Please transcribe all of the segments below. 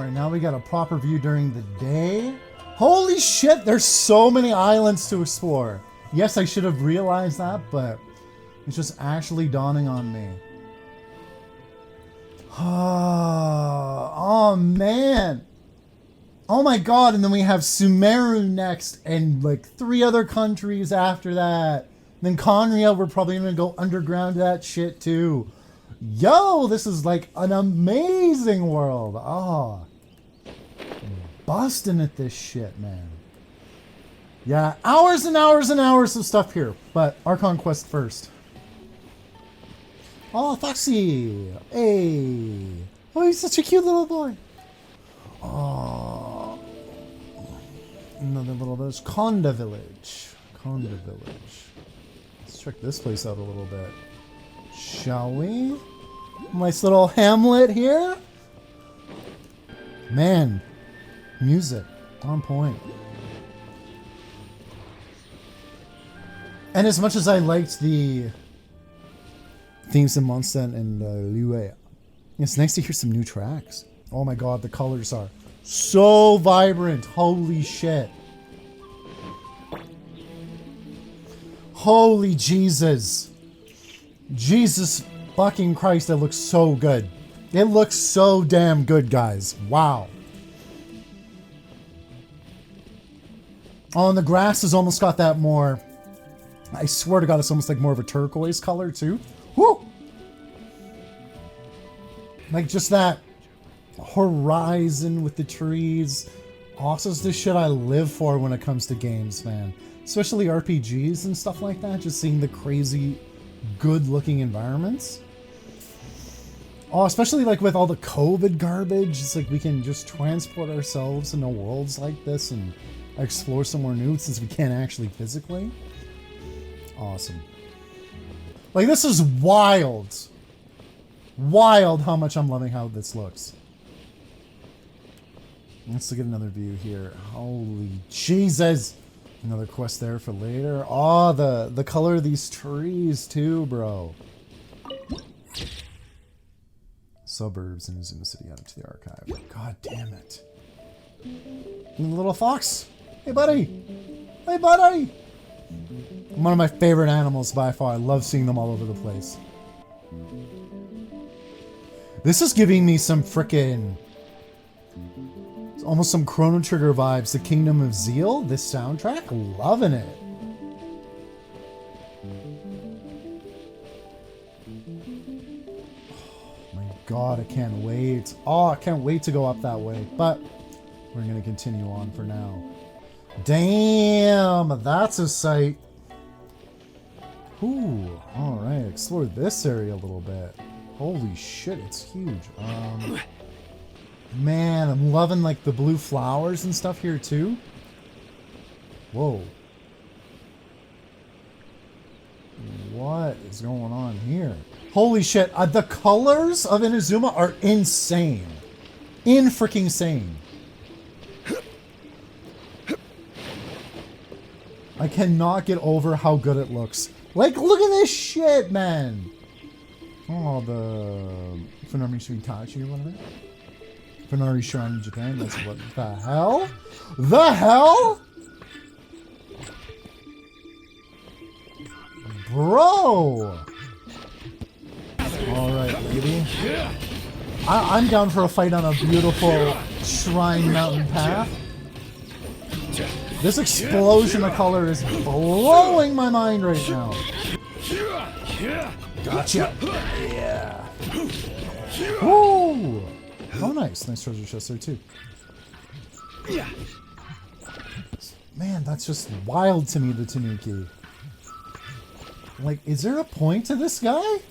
Alright, now we got a proper view during the day. Holy shit, there's so many islands to explore. Yes, I should have realized that, but it's just actually dawning on me. Oh, man. Oh my god, and then we have Sumeru next, and like 3 other countries after that. Then Conria, we're probably gonna go underground to that shit too. Yo, this is like an amazing world. Oh, busting at this shit, man. Yeah, hours and hours and hours of stuff here, but Archon Quest first. Oh, Foxy. Hey. Oh, he's such a cute little boy. Oh. Another little village. Conda Village. Conda Village. Let's check this place out a little bit. Shall we? Nice little hamlet here. Man. Music. On point. And as much as I liked the themes of Mondstadt and Liyue, it's nice to hear some new tracks. Oh my god, the colors are so vibrant. Holy shit. Holy Jesus. Jesus fucking Christ, it looks so good. It looks so damn good, guys. Wow. Oh, and the grass has almost got that more... I swear to God, it's almost like more of a turquoise color, too. Woo! Like, just that horizon with the trees. Also, it's the shit I live for when it comes to games, man. Especially RPGs and stuff like that. Just seeing the crazy, good-looking environments. Oh, especially, like, with all the COVID garbage. It's like we can just transport ourselves into worlds like this and explore somewhere new since we can't actually physically. Awesome. Like, this is wild. Wild how much I'm loving how this looks. Let's look at another view here. Holy Jesus. Another quest there for later. Oh, the color of these trees too, bro. Suburbs in Inazuma City added to the archive. God damn it. And the little fox. Hey, buddy. Hey, buddy. One of my favorite animals by far. I love seeing them all over the place. This is giving me some frickin'... almost some Chrono Trigger vibes. The Kingdom of Zeal. This soundtrack. Loving it. Oh my god, I can't wait. Oh, I can't wait to go up that way. But we're going to continue on for now. Damn, that's a sight. Ooh, alright, explore this area a little bit. Holy shit, it's huge. Man, I'm loving like the blue flowers and stuff here too. Whoa. What is going on here? Holy shit, the colors of Inazuma are insane. In-freaking-sane. I cannot get over how good it looks. Like, look at this shit, man! Oh, the Funari Suitachi or whatever. Funari Shrine in Japan, that's what the hell? The hell? Bro! Alright, lady. I'm down for a fight on a beautiful shrine mountain path. This explosion of color is blowing my mind right now. Gotcha. Yeah. Woo! Oh, nice. Nice treasure chest there, too. Man, that's just wild to me, the Tanuki. Like, is there a point to this guy?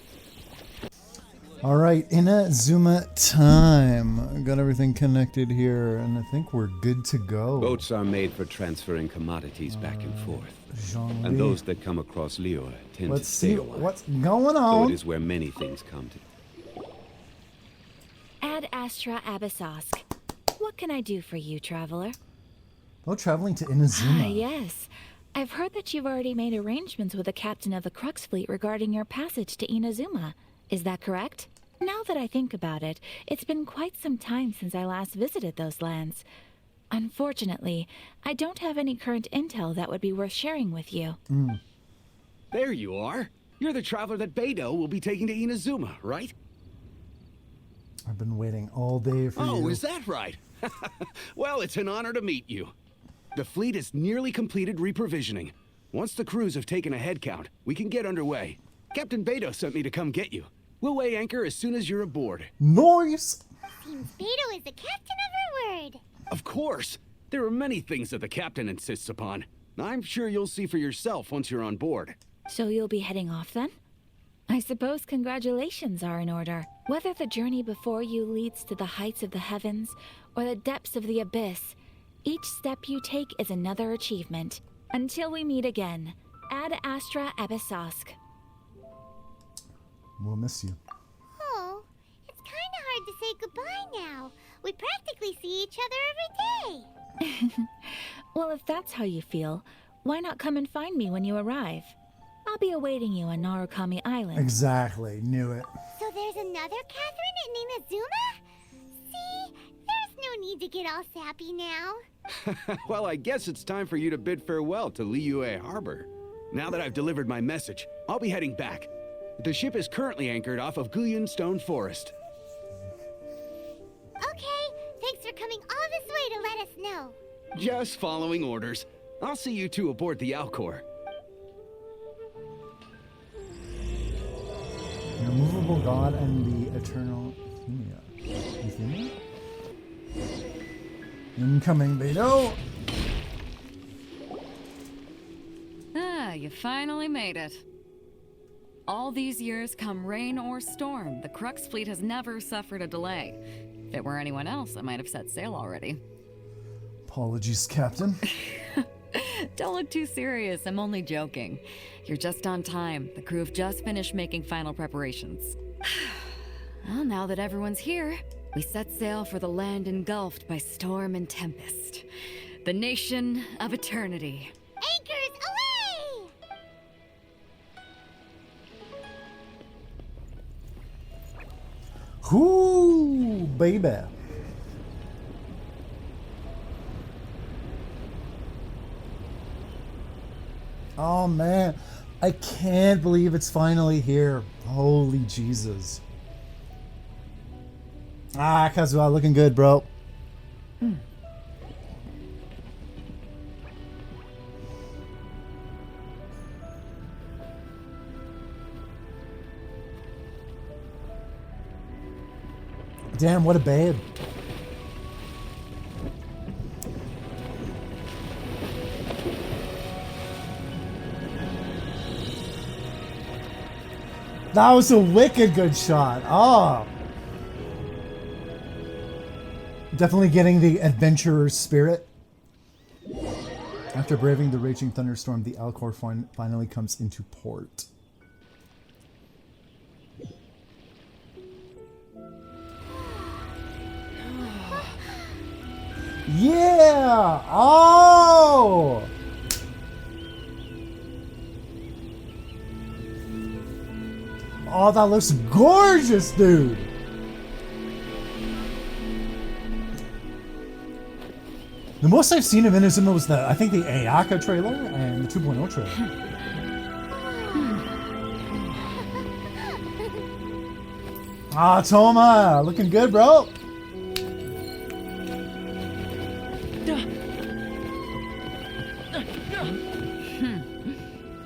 Alright, Inazuma time. Got everything connected here, and I think we're good to go. Boats are made for transferring commodities back and forth. And those that come across Liyue tend to stay a while. What's going on. So it is where many things come to. Ad Astra Abyssosk. What can I do for you, traveler? Oh, traveling to Inazuma. Ah, yes. I've heard that you've already made arrangements with the captain of the Crux fleet regarding your passage to Inazuma. Is that correct? Now that I think about it, it's been quite some time since I last visited those lands. Unfortunately, I don't have any current intel that would be worth sharing with you. There you are. You're the traveler that Beidou will be taking to Inazuma, right? I've been waiting all day for you. Oh, is that right? Well, it's an honor to meet you. The fleet is nearly completed reprovisioning. Once the crews have taken a head count, we can get underway. Captain Beidou sent me to come get you. We'll weigh anchor as soon as you're aboard. Nice! Seems Beidou is the captain of her word. Of course. There are many things that the captain insists upon. I'm sure you'll see for yourself once you're on board. So you'll be heading off then? I suppose congratulations are in order. Whether the journey before you leads to the heights of the heavens or the depths of the abyss, each step you take is another achievement. Until we meet again, Ad Astra Abyssosque. We'll miss you. Oh, it's kind of hard to say goodbye now. We practically see each other every day. Well, if that's how you feel, why not come and find me when you arrive? I'll be awaiting you on Narukami Island. Exactly. Knew it. So there's another Catherine in Inazuma? See, there's no need to get all sappy now. Well, I guess it's time for you to bid farewell to Liyue Harbor. Now that I've delivered my message, I'll be heading back. The ship is currently anchored off of Guyun Stone Forest. Okay, thanks for coming all this way to let us know. Just following orders. I'll see you two aboard the Alcor. The immovable god and the eternal Euthymia. Euthymia? Incoming, Beidou! Ah, you finally made it. All these years, come rain or storm, the Crux fleet has never suffered a delay. If it were anyone else, I might have set sail already. Apologies, Captain. Don't look too serious, I'm only joking. You're just on time. The crew have just finished making final preparations. Well, now that everyone's here, we set sail for the land engulfed by storm and tempest. The nation of eternity. Anchors away! Ooh, baby. Oh man, I can't believe it's finally here. Holy Jesus. Ah, Kazuha, looking good, bro. Damn, what a babe. That was a wicked good shot. Oh. Definitely getting the adventurer's spirit. After braving the raging thunderstorm, the Alcor finally comes into port. Yeah! Oh! Oh, that looks gorgeous, dude! The most I've seen of Inazuma was I think the Ayaka trailer and the 2.0 trailer. Ah, Toma! Looking good, bro!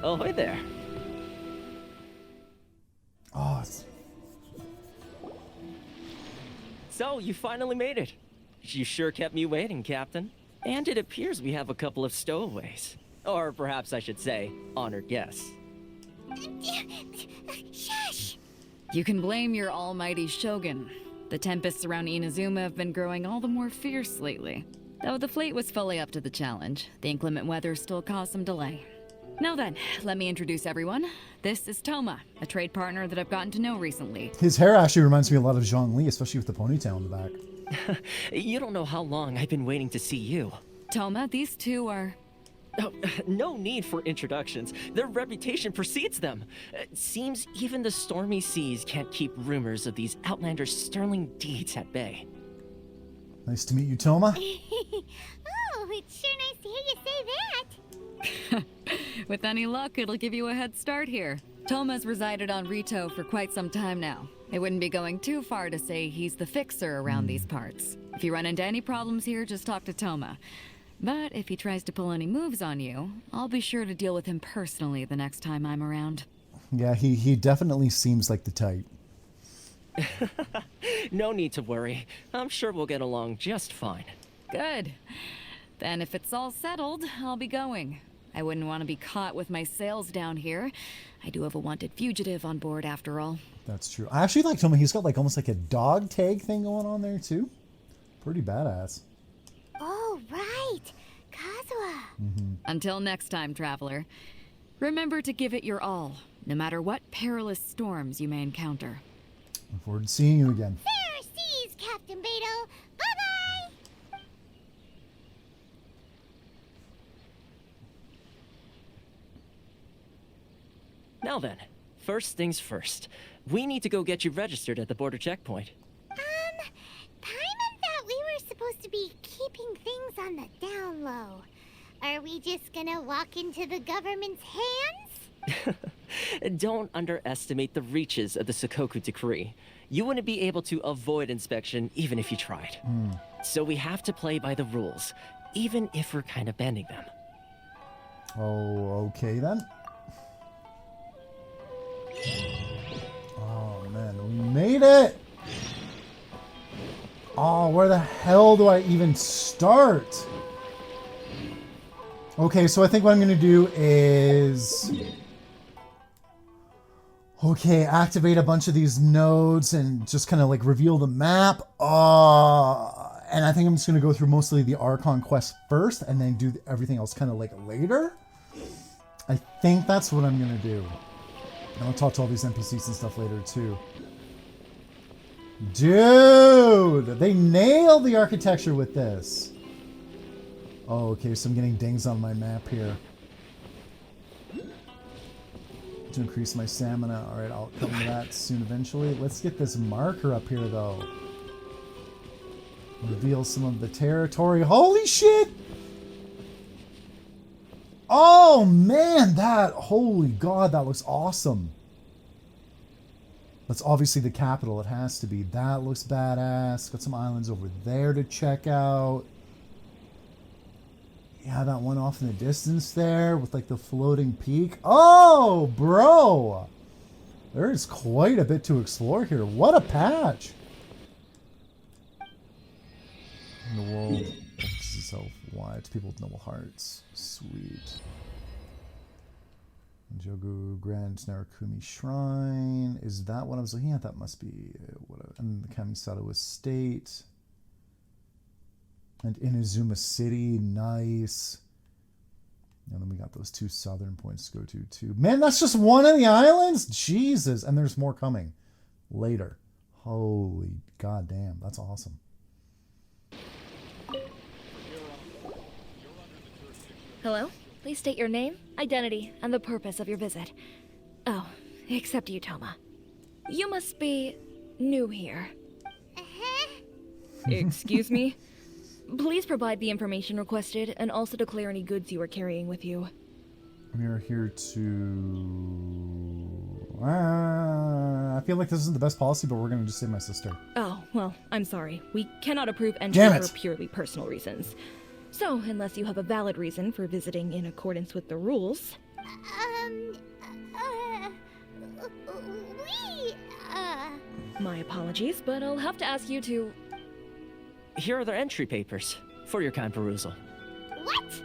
Oh, hey there. Oh, So, you finally made it. You sure kept me waiting, Captain. And it appears we have a couple of stowaways. Or perhaps I should say, honored guests. Shush! You can blame your almighty Shogun. The tempests around Inazuma have been growing all the more fierce lately. Though the fleet was fully up to the challenge, the inclement weather still caused some delay. Now then, let me introduce everyone. This is Toma, a trade partner that I've gotten to know recently. his hair actually reminds me a lot of Zhongli, especially with the ponytail in the back. You don't know how long I've been waiting to see you. Toma, these two are Oh, no need for introductions. Their reputation precedes them. Seems even the stormy seas can't keep rumors of these Outlanders' sterling deeds at bay. Nice to meet you, Toma. Oh, it's sure nice to hear you say that. With any luck, it'll give you a head start here. Toma's resided on Rito for quite some time now. It wouldn't be going too far to say he's the fixer around these parts. If you run into any problems here, just talk to Toma. But if he tries to pull any moves on you, I'll be sure to deal with him personally the next time I'm around. Yeah, he definitely seems like the type. No need to worry. I'm sure we'll get along just fine. Good. Then if it's all settled, I'll be going. I wouldn't want to be caught with my sails down here. I do have a wanted fugitive on board after all. That's true. I actually like Toma. He's got like almost like a dog tag thing going on there too. Pretty badass. Oh, right. Kazuha. Until next time, traveler. Remember to give it your all, no matter what perilous storms you may encounter. Look forward to seeing you again. Fair seas, Captain Beto. Bye-bye. Now then, first things first. We need to go get you registered at the border checkpoint. Paimon thought we were supposed to be keeping things on the down low. Are we just gonna walk into the government's hands? Don't underestimate the reaches of the Sakoku Decree. You wouldn't be able to avoid inspection even if you tried. So we have to play by the rules, even if we're kind of bending them. Oh, okay then. Oh man, we made it! Oh, where the hell do I even start? Okay, so I think what I'm gonna do is... Okay, activate a bunch of these nodes and just kind of like reveal the map. And I think I'm just gonna go through mostly the Archon Quest first and then do everything else kind of like later. I think that's what I'm gonna do. And I'll talk to all these NPCs and stuff later too. Dude, they nailed the architecture with this. Oh, okay, so I'm getting dings on my map here. To increase my stamina. Alright, I'll come to that soon eventually. Let's get this marker up here though. Reveal some of the territory. Holy shit! Oh man, holy god, that looks awesome. That's obviously the capital, it has to be. That looks badass. Got some islands over there to check out. Yeah, that one off in the distance there with like the floating peak. Oh, bro! There's quite a bit to explore here. What a patch! In the world focuses itself wide to people with noble hearts. Sweet. Jogu Grand Narakumi Shrine. Is that what I was looking at? That must be and the Kamisato Estate. And Inazuma City, nice. And then we got those two southern points to go to too. Man, that's just one of the islands? Jesus. And there's more coming later. Holy goddamn, that's awesome. Hello? Please state your name, identity, and the purpose of your visit. Oh, except you, Toma. You must be new here. Excuse me? Please provide the information requested and also declare any goods you are carrying with you. We are here to... I feel like this isn't the best policy, but we're going to just say my sister. Oh, well, I'm sorry. We cannot approve entry for purely personal reasons. So, unless you have a valid reason for visiting in accordance with the rules... My apologies, but I'll have to ask you to... Here are their entry papers, for your kind perusal. What?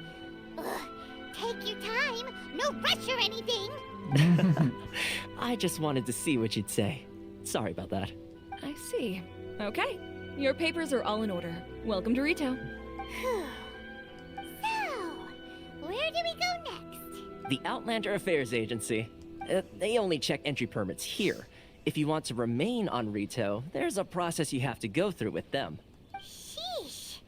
Take your time. No rush or anything. I just wanted to see what you'd say. Sorry about that. I see. Okay. Your papers are all in order. Welcome to Rito. So, where do we go next? The Outlander Affairs Agency. They only check entry permits here. If you want to remain on Rito, there's a process you have to go through with them. Sheesh.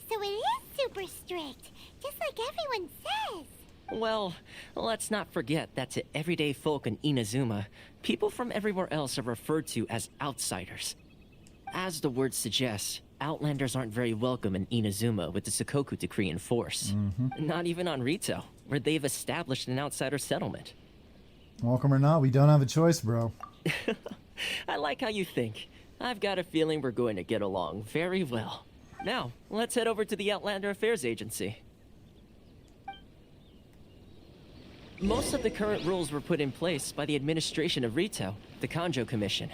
So it is super strict, just like everyone says. Well, let's not forget that to everyday folk in Inazuma, people from everywhere else are referred to as outsiders. As the word suggests, Outlanders aren't very welcome in Inazuma with the Sakoku Decree in force. Not even on Rito, where they've established an outsider settlement. Welcome or not, we don't have a choice, bro. I like how you think. I've got a feeling we're going to get along very well. Now, let's head over to the Outlander Affairs Agency. Most of the current rules were put in place by the administration of Rito, the Kanjo Commission.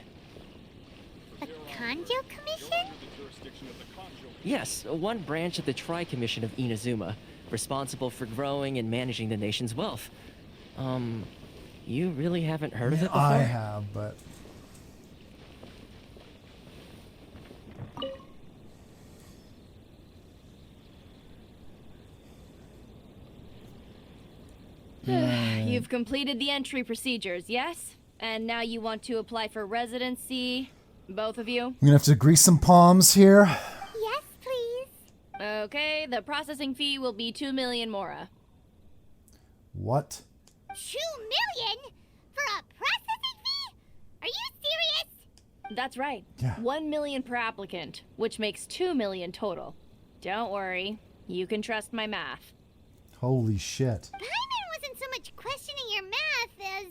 The Kanjo Commission? Yes, one branch of the Tri-Commission of Inazuma, responsible for growing and managing the nation's wealth. You really haven't heard of it before? I have, but... You've completed the entry procedures, yes? And now you want to apply for residency, both of you? I'm gonna have to grease some palms here. Yes, please. Okay, the processing fee will be 2 million mora. What? 2 million? For a processing fee? Are you serious? That's right. Yeah. 1 million per applicant, which makes 2 million total. Don't worry, you can trust my math. Holy shit. Paimon wasn't so much questioning your math as...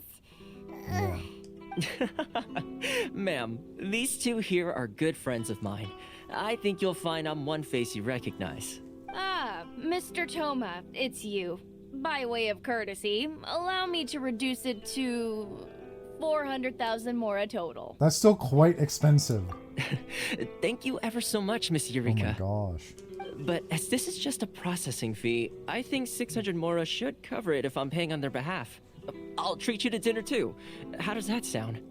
Ma'am, these two here are good friends of mine. I think you'll find I'm one face you recognize. Ah, Mr. Toma, it's you. By way of courtesy, allow me to reduce it to 400,000 mora total. That's still quite expensive. Thank you ever so much, Miss Oh Eureka. my gosh. But as this is just a processing fee, I think 600 mora should cover it if I'm paying on their behalf. I'll treat you to dinner too. How does that sound?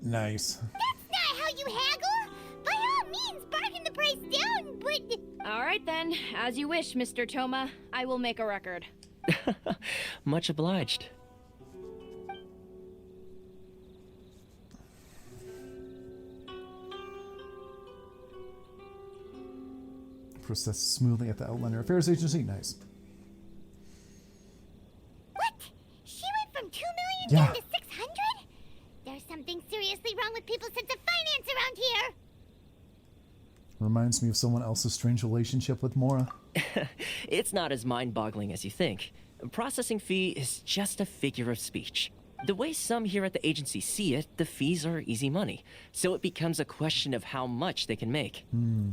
Nice. That's not how you haggle! By all means, bargain the price down, but... All right then, as you wish, Mr. Toma. I will make a record. Much obliged. Process smoothly at the Outlander Affairs Agency. Nice. What? She went from 2 million Yeah. down to 600? There's something seriously wrong with people's sense of finance around here! Reminds me of someone else's strange relationship with Mora. It's not as mind-boggling as you think. A processing fee is just a figure of speech. The way some here at the agency see it, the fees are easy money, so it becomes a question of how much they can make.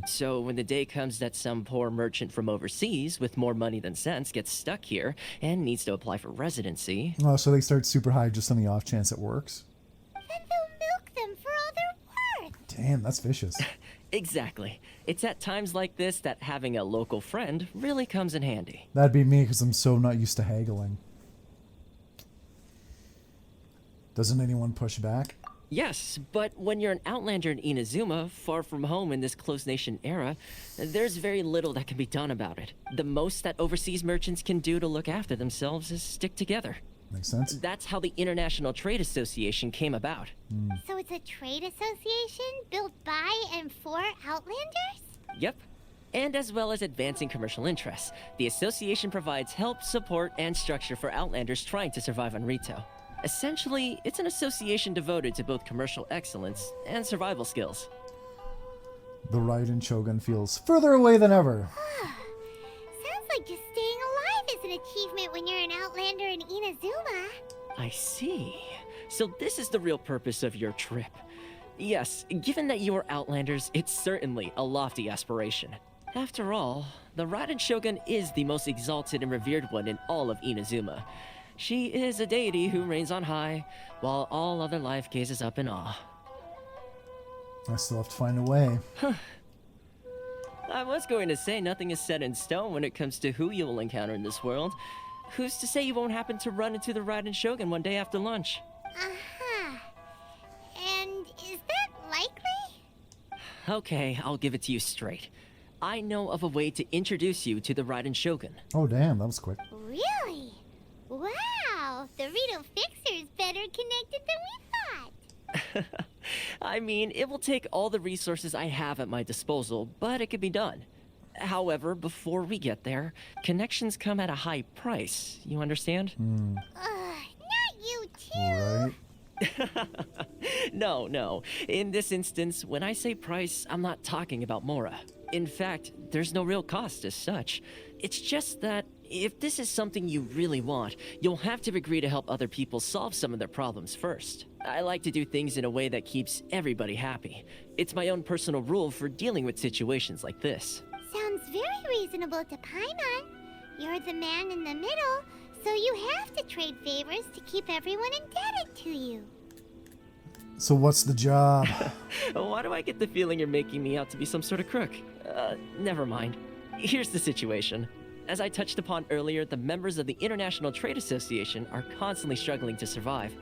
So when the day comes that some poor merchant from overseas with more money than sense gets stuck here and needs to apply for residency... Oh, so they start super high just on the off chance it works? Then they'll milk them for all they're worth! Damn, that's vicious. Exactly. It's at times like this that having a local friend really comes in handy. That'd be me because I'm so not used to haggling. Doesn't anyone push back? Yes, but when you're an outlander in Inazuma, far from home in this closed nation era, there's very little that can be done about it. The most that overseas merchants can do to look after themselves is stick together. Makes sense. That's how the International Trade Association came about. So it's a trade association built by and for Outlanders? Yep. And as well as advancing commercial interests, the association provides help, support, and structure for outlanders trying to survive on Rito. Essentially, it's an association devoted to both commercial excellence and survival skills. The Raiden Shogun feels further away than ever. Sounds like just staying alive is an achievement when you're an Outlander in Inazuma. I see. So this is the real purpose of your trip. Yes, given that you are Outlanders, it's certainly a lofty aspiration. After all, the Raiden Shogun is the most exalted and revered one in all of Inazuma. She is a deity who reigns on high, while all other life gazes up in awe. I still have to find a way. I was going to say nothing is set in stone when it comes to who you will encounter in this world. Who's to say you won't happen to run into the Raiden Shogun one day after lunch? Uh-huh. And is that likely? Okay, I'll give it to you straight. I know of a way to introduce you to the Raiden Shogun. Oh damn, that was quick. Really? Wow, the Rito Fixer's better connected than we thought. I mean, it will take all the resources I have at my disposal, but it can be done. However, before we get there, connections come at a high price. You understand? Not you too. Right? No. In this instance, when I say price, I'm not talking about Mora. In fact, there's no real cost as such. It's just that if this is something you really want, you'll have to agree to help other people solve some of their problems first. I like to do things in a way that keeps everybody happy. It's my own personal rule for dealing with situations like this. Sounds very reasonable to Paimon. You're the man in the middle, so you have to trade favors to keep everyone indebted to you. So what's the job? Why do I get the feeling you're making me out to be some sort of crook? Never mind. Here's the situation. As I touched upon earlier, the members of the International Trade Association are constantly struggling to survive.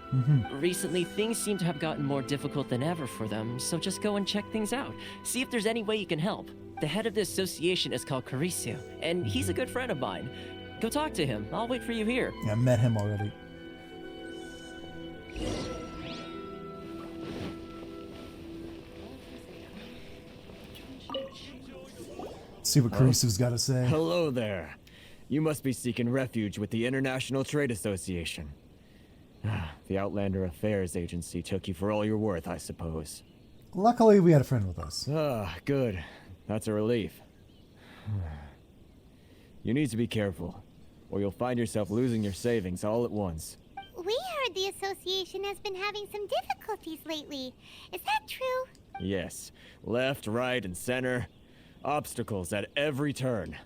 Recently, things seem to have gotten more difficult than ever for them, so just go and check things out. See if there's any way you can help. The head of the association is called Caricio, and he's a good friend of mine. Go talk to him. I'll wait for you here. Yeah, I met him already. See what Carisio's got to say. Hello there. You must be seeking refuge with the International Trade Association. The Outlander Affairs Agency took you for all you're worth, I suppose. Luckily, we had a friend with us. Good. That's a relief. You need to be careful, or you'll find yourself losing your savings all at once. We heard the association has been having some difficulties lately. Is that true? Yes. Left, right, and center. Obstacles at every turn.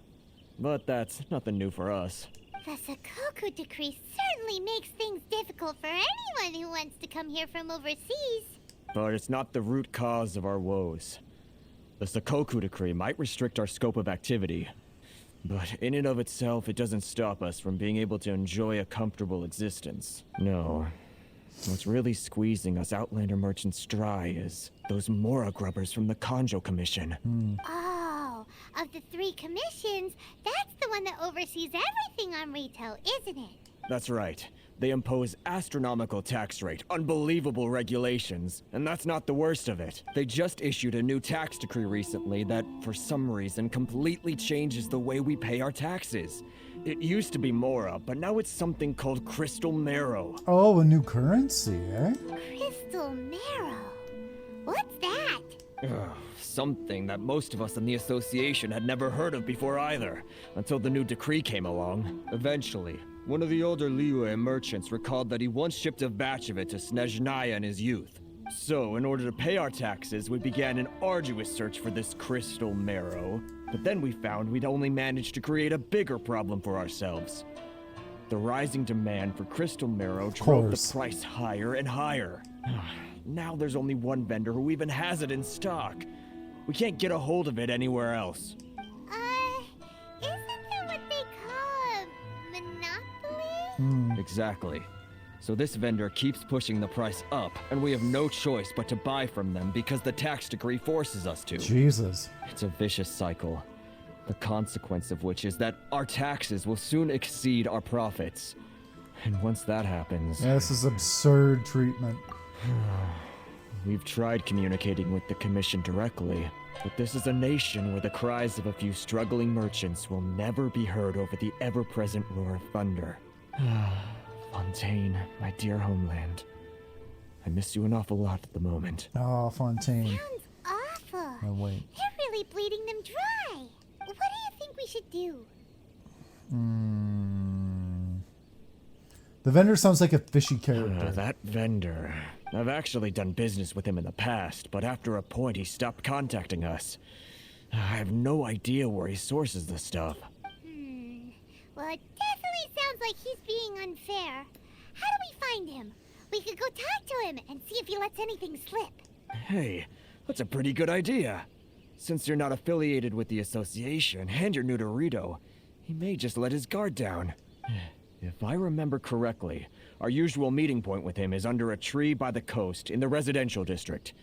But that's nothing new for us. The Sakoku decree certainly makes things difficult for anyone who wants to come here from overseas. But it's not the root cause of our woes. The Sakoku decree might restrict our scope of activity, but in and of itself, it doesn't stop us from being able to enjoy a comfortable existence. No. What's really squeezing us Outlander merchants dry is those Mora grubbers from the Kanjo Commission. Oh, of the 3 commissions, that's the one that oversees everything on retail, isn't it? That's right. They impose astronomical tax rate, unbelievable regulations, and that's not the worst of it. They just issued a new tax decree recently that, for some reason, completely changes the way we pay our taxes. It used to be Mora, but now it's something called Crystal Marrow. Oh, a new currency, eh? Crystal Marrow. What's that? Something that most of us in the association had never heard of before either, until the new decree came along. Eventually, one of the older Liyue merchants recalled that he once shipped a batch of it to Snezhnaya in his youth. So, in order to pay our taxes, we began an arduous search for this Crystal Marrow. But then we found we'd only managed to create a bigger problem for ourselves. The rising demand for Crystal Marrow drove the price higher and higher. Now there's only one vendor who even has it in stock. We can't get a hold of it anywhere else. Isn't that what they call a monopoly? Exactly. So this vendor keeps pushing the price up, and we have no choice but to buy from them because the tax decree forces us to. Jesus. It's a vicious cycle. The consequence of which is that our taxes will soon exceed our profits. And once that happens... Yeah, this is absurd treatment. We've tried communicating with the Commission directly, but this is a nation where the cries of a few struggling merchants will never be heard over the ever-present roar of thunder. Fontaine, my dear homeland. I miss you an awful lot at the moment. Oh, Fontaine. Sounds awful. Oh, wait. They're really bleeding them dry. What do you think we should do? The vendor sounds like a fishy character. That vendor. I've actually done business with him in the past, but after a point he stopped contacting us. I have no idea where he sources the stuff. Well, it definitely sounds like he's being unfair. How do we find him? We could go talk to him and see if he lets anything slip. Hey, that's a pretty good idea. Since you're not affiliated with the association and you're new to Rito, he may just let his guard down. If I remember correctly, our usual meeting point with him is under a tree by the coast in the residential district.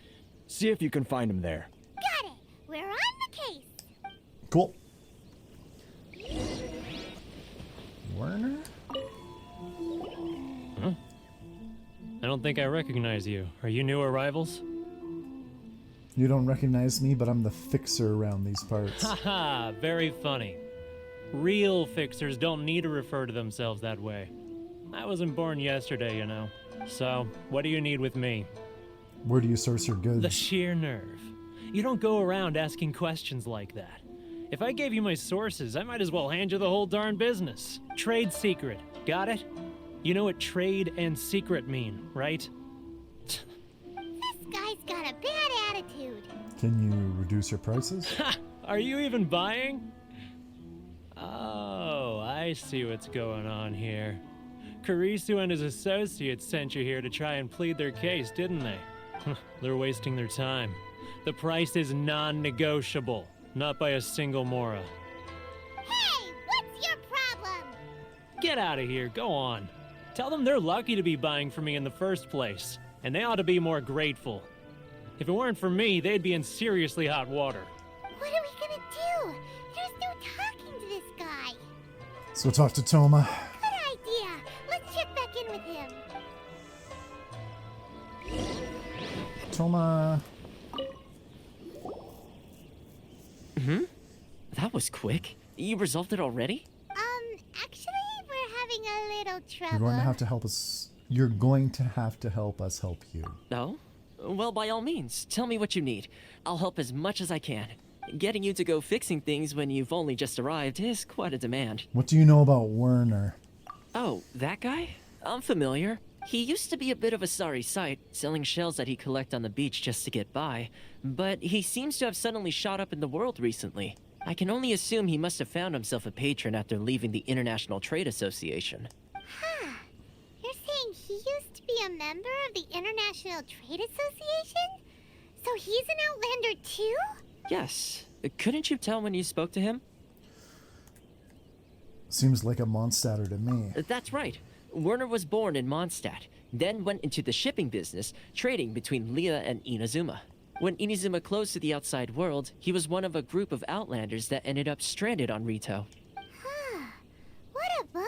See if you can find him there. Got it. We're on the case. Cool. Werner? I don't think I recognize you. Are you new arrivals? You don't recognize me, but I'm the fixer around these parts. Haha, very funny. Real fixers don't need to refer to themselves that way. I wasn't born yesterday, you know. So, what do you need with me? Where do you source your goods? The sheer nerve. You don't go around asking questions like that. If I gave you my sources, I might as well hand you the whole darn business. Trade secret. Got it? You know what trade and secret mean, right? This guy's got a bad attitude. Can you reduce your prices? Ha! Are you even buying? Oh, I see what's going on here. Karisu and his associates sent you here to try and plead their case, didn't they? They're wasting their time. The price is non-negotiable, not by a single Mora. Hey, what's your problem? Get out of here, go on. Tell them they're lucky to be buying from me in the first place, and they ought to be more grateful. If it weren't for me, they'd be in seriously hot water. What are we gonna do? There's no talking to this guy. Let's go talk to Toma. Good idea. Let's check back in with him. Toma. That was quick. You resolved it already? Actually, we're having a little trouble. You're going to have to help us. You're going to have to help us help you. No? Well, by all means, tell me what you need. I'll help as much as I can. Getting you to go fixing things when you've only just arrived is quite a demand. What do you know about Werner? Oh, that guy? I'm familiar. He used to be a bit of a sorry sight, selling shells that he collect on the beach just to get by. But he seems to have suddenly shot up in the world recently. I can only assume he must have found himself a patron after leaving the International Trade Association. Huh. You're saying he used to be a member of the International Trade Association? So he's an Outlander too? Yes. Couldn't you tell when you spoke to him? Seems like a Mondstadter to me. That's right. Werner was born in Mondstadt, then went into the shipping business, trading between Leah and Inazuma. When Inazuma closed to the outside world, he was one of a group of Outlanders that ended up stranded on Rito. Huh. What a bummer.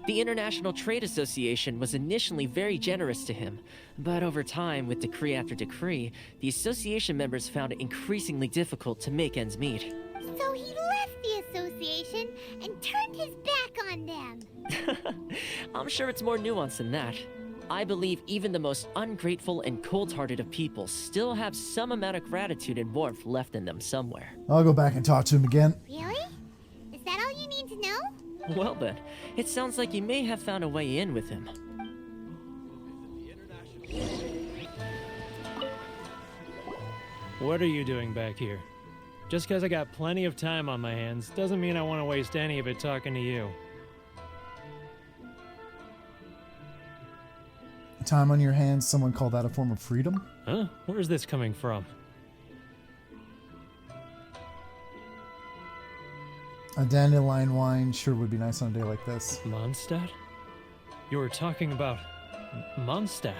The International Trade Association was initially very generous to him, but over time, with decree after decree, the association members found it increasingly difficult to make ends meet. So he left the association and turned his back on them. I'm sure it's more nuanced than that. I believe even the most ungrateful and cold-hearted of people still have some amount of gratitude and warmth left in them somewhere. I'll go back and talk to him again. Really? Is that all you need to know? Well then, it sounds like you may have found a way in with him. What are you doing back here? Just because I got plenty of time on my hands doesn't mean I want to waste any of it talking to you. Time on your hands, someone called that a form of freedom? Huh? Where's this coming from? A dandelion wine sure would be nice on a day like this. Mondstadt? You were talking about Mondstadt.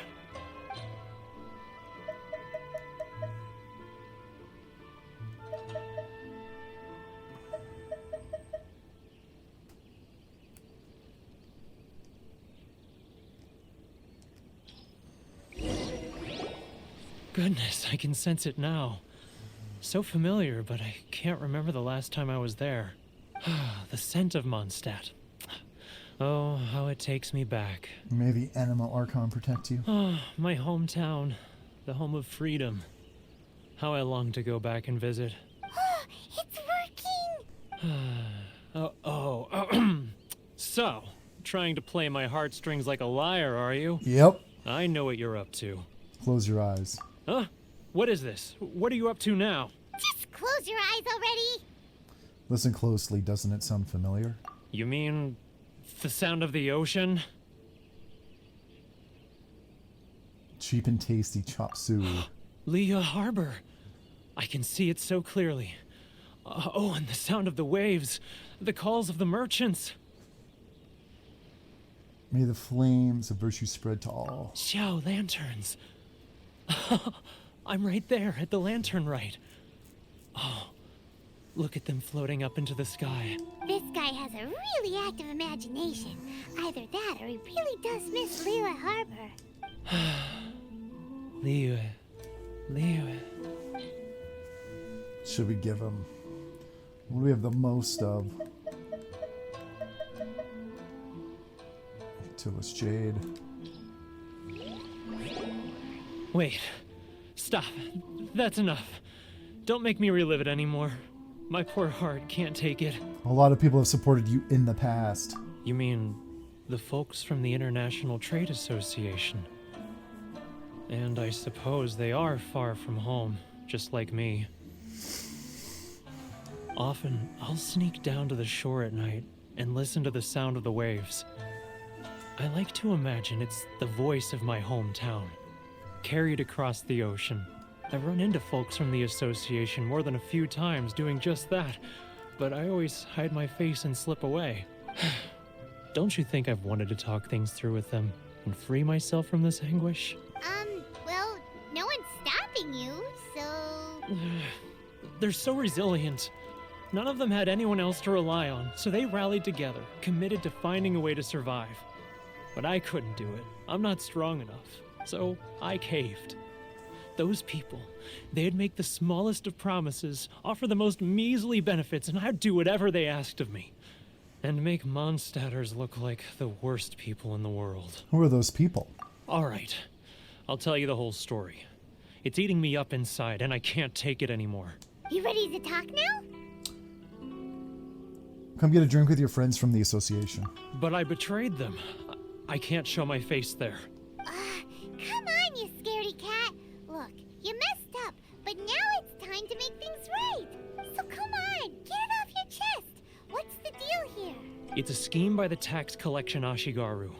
Goodness, I can sense it now. So familiar, but I can't remember the last time I was there. The scent of Mondstadt. Oh, how it takes me back. May the animal Archon protect you. Oh, my hometown. The home of freedom. How I long to go back and visit. It's working! So, trying to play my heartstrings like a liar, are you? Yep. I know what you're up to. Close your eyes. Huh? What is this? What are you up to now? Just close your eyes already! Listen closely, doesn't it sound familiar? You mean the sound of the ocean? Cheap and tasty chop suey. Leah Harbor. I can see it so clearly. Oh, and the sound of the waves. The calls of the merchants. May the flames of virtue spread to all. Xiao lanterns. I'm right there at the lantern right. Oh, look at them floating up into the sky. This guy has a really active imagination. Either that or he really does miss Liyue Harbor. Liyue. should we give him? What do we have the most of? Tillis Jade. Wait. Stop. That's enough. Don't make me relive it anymore. My poor heart can't take it. A lot of people have supported you in the past. You mean the folks from the International Trade Association? And I suppose they are far from home, just like me. Often, I'll sneak down to the shore at night and listen to the sound of the waves. I like to imagine it's the voice of my hometown, carried across the ocean. I've run into folks from the association more than a few times doing just that, but I always hide my face and slip away. Don't you think I've wanted to talk things through with them and free myself from this anguish? Well, no one's stopping you, so... They're so resilient. None of them had anyone else to rely on, so they rallied together, committed to finding a way to survive. But I couldn't do it. I'm not strong enough, so I caved. Those people, they'd make the smallest of promises, offer the most measly benefits, and I'd do whatever they asked of me. And make Mondstadters look like the worst people in the world. Who are those people? All right, I'll tell you the whole story. It's eating me up inside, and I can't take it anymore. You ready to talk now? Come get a drink with your friends from the association. But I betrayed them. I can't show my face there. Come on, you scaredy cat. Look, you messed up, but now it's time to make things right. So come on, get it off your chest. What's the deal here? It's a scheme by the tax collection Ashigaru.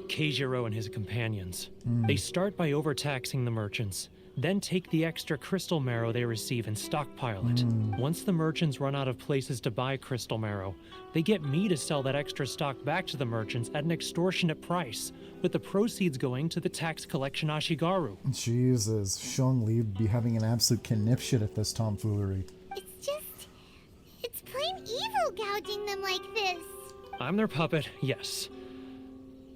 Keijiro and his companions. They start by overtaxing the merchants, then take the extra crystal marrow they receive and stockpile it. Once the merchants run out of places to buy crystal marrow, they get me to sell that extra stock back to the merchants at an extortionate price, with the proceeds going to the tax collection Ashigaru. Jesus, Shang Li would be having an absolute conniption at this tomfoolery. It's plain evil gouging them like this. I'm their puppet, yes.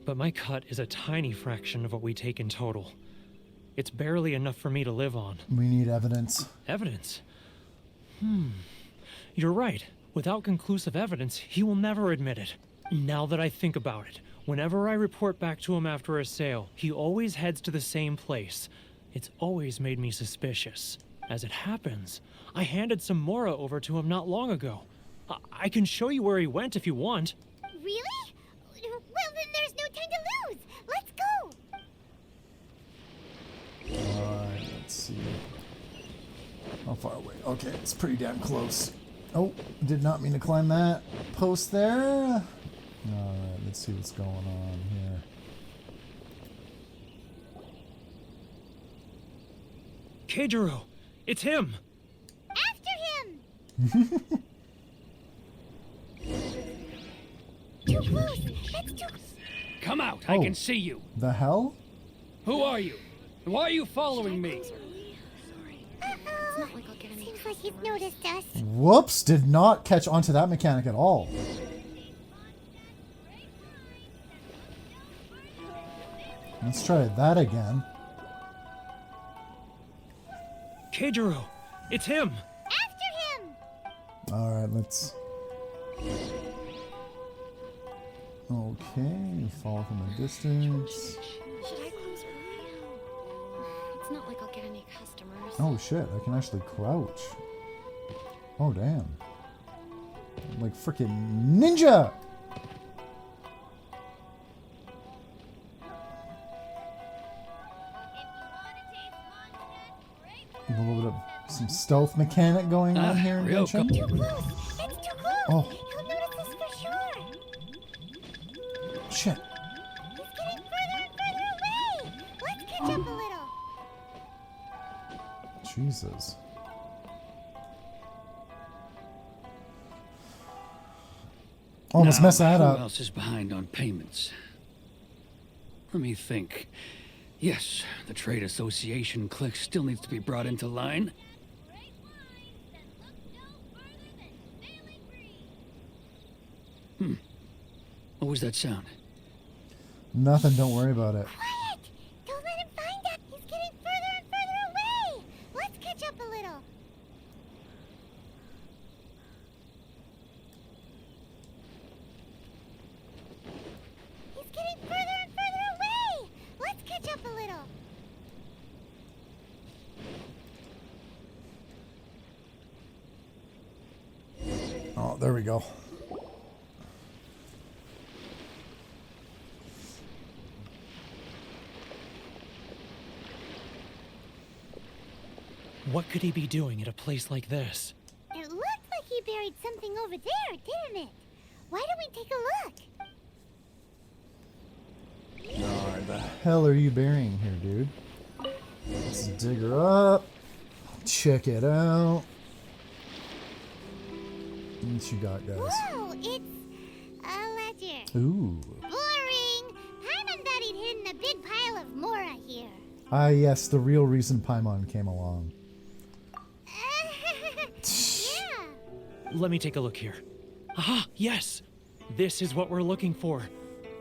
But my cut is a tiny fraction of what we take in total. It's barely enough for me to live on. We need evidence. Evidence? You're right. Without conclusive evidence, he will never admit it. Now that I think about it, whenever I report back to him after a sale, he always heads to the same place. It's always made me suspicious. As it happens, I handed some Mora over to him not long ago. I can show you where he went if you want. Really? Well, then there's no time to lose. Let's go. Alright, let's see. How far away? Okay, it's pretty damn close. Oh, did not mean to climb that post there. Alright, let's see what's going on here. Keijiro! It's him! After him! Too close! That's too... Come out! Oh. I can see you! The hell? Who are you? Why are you following me? Uh-oh. Seems like he's noticed us. Whoops, did not catch onto that mechanic at all. Let's try that again. Keijiro! It's him! After him! Alright, let's... Okay, fall from a distance. Should I close early? It's not like I'll get any customers. Oh shit, I can actually crouch. Oh damn. Like freaking ninja! A little bit of some stealth mechanic going on here in real Genshin. Too close! It's too close! Oh. He'll notice us for sure! Shit. He's getting further and further away! Let's catch up a little! Jesus. Almost Now, messed that who up. else is behind on payments? Let me think. Yes, the trade association clique still needs to be brought into line. What was that sound? Nothing, don't worry about it. Quiet! Don't let him find us! He's getting further and further away! Let's catch up a little! Oh, there we go. What could he be doing at a place like this? It looked like he buried something over there, didn't it? Why don't we take a look? What the hell are you burying here, dude? Let's dig her up. Check it out. What you got, guys? Whoa, it's a ledger. Ooh. Boring! Paimon thought he'd hidden a big pile of Mora here. Ah, yes, the real reason Paimon came along. Yeah. Let me take a look here. Ah, yes! This is what we're looking for.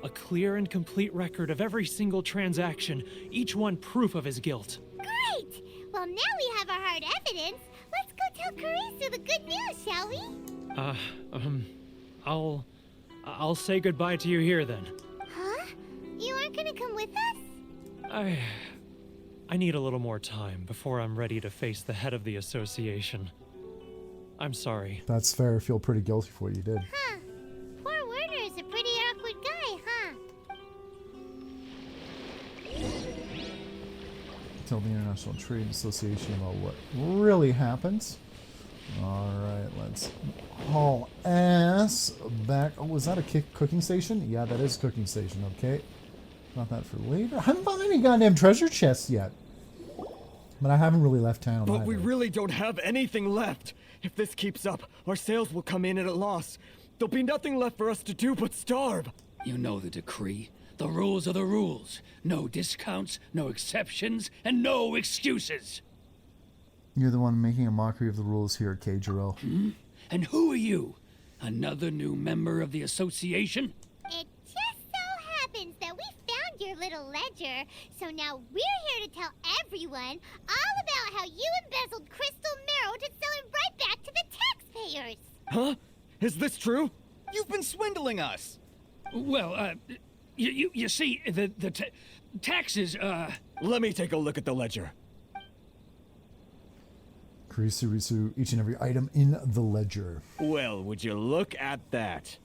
A clear and complete record of every single transaction, each one proof of his guilt. Great! Well, now we have our hard evidence. Let's go tell Karisu the good news, shall we? I'll say goodbye to you here then. Huh? You aren't gonna come with us? I need a little more time before I'm ready to face the head of the association. I'm sorry. That's fair. I feel pretty guilty for what you did. Huh. Poor Werner's a pretty awkward guy, huh? Tell the International Trade Association about what really happens. Alright, let's haul ass back. Oh, was that a cooking station? Yeah, that is a cooking station, okay. Not that for later. I haven't found any goddamn treasure chests yet. But I haven't really left town But either. we really don't have anything left. If this keeps up, our sales will come in at a loss. There'll be nothing left for us to do but starve. You know the decree. The rules are the rules. No discounts, no exceptions, and no excuses. You're the one making a mockery of the rules here, Keijiro. And who are you? Another new member of the association? It just so happens that we found your little ledger, so now we're here to tell everyone all about how you embezzled crystal marrow to sell it right back to the taxpayers. Huh? Is this true? You've been swindling us. Well, you see, the taxes, Let me take a look at the ledger. Risu, each and every item in the ledger. Well, would you look at that?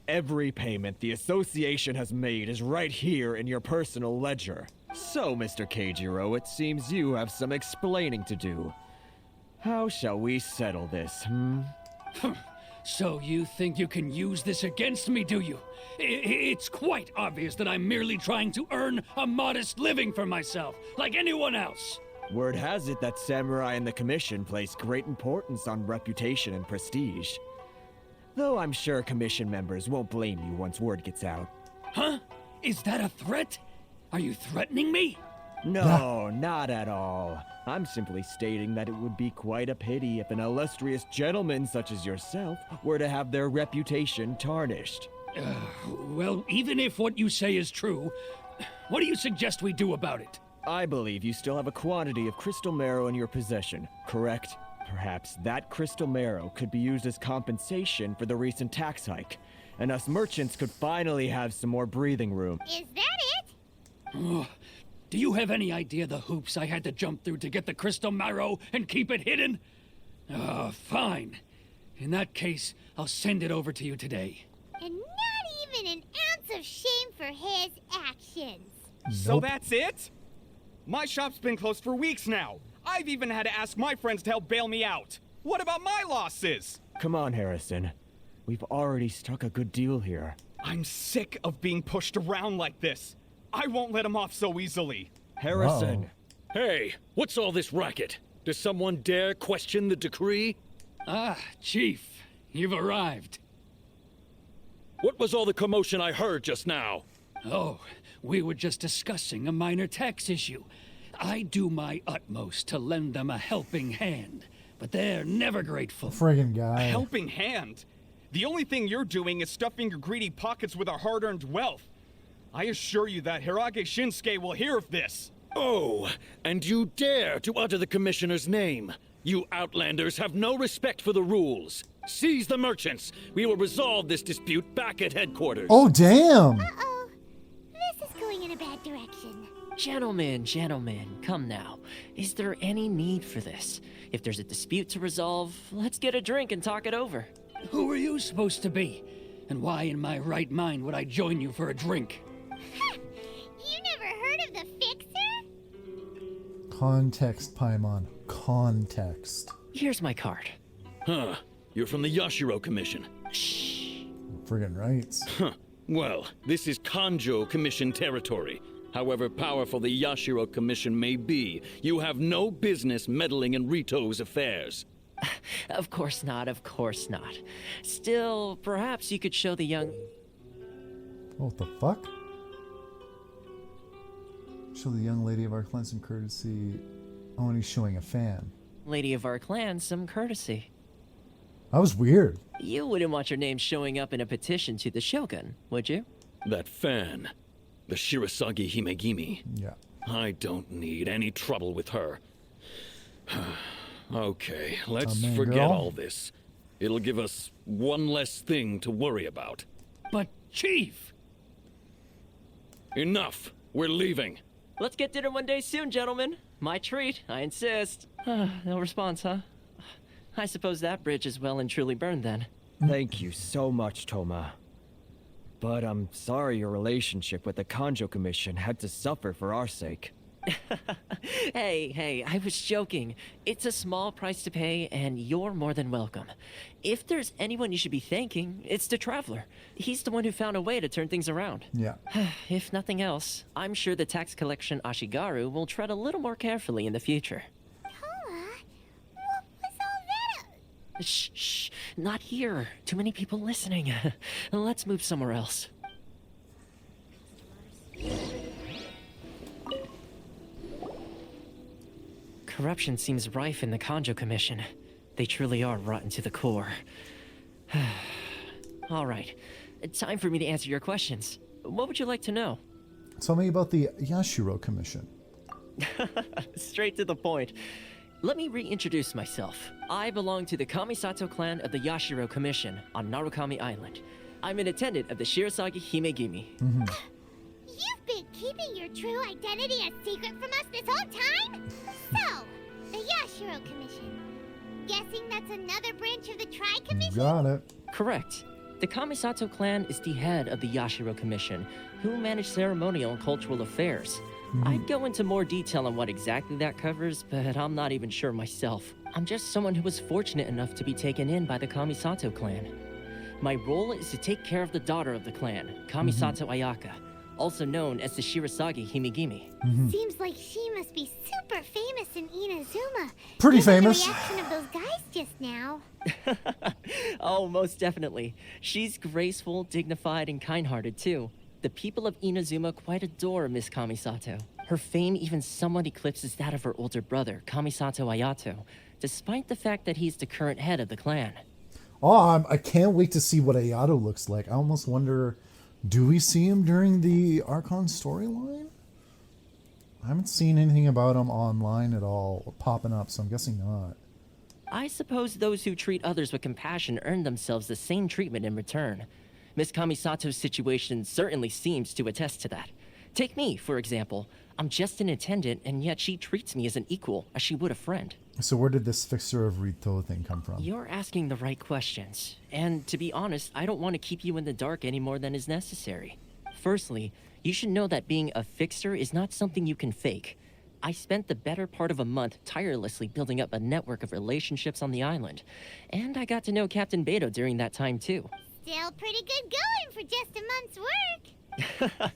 Every payment the association has made is right here in your personal ledger. So, Mr. Keijiro, it seems you have some explaining to do. How shall we settle this, So you think you can use this against me, do you? It's quite obvious that I'm merely trying to earn a modest living for myself, like anyone else. Word has it that samurai and the commission place great importance on reputation and prestige. Though I'm sure commission members won't blame you once word gets out. Huh? Is that a threat? Are you threatening me? No, not at all. I'm simply stating that it would be quite a pity if an illustrious gentleman such as yourself were to have their reputation tarnished. Well, even if what you say is true, what do you suggest we do about it? I believe you still have a quantity of crystal marrow in your possession, correct? Perhaps that crystal marrow could be used as compensation for the recent tax hike, and us merchants could finally have some more breathing room. Is that it? Do you have any idea the hoops I had to jump through to get the crystal marrow and keep it hidden? Fine. In that case, I'll send it over to you today. And not even an ounce of shame for his actions. So that's it? My shop's been closed for weeks now. I've even had to ask my friends to help bail me out. What about my losses? Come on, Harrison. We've already struck a good deal here. I'm sick of being pushed around like this. I won't let him off so easily. Harrison. Hey, what's all this racket? Does someone dare question the decree? Ah, Chief, you've arrived. What was all the commotion I heard just now? Oh, we were just discussing a minor tax issue. I do my utmost to lend them a helping hand, but they're never grateful. Friggin' guy. A helping hand? The only thing you're doing is stuffing your greedy pockets with our hard-earned wealth. I assure you that Hirage Shinsuke will hear of this. Oh, and you dare to utter the commissioner's name. You outlanders have no respect for the rules. Seize the merchants. We will resolve this dispute back at headquarters. Oh, damn! Uh-oh. This is going in a bad direction. Gentlemen, come now. Is there any need for this? If there's a dispute to resolve, let's get a drink and talk it over. Who are you supposed to be? And why in my right mind would I join you for a drink? You never heard of the Fixer? Context, Paimon. Context. Here's my card. Huh. You're from the Yashiro Commission. Friggin' rights. Huh. Well, this is Kanjo Commission territory. However powerful the Yashiro Commission may be, you have no business meddling in Rito's affairs. Of course not, of course not. Still, perhaps you could show the young... What the fuck? Show the young lady of our clan some courtesy. Oh, and he's showing a fan. lady of our clan some courtesy. That was weird. You wouldn't want your name showing up in a petition to the Shogun, would you? That fan. The Shirasagi Himegimi. Yeah. I don't need any trouble with her. Okay, let's forget all this. It'll give us one less thing to worry about. But, Chief! Enough! We're leaving. Let's get dinner one day soon, gentlemen. My treat, I insist. No response, huh? I suppose that bridge is well and truly burned then. Thank you so much, Toma. But I'm sorry your relationship with the Kanjo Commission had to suffer for our sake. Hey, I was joking. It's a small price to pay, and you're more than welcome. If there's anyone you should be thanking, it's the Traveler. He's the one who found a way to turn things around. Yeah. If nothing else, I'm sure the tax collection Ashigaru will tread a little more carefully in the future. Toma, what was all that? Shh, not here. Too many people listening. Let's move somewhere else. Corruption seems rife in the Kanjo Commission. They truly are rotten to the core. All right, time for me to answer your questions. What would you like to know? Tell me about the Yashiro Commission. Straight to the point. Let me reintroduce myself. I belong to the Kamisato clan of the Yashiro Commission on Narukami Island. I'm an attendant of the Shirasagi Himegimi. You've been keeping your true identity a secret from us this whole time? So, the Yashiro Commission. Guessing that's another branch of the Tri-Commission? Got it. Correct. The Kamisato clan is the head of the Yashiro Commission, who manage ceremonial and cultural affairs. I'd go into more detail on what exactly that covers, but I'm not even sure myself. I'm just someone who was fortunate enough to be taken in by the Kamisato clan. My role is to take care of the daughter of the clan, Kamisato Ayaka, also known as the Shirasagi Himegimi. Seems like she must be super famous in Inazuma. Pretty given famous. The reaction of those guys just now. Oh, most definitely. She's graceful, dignified, and kind-hearted too. The people of Inazuma quite adore Miss Kamisato. Her fame even somewhat eclipses that of her older brother, Kamisato Ayato, despite the fact that he's the current head of the clan. Oh, I can't wait to see what Ayato looks like. I almost wonder, do we see him during the Archon storyline? I haven't seen anything about him online at all popping up, so I'm guessing not. I suppose those who treat others with compassion earn themselves the same treatment in return. Miss Kamisato's situation certainly seems to attest to that. Take me, for example. I'm just an attendant, and yet she treats me as an equal, as she would a friend. So where did this fixer of Rito thing come from? You're asking the right questions. And to be honest, I don't want to keep you in the dark any more than is necessary. Firstly, you should know that being a fixer is not something you can fake. I spent the better part of a month tirelessly building up a network of relationships on the island. And I got to know Captain Beto during that time too. Still pretty good going for just a month's work.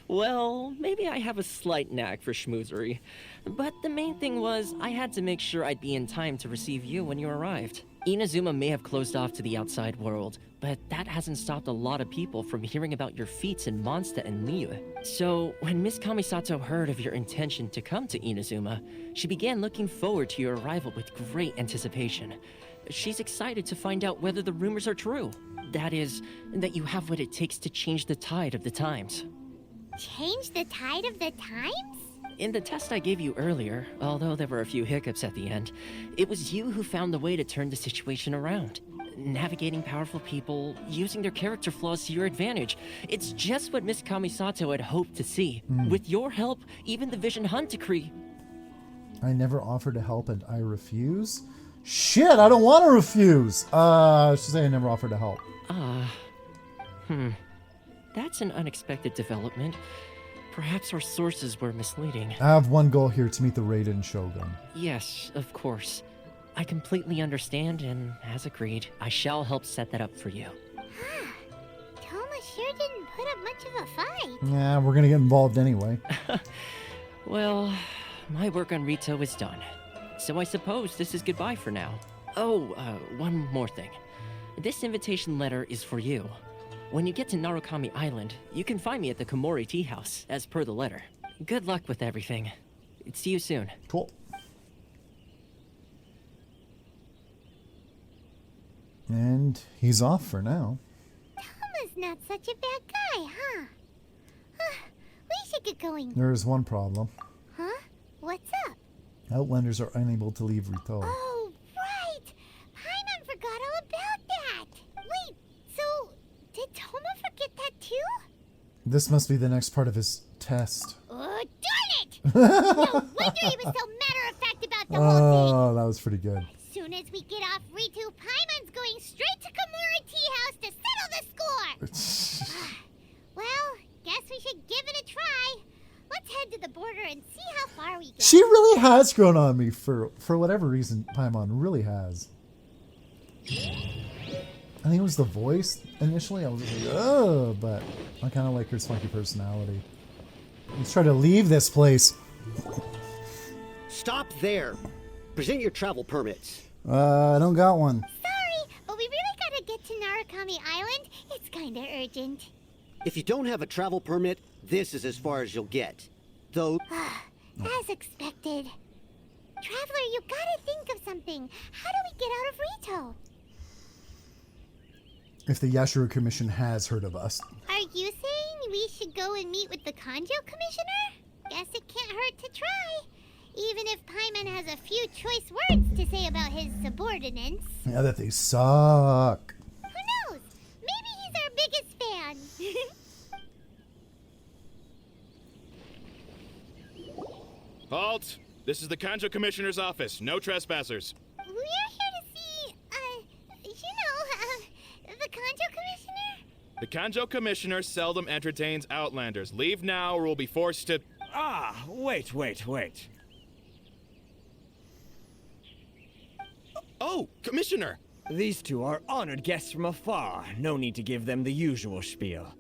Well, maybe I have a slight knack for schmoozery. But the main thing was, I had to make sure I'd be in time to receive you when you arrived. Inazuma may have closed off to the outside world, but that hasn't stopped a lot of people from hearing about your feats in Mondstadt and Liyue. So, when Miss Kamisato heard of your intention to come to Inazuma, she began looking forward to your arrival with great anticipation. She's excited to find out whether the rumors are true. That is, that you have what it takes to change the tide of the times. Change the tide of the times? In the test I gave you earlier, although there were a few hiccups at the end, it was you who found the way to turn the situation around. Navigating powerful people, using their character flaws to your advantage. It's just what Miss Kamisato had hoped to see. With your help, even the Vision Hunt decree. I never offered to help and I refuse? Shit, I don't want to refuse. I should say I never offered to help. That's an unexpected development. Perhaps our sources were misleading. I have one goal here, to meet the Raiden Shogun. Yes, of course. I completely understand, and as agreed, I shall help set that up for you. Toma sure didn't put up much of a fight. Yeah, we're gonna get involved anyway. Well, my work on Rito is done. So I suppose this is goodbye for now. Oh, one more thing. This invitation letter is for you. When you get to Narukami Island, you can find me at the Komori Tea House, as per the letter. Good luck with everything. See you soon. Cool. And he's off for now. Toma's not such a bad guy, huh? We should get going. There is one problem. Huh? What's up? Outlanders are unable to leave Rito. Oh, right! Paimon forgot all about that! Wait, so did Toma forget that too? This must be the next part of his test. Oh, darn it! No wonder he was so matter-of-fact about the whole thing! Oh, that was pretty good. As soon as we get off Ritu, Paimon's going straight to Komori Tea House to settle the score! Well, guess we should give it a try. Let's head to the border and see how far we go. She really has grown on me for whatever reason. Paimon really has. I think it was the voice initially. I was just like, oh, but I kind of like her spunky personality. Let's try to leave this place. Stop there. Present your travel permits. I don't got one. Sorry, but we really gotta get to Narukami Island. It's kinda urgent. If you don't have a travel permit, this is as far as you'll get. Though... As expected. Traveler, you gotta think of something. How do we get out of Rito? If the Yashiro Commission has heard of us. Are you saying we should go and meet with the Kanjo Commissioner? Guess it can't hurt to try. Even if Paimon has a few choice words to say about his subordinates. Yeah, that they suck. Who knows? Maybe he's our biggest fan. Halt! This is the Kanjo Commissioner's office. No trespassers. We're here to see, the Kanjo Commissioner? The Kanjo Commissioner seldom entertains Outlanders. Leave now or we'll be forced to... Ah, wait. Oh, Commissioner! These two are honored guests from afar. No need to give them the usual spiel.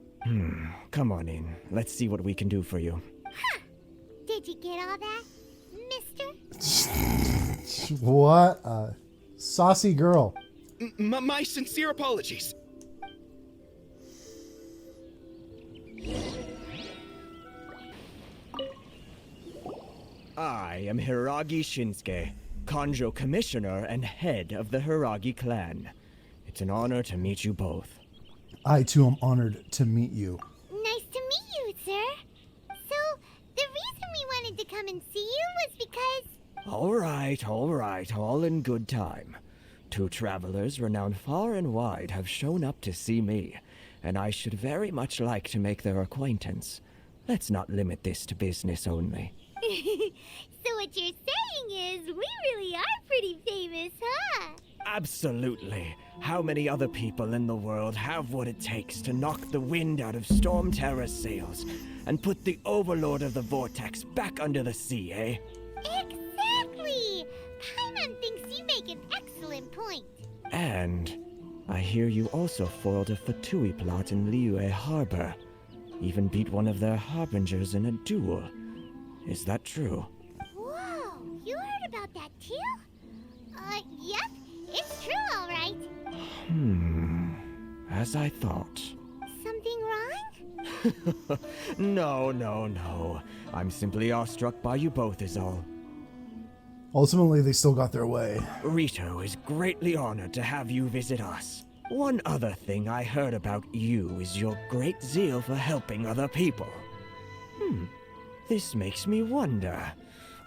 Come on in. Let's see what we can do for you. Huh. Did you get all that, mister? What a saucy girl. My sincere apologies. I am Hiragi Shinsuke, Kanjo Commissioner and head of the Hiragi clan. It's an honor to meet you both. I too am honored to meet you. Nice to meet you, sir. So, the reason we wanted to come and see you was because... All right, all in good time. Two travelers renowned far and wide have shown up to see me, and I should very much like to make their acquaintance. Let's not limit this to business only. So what you're saying is, we really are pretty famous, huh? Absolutely. How many other people in the world have what it takes to knock the wind out of Storm Terror's sails and put the Overlord of the Vortex back under the sea, eh? Exactly! Paimon thinks you make an excellent point. And I hear you also foiled a Fatui plot in Liyue Harbor. Even beat one of their harbingers in a duel. Is that true? Whoa, you heard about that too? Yep, it's true, all right. As I thought. Something wrong? No. I'm simply awestruck by you both is all. Ultimately, they still got their way. Rito is greatly honored to have you visit us. One other thing I heard about you is your great zeal for helping other people. This makes me wonder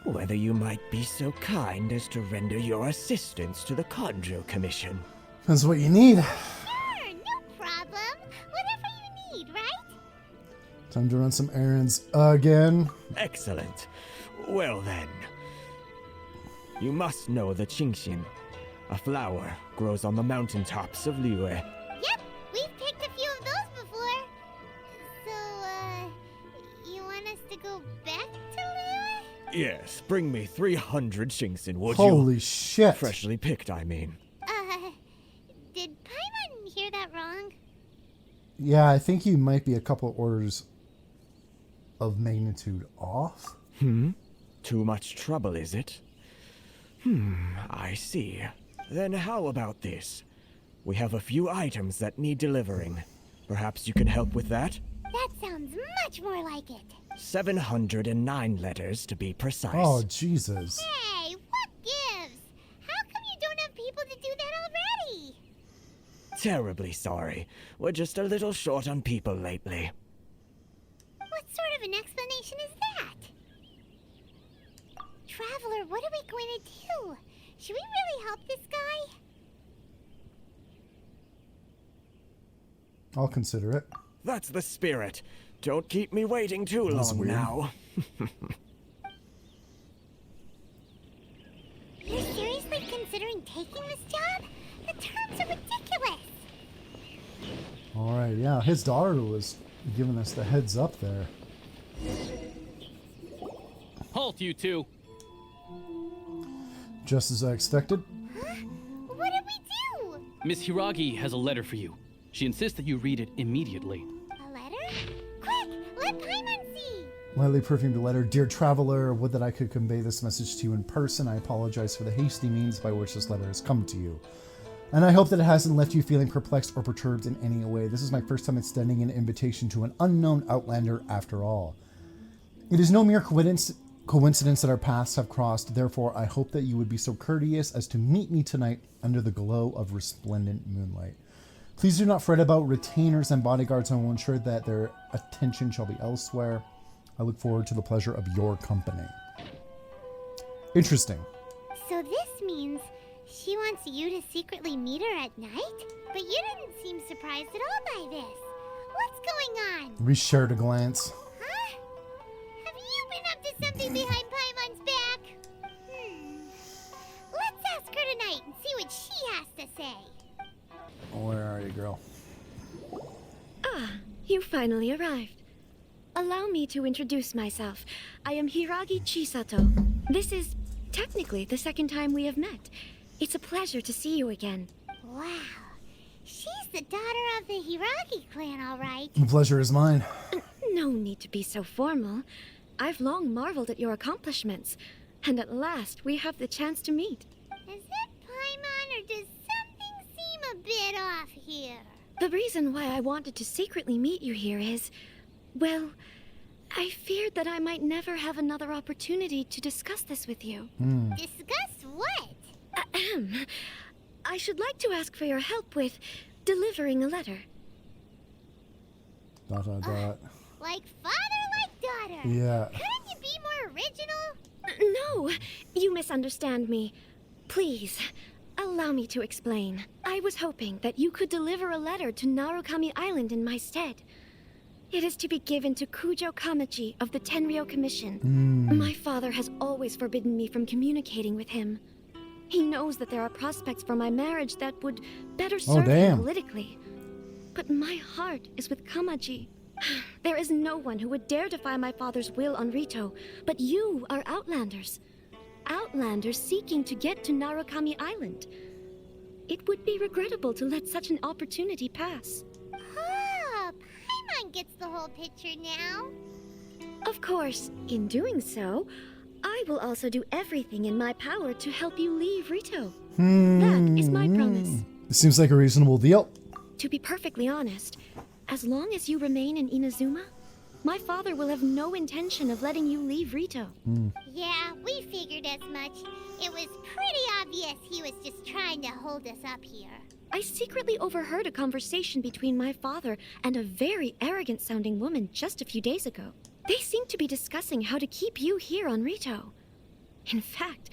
whether you might be so kind as to render your assistance to the Kanjo Commission. That's what you need. Sure, no problem. Whatever you need, right? Time to run some errands again. Excellent. Well then. You must know the Qingxin. A flower grows on the mountaintops of Liyue. Yep, we've picked a few of those before. So, you want us to go back to Liyue? Yes, bring me 300 Shinxin, would you? Holy shit. Freshly picked, I mean. Did Paimon hear that wrong? Yeah, I think you might be a couple orders of magnitude off. Too much trouble, is it? I see. Then how about this? We have a few items that need delivering. Perhaps you can help with that? That sounds much more like it. 709 letters to be precise. Oh, Jesus. Hey, what gives? How come you don't have people to do that already? Terribly sorry. We're just a little short on people lately. What sort of an explanation is that? Traveler, what are we going to do? Should we really help this guy? I'll consider it. That's the spirit. Don't keep me waiting too That's long weird. now. You're seriously considering taking this job? The terms are ridiculous. Alright, yeah, his daughter was giving us the heads up there. Halt, you two! Just as I expected. Huh? What did we do? Miss Hiragi has a letter for you. She insists that you read it immediately. A letter? Quick, let Paimon see. Lightly perfumed letter. Dear traveler, would that I could convey this message to you in person. I apologize for the hasty means by which this letter has come to you. And I hope that it hasn't left you feeling perplexed or perturbed in any way. This is my first time extending an invitation to an unknown outlander after all. It is no mere coincidence that our paths have crossed. Therefore, I hope that you would be so courteous as to meet me tonight under the glow of resplendent moonlight. Please do not fret about retainers and bodyguards. I will ensure that their attention shall be elsewhere. I look forward to the pleasure of your company. Interesting. So this means she wants you to secretly meet her at night? But you didn't seem surprised at all by this. What's going on? We shared a glance. Huh? Have you been up to something behind Paimon's back? Let's ask her tonight and see what she has to say. Where are you, girl? Ah, you finally arrived. Allow me to introduce myself. I am Hiragi Chisato. This is technically the second time we have met. It's a pleasure to see you again. Wow. She's the daughter of the Hiragi clan, all right. The pleasure is mine. No need to be so formal. I've long marveled at your accomplishments. And at last, we have the chance to meet. Is it Paimon, or does something seem a bit off here? The reason why I wanted to secretly meet you here is, well, I feared that I might never have another opportunity to discuss this with you. Discuss what? Ahem. I should like to ask for your help with delivering a letter. ... Like father, like daughter. Yeah. Couldn't you be more original? No, you misunderstand me. Please, allow me to explain. I was hoping that you could deliver a letter to Narukami Island in my stead. It is to be given to Kujo Kamaji of the Tenryou Commission. My father has always forbidden me from communicating with him. He knows that there are prospects for my marriage that would better serve him politically. But my heart is with Kamaji. There is no one who would dare defy my father's will on Rito, but you are outlanders. Outlanders seeking to get to Narukami Island. It would be regrettable to let such an opportunity pass. Oh, Paimon gets the whole picture now. Of course, in doing so, I will also do everything in my power to help you leave Rito. That is my promise. It seems like a reasonable deal. To be perfectly honest, as long as you remain in Inazuma, my father will have no intention of letting you leave Rito. Yeah, we figured as much. It was pretty obvious he was just trying to hold us up here. I secretly overheard a conversation between my father and a very arrogant-sounding woman just a few days ago. They seemed to be discussing how to keep you here on Rito. In fact,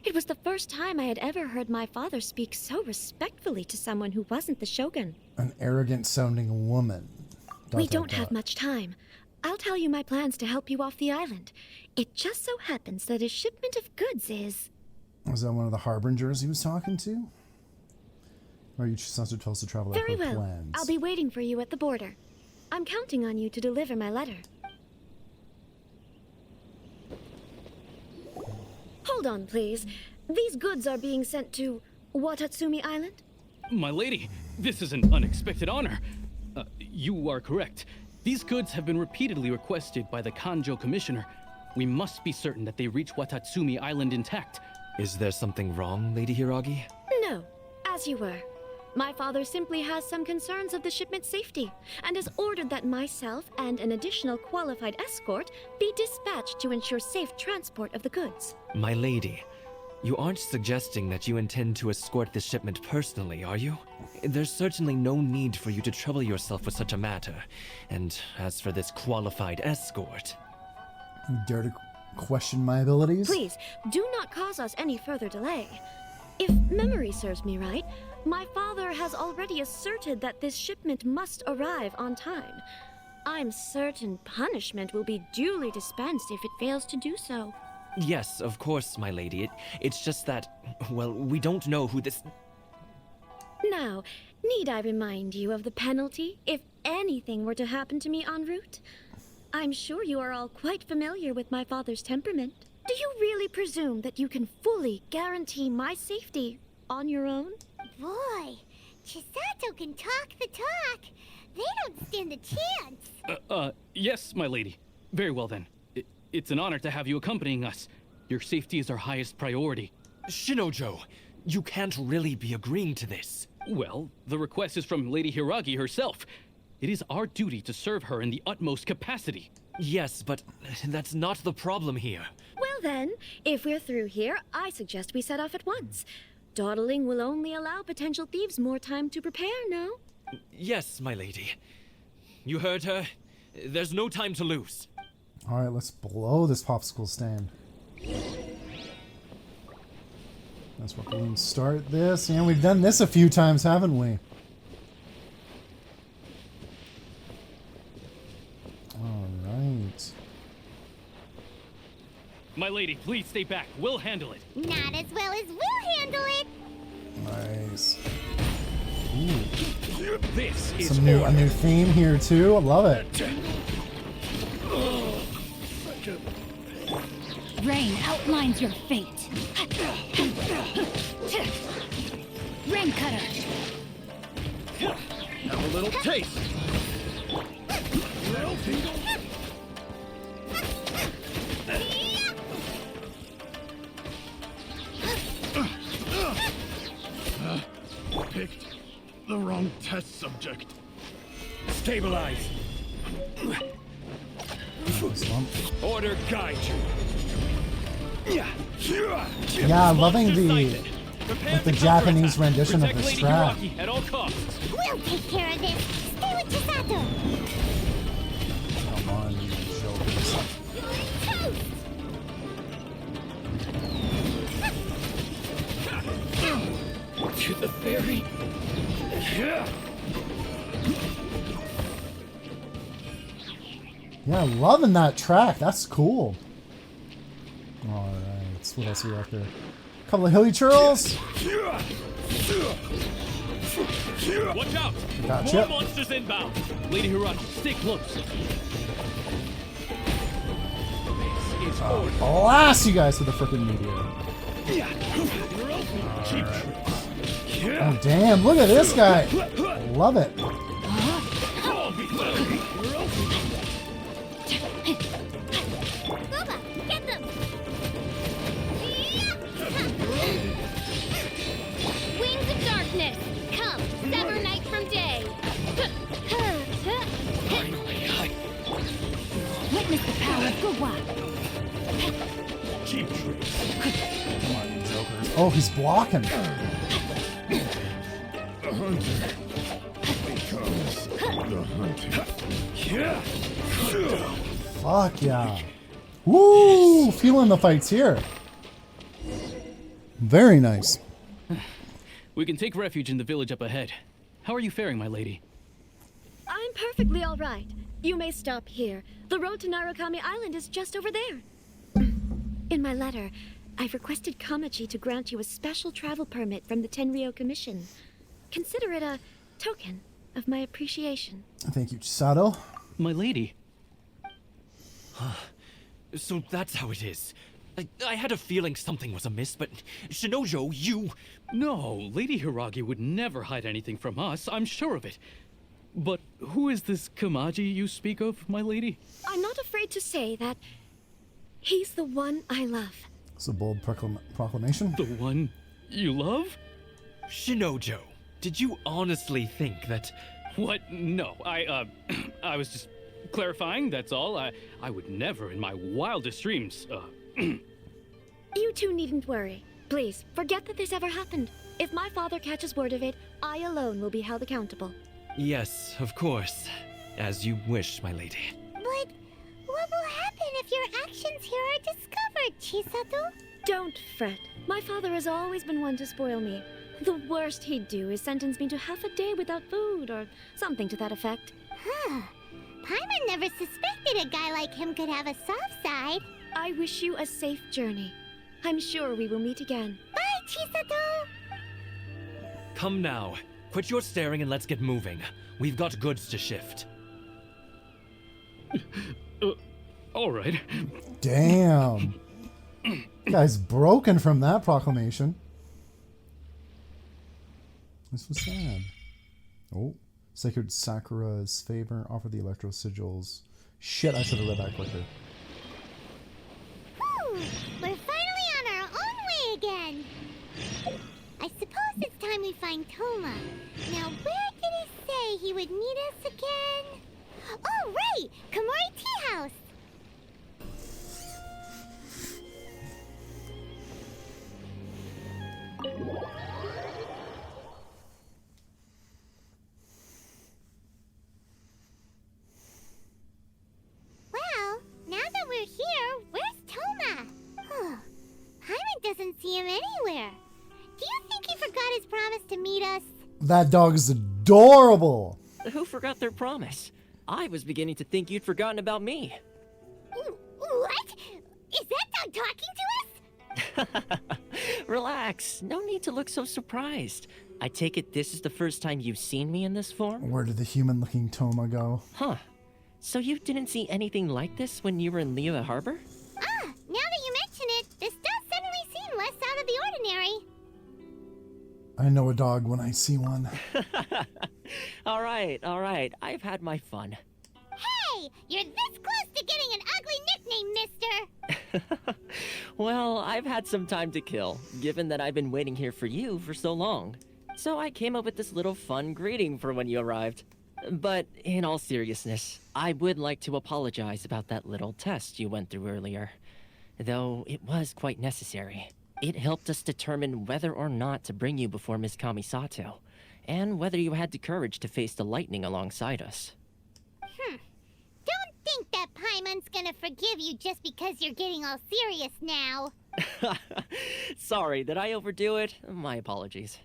it was the first time I had ever heard my father speak so respectfully to someone who wasn't the Shogun. An arrogant-sounding woman. We don't have much time. I'll tell you my plans to help you off the island. It just so happens that a shipment of goods is... Was that one of the harbingers he was talking to? Or you choose not to tell us to travel at Very her well. plans. I'll be waiting for you at the border. I'm counting on you to deliver my letter. Hold on, please. These goods are being sent to Watatsumi Island? My lady, this is an unexpected honor. You are correct. These goods have been repeatedly requested by the Kanjo Commissioner. We must be certain that they reach Watatsumi Island intact. Is there something wrong, Lady Hiragi? No, as you were. My father simply has some concerns of the shipment's safety, and has ordered that myself and an additional qualified escort be dispatched to ensure safe transport of the goods. My lady, you aren't suggesting that you intend to escort this shipment personally, are you? There's certainly no need for you to trouble yourself with such a matter. And as for this qualified escort... You dare to question my abilities? Please, do not cause us any further delay. If memory serves me right, my father has already asserted that this shipment must arrive on time. I'm certain punishment will be duly dispensed if it fails to do so. Yes, of course, my lady. It's just that, well, we don't know who this... Now, need I remind you of the penalty if anything were to happen to me en route? I'm sure you are all quite familiar with my father's temperament. Do you really presume that you can fully guarantee my safety on your own? Boy, Chisato can talk the talk. They don't stand a chance. Yes, my lady. Very well then. It's an honor to have you accompanying us. Your safety is our highest priority. Shinojo, you can't really be agreeing to this. Well, the request is from Lady Hiragi herself. It is our duty to serve her in the utmost capacity. Yes, but that's not the problem here. Well then, if we're through here, I suggest we set off at once. Dawdling will only allow potential thieves more time to prepare, no? Yes, my lady. You heard her. There's no time to lose. Alright, let's blow this popsicle stand. That's what we can start this. And we've done this a few times, haven't we? Alright. My lady, please stay back. We'll handle it. Not as well as we'll handle it. Nice. Ooh. This is a new theme here too. I love it. Rain outlines your fate. Rain cutter. Have a little taste. Little tingle. Picked the wrong test subject. Stabilize. Order guide you. Yeah, I'm loving the Japanese rendition of the strat. At all costs. We'll take care of this. Stay with Chisato. Come on, you jokers. To the ferry. Yeah, loving that track. That's cool. Alright, what else we got there? A couple of hilly churls. Watch out! Gotcha. More monsters inbound. Lady Hiragi, stay close. Blast you guys with the frickin' meteor. Oh damn! Look at this guy. Love it. Get them! Wings of darkness, come, sever night from day. Witness the power of Gugwa. Come on, you jokers. Oh, he's blocking. The hunter becomes the hunted. Fuck yeah. Woo! Feeling the fights here. Very nice. We can take refuge in the village up ahead. How are you faring, my lady? I'm perfectly all right. You may stop here. The road to Narukami Island is just over there. In my letter, I've requested Kamachi to grant you a special travel permit from the Tenryou Commission. Consider it a token of my appreciation. Thank you, Chisato. My lady. So that's how it is. I had a feeling something was amiss, but Shinojo, you... No, Lady Hiragi would never hide anything from us, I'm sure of it. But who is this Kamaji you speak of, my lady? I'm not afraid to say that he's the one I love. It's a bold proclamation. The one you love? Shinojo, did you honestly think that... What? No, I was just clarifying, that's all. I would never in my wildest dreams, You two needn't worry. Please, forget that this ever happened. If my father catches word of it, I alone will be held accountable. Yes, of course. As you wish, my lady. But what will happen if your actions here are discovered, Chisato? Don't fret. My father has always been one to spoil me. The worst he'd do is sentence me to half a day without food, or something to that effect. Huh. Paimon never suspected a guy like him could have a soft side. I wish you a safe journey. I'm sure we will meet again. Bye, Chisato! Come now. Quit your staring and let's get moving. We've got goods to shift. All right. Damn. Guy's broken from that proclamation. This was sad. Oh. Sacred Sakura's favor. Offer the electro sigils. Shit, I should have read that quicker. Whew, we're finally on our own way again. I suppose it's time we find Toma. Now, where did he say he would meet us again? Oh, right! Komori Tea House! Well, now that we're here, where's Toma? Paimon doesn't see him anywhere. Do you think he forgot his promise to meet us? That dog is adorable. Who forgot their promise? I was beginning to think you'd forgotten about me. What? Is that dog talking to us? Relax. No need to look so surprised. I take it this is the first time you've seen me in this form? Where did the human-looking Toma go? Huh. So you didn't see anything like this when you were in Liyue Harbor? Ah, now that you mention it, this does suddenly seem less out of the ordinary. I know a dog when I see one. All right. I've had my fun. Hey, you're this close to getting an ugly nickname, mister. Well, I've had some time to kill, given that I've been waiting here for you for so long. So I came up with this little fun greeting for when you arrived. But in all seriousness, I would like to apologize about that little test you went through earlier. Though it was quite necessary. It helped us determine whether or not to bring you before Miss Kamisato, and whether you had the courage to face the lightning alongside us. Don't think that Paimon's gonna forgive you just because you're getting all serious now. Sorry, did I overdo it? My apologies.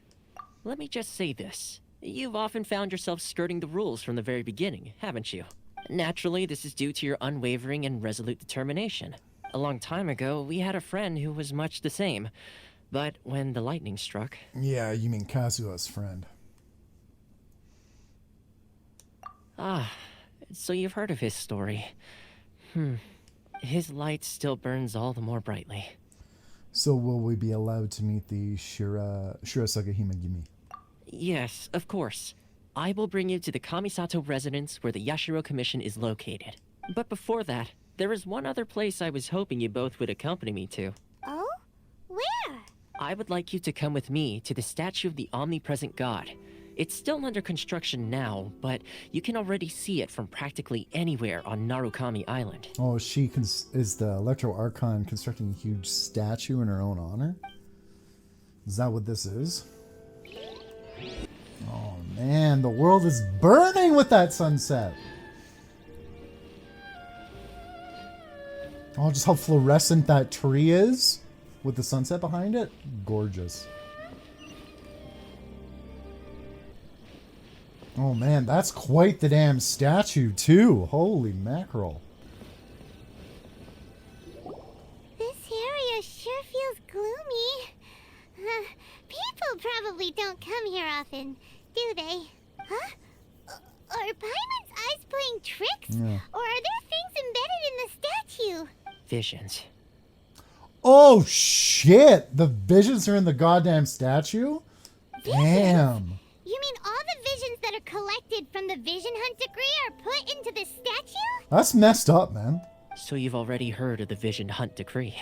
Let me just say this. You've often found yourself skirting the rules from the very beginning, haven't you? Naturally, this is due to your unwavering and resolute determination. A long time ago, we had a friend who was much the same. But when the lightning struck... Yeah, you mean Kazuha's friend. Ah, so you've heard of his story. His light still burns all the more brightly. So will we be allowed to meet the Shirasaka Himagimi? Yes, of course. I will bring you to the Kamisato residence where the Yashiro Commission is located. But before that, there is one other place I was hoping you both would accompany me to. Oh? Where? I would like you to come with me to the statue of the omnipresent god. It's still under construction now, but you can already see it from practically anywhere on Narukami Island. Oh, is the Electro Archon constructing a huge statue in her own honor? Is that what this is? Oh man, the world is burning with that sunset. Oh, just how fluorescent that tree is with the sunset behind it. Gorgeous. Oh man, that's quite the damn statue too. Holy mackerel. This area sure feels gloomy. People probably don't come here often. Yeah. Or are there things embedded in the statue? Visions. Oh shit! The visions are in the goddamn statue? Damn. You mean all the visions that are collected from the Vision Hunt decree are put into this statue? That's messed up, man. So you've already heard of the Vision Hunt decree.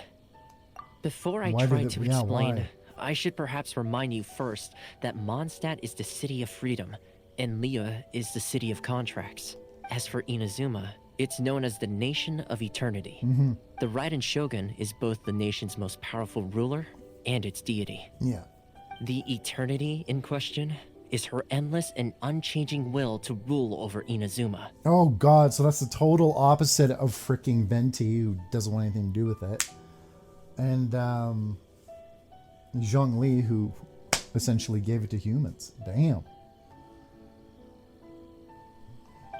Before I Why try did it- to yeah, explain, why? I should perhaps remind you first that Mondstadt is the city of freedom, and Liyue is the city of contracts. As for Inazuma, it's known as the Nation of Eternity. Mm-hmm. The Raiden Shogun is both the nation's most powerful ruler and its deity. Yeah. The Eternity in question is her endless and unchanging will to rule over Inazuma. Oh god, so that's the total opposite of freaking Venti, who doesn't want anything to do with it. And Zhongli, who essentially gave it to humans. Damn.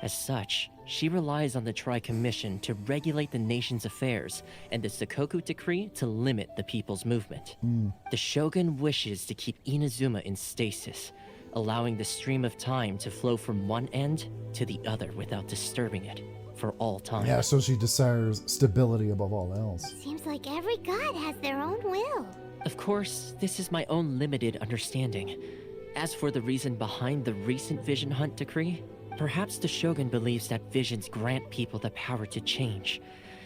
As such, she relies on the Tri-Commission to regulate the nation's affairs and the Sakoku Decree to limit the people's movement. The Shogun wishes to keep Inazuma in stasis, allowing the stream of time to flow from one end to the other without disturbing it for all time. Yeah, so she desires stability above all else. Seems like every god has their own will. Of course, this is my own limited understanding. As for the reason behind the recent Vision Hunt decree, perhaps the Shogun believes that visions grant people the power to change,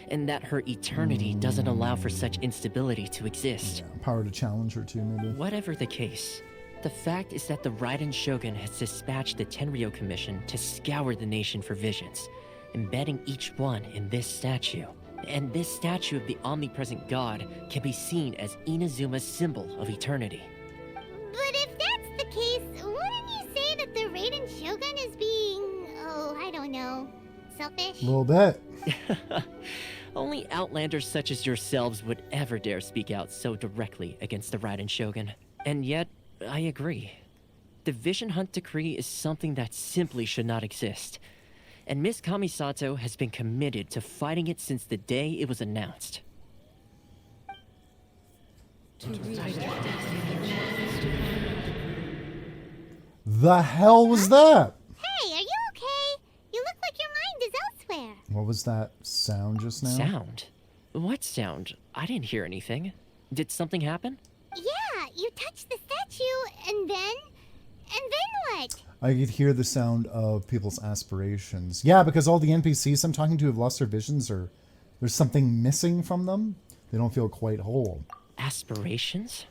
and that her eternity doesn't allow for such instability to exist. Yeah, power to challenge her too, maybe. Whatever the case, the fact is that the Raiden Shogun has dispatched the Tenryo Commission to scour the nation for visions, embedding each one in this statue. And this statue of the omnipresent god can be seen as Inazuma's symbol of eternity. But if that's the case, wouldn't you say that the Raiden Shogun is being, oh, I don't know, selfish? A little bit. Only outlanders such as yourselves would ever dare speak out so directly against the Raiden Shogun. And yet, I agree. The Vision Hunt decree is something that simply should not exist. And Miss Kamisato has been committed to fighting it since the day it was announced. The hell was that? Hey, are you okay? You look like your mind is elsewhere. What was that sound just now? Sound? What sound? I didn't hear anything. Did something happen? Yeah, you touched the statue, and then what? I could hear the sound of people's aspirations. Yeah, because all the NPCs I'm talking to have lost their visions, or there's something missing from them. They don't feel quite whole. Aspirations?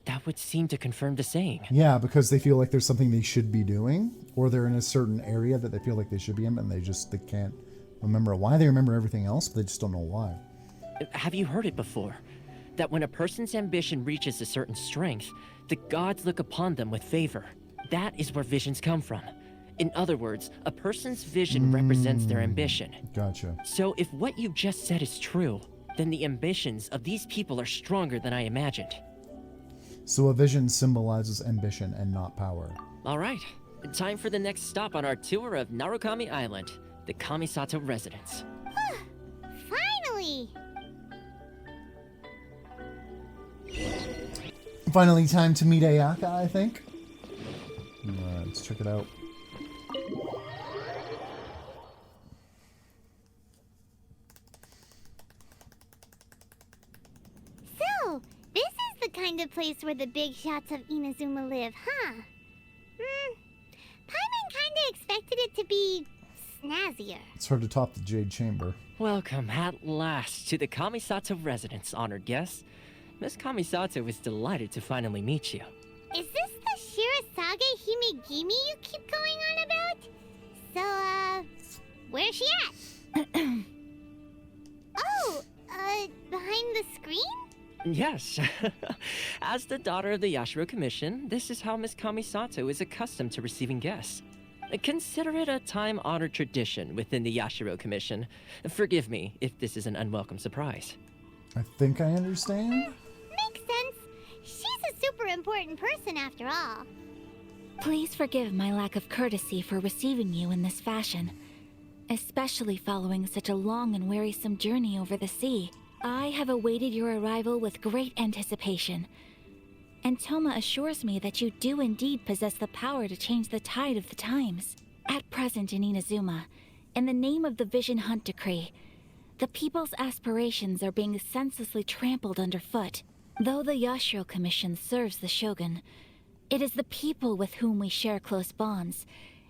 That would seem to confirm the saying. Yeah, because they feel like there's something they should be doing, or they're in a certain area that they feel like they should be in, and they can't remember why. They remember everything else, but they just don't know why. Have you heard it before? That when a person's ambition reaches a certain strength, the gods look upon them with favor. That is where visions come from. In other words, a person's vision represents their ambition. Gotcha. So if what you just said is true, then the ambitions of these people are stronger than I imagined. So a vision symbolizes ambition and not power. All right, time for the next stop on our tour of Narukami Island, the Kamisato residence. Finally! Finally, time to meet Ayaka, I think. Let's check it out. So, this is the kind of place where the big shots of Inazuma live, huh? Paimon kinda expected it to be snazzier. It's hard to top the Jade Chamber. Welcome at last to the Kamisato residence, honored guests. Miss Kamisato is delighted to finally meet you. Is this the Shirazage Himegimi you keep going on about? So, where's she at? Oh, behind the screen? Yes. As the daughter of the Yashiro Commission, this is how Miss Kamisato is accustomed to receiving guests. Consider it a time-honored tradition within the Yashiro Commission. Forgive me if this is an unwelcome surprise. I think I understand. Makes sense. She's a super important person after all. Please forgive my lack of courtesy for receiving you in this fashion, especially following such a long and wearisome journey over the sea. I have awaited your arrival with great anticipation, and Toma assures me that you do indeed possess the power to change the tide of the times. At present in Inazuma, in the name of the Vision Hunt Decree, the people's aspirations are being senselessly trampled underfoot. Though the Yashiro Commission serves the Shogun, it is the people with whom we share close bonds,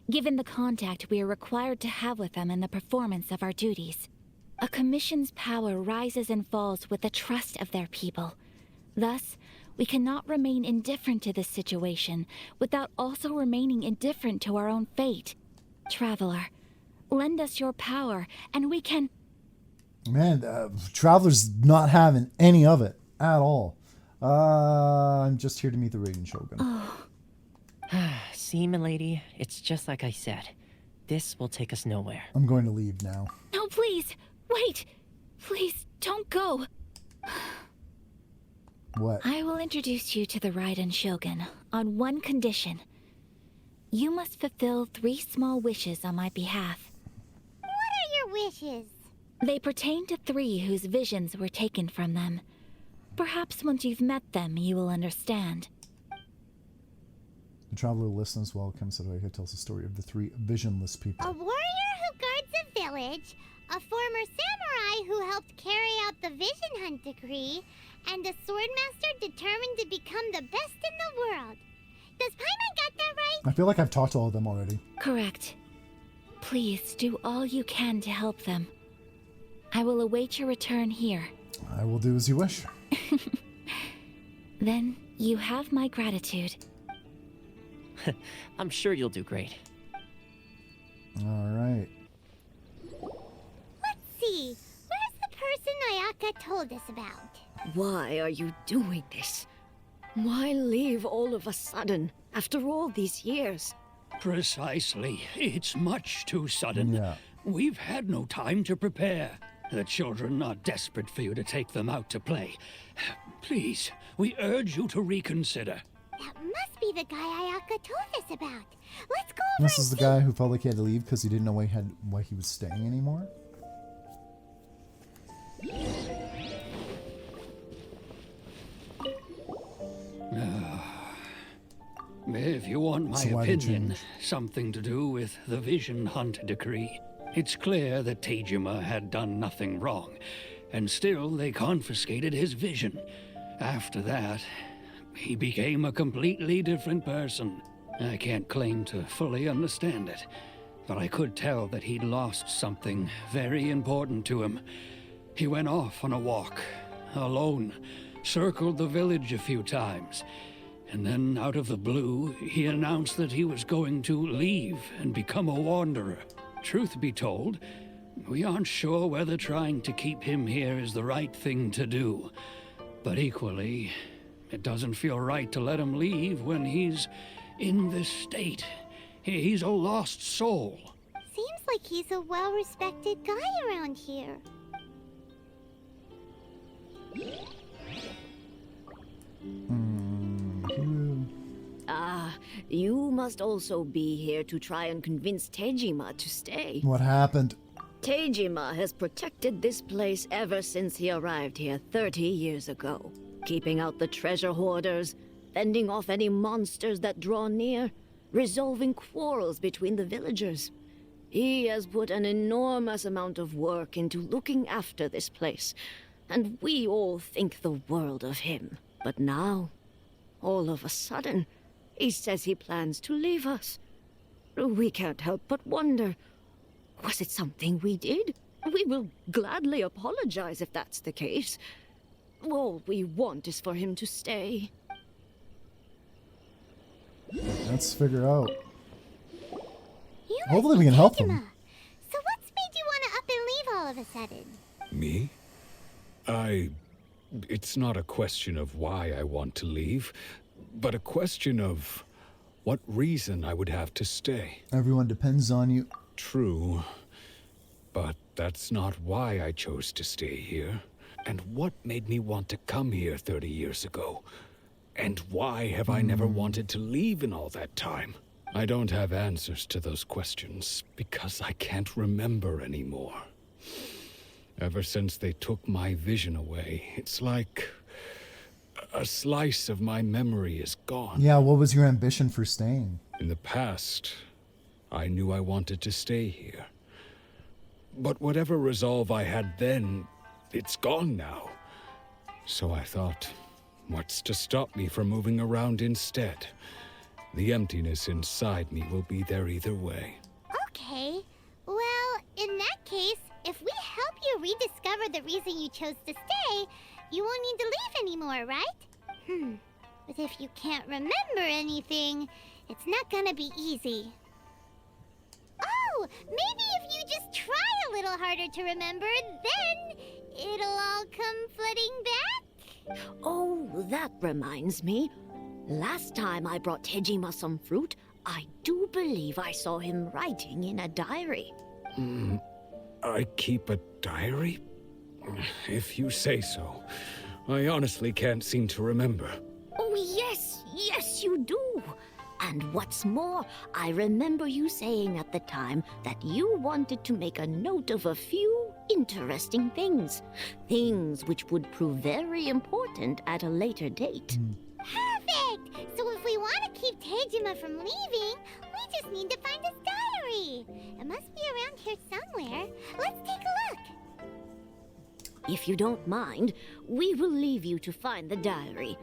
given the contact we are required to have with them in the performance of our duties. A commission's power rises and falls with the trust of their people. Thus, we cannot remain indifferent to this situation without also remaining indifferent to our own fate. Traveler, lend us your power, and we can... Man, Traveler's not having any of it at all. I'm just here to meet the Raiden Shogun. Oh. See, milady, it's just like I said. This will take us nowhere. I'm going to leave now. No, please! Wait! Please, don't go! What? I will introduce you to the Raiden Shogun on one condition. You must fulfill 3 small wishes on my behalf. What are your wishes? They pertain to 3 whose visions were taken from them. Perhaps once you've met them, you will understand. The Traveler listens while Kamisadori tells the story of the 3 visionless people. A warrior who guards a village, a former samurai who helped carry out the Vision Hunt Decree, and a swordmaster determined to become the best in the world. Does Paimon got that right? I feel like I've talked to all of them already. Correct. Please do all you can to help them. I will await your return here. I will do as you wish. Then you have my gratitude. I'm sure you'll do great. All right. Let's see. Where's the person Ayaka told us about? Why are you doing this? Why leave all of a sudden, after all these years? Precisely. It's much too sudden. Yeah. We've had no time to prepare. The children are desperate for you to take them out to play. Please, we urge you to reconsider. That must be the guy Ayaka told us about. Let's go over This is the guy who felt like he had to leave because he didn't know why he was staying anymore. If you want my So why the opinion, change? something to do with the Vision Hunt Decree. It's clear that Tejima had done nothing wrong, and still they confiscated his vision. After that, he became a completely different person. I can't claim to fully understand it, but I could tell that he'd lost something very important to him. He went off on a walk, alone, circled the village a few times, and then out of the blue, he announced that he was going to leave and become a wanderer. Truth be told, we aren't sure whether trying to keep him here is the right thing to do. But equally, it doesn't feel right to let him leave when he's in this state. He's a lost soul. Seems like he's a well-respected guy around here. Ah, you must also be here to try and convince Tejima to stay. What happened? Tejima has protected this place ever since he arrived here 30 years ago, keeping out the treasure hoarders, fending off any monsters that draw near, resolving quarrels between the villagers. He has put an enormous amount of work into looking after this place, and we all think the world of him. But now, all of a sudden, he says he plans to leave us. We can't help but wonder, was it something we did? We will gladly apologize if that's the case. All we want is for him to stay. Let's figure out. You Hopefully we can help Tejima. him. So what's made you want to up and leave all of a sudden? Me? It's not a question of why I want to leave, but a question of what reason I would have to stay. Everyone depends on you. True, but that's not why I chose to stay here. And what made me want to come here 30 years ago? And why have I never wanted to leave in all that time? I don't have answers to those questions because I can't remember anymore. Ever since they took my vision away, it's like a slice of my memory is gone. Yeah, what was your ambition for staying? In the past, I knew I wanted to stay here. But whatever resolve I had then, it's gone now. So I thought, what's to stop me from moving around instead? The emptiness inside me will be there either way. Okay. Well, in that case, if we help you rediscover the reason you chose to stay, you won't need to leave anymore, right? But if you can't remember anything, it's not gonna be easy. Oh, maybe if you just try a little harder to remember, then it'll all come flooding back? Oh, that reminds me. Last time I brought Tejima some fruit, I do believe I saw him writing in a diary. I keep a diary? If you say so. I honestly can't seem to remember. Oh, yes, you do. And what's more, I remember you saying at the time that you wanted to make a note of a few interesting things. Things which would prove very important at a later date. Perfect! So if we want to keep Tejima from leaving, we just need to find his diary. It must be around here somewhere. Let's take a look. If you don't mind, we will leave you to find the diary.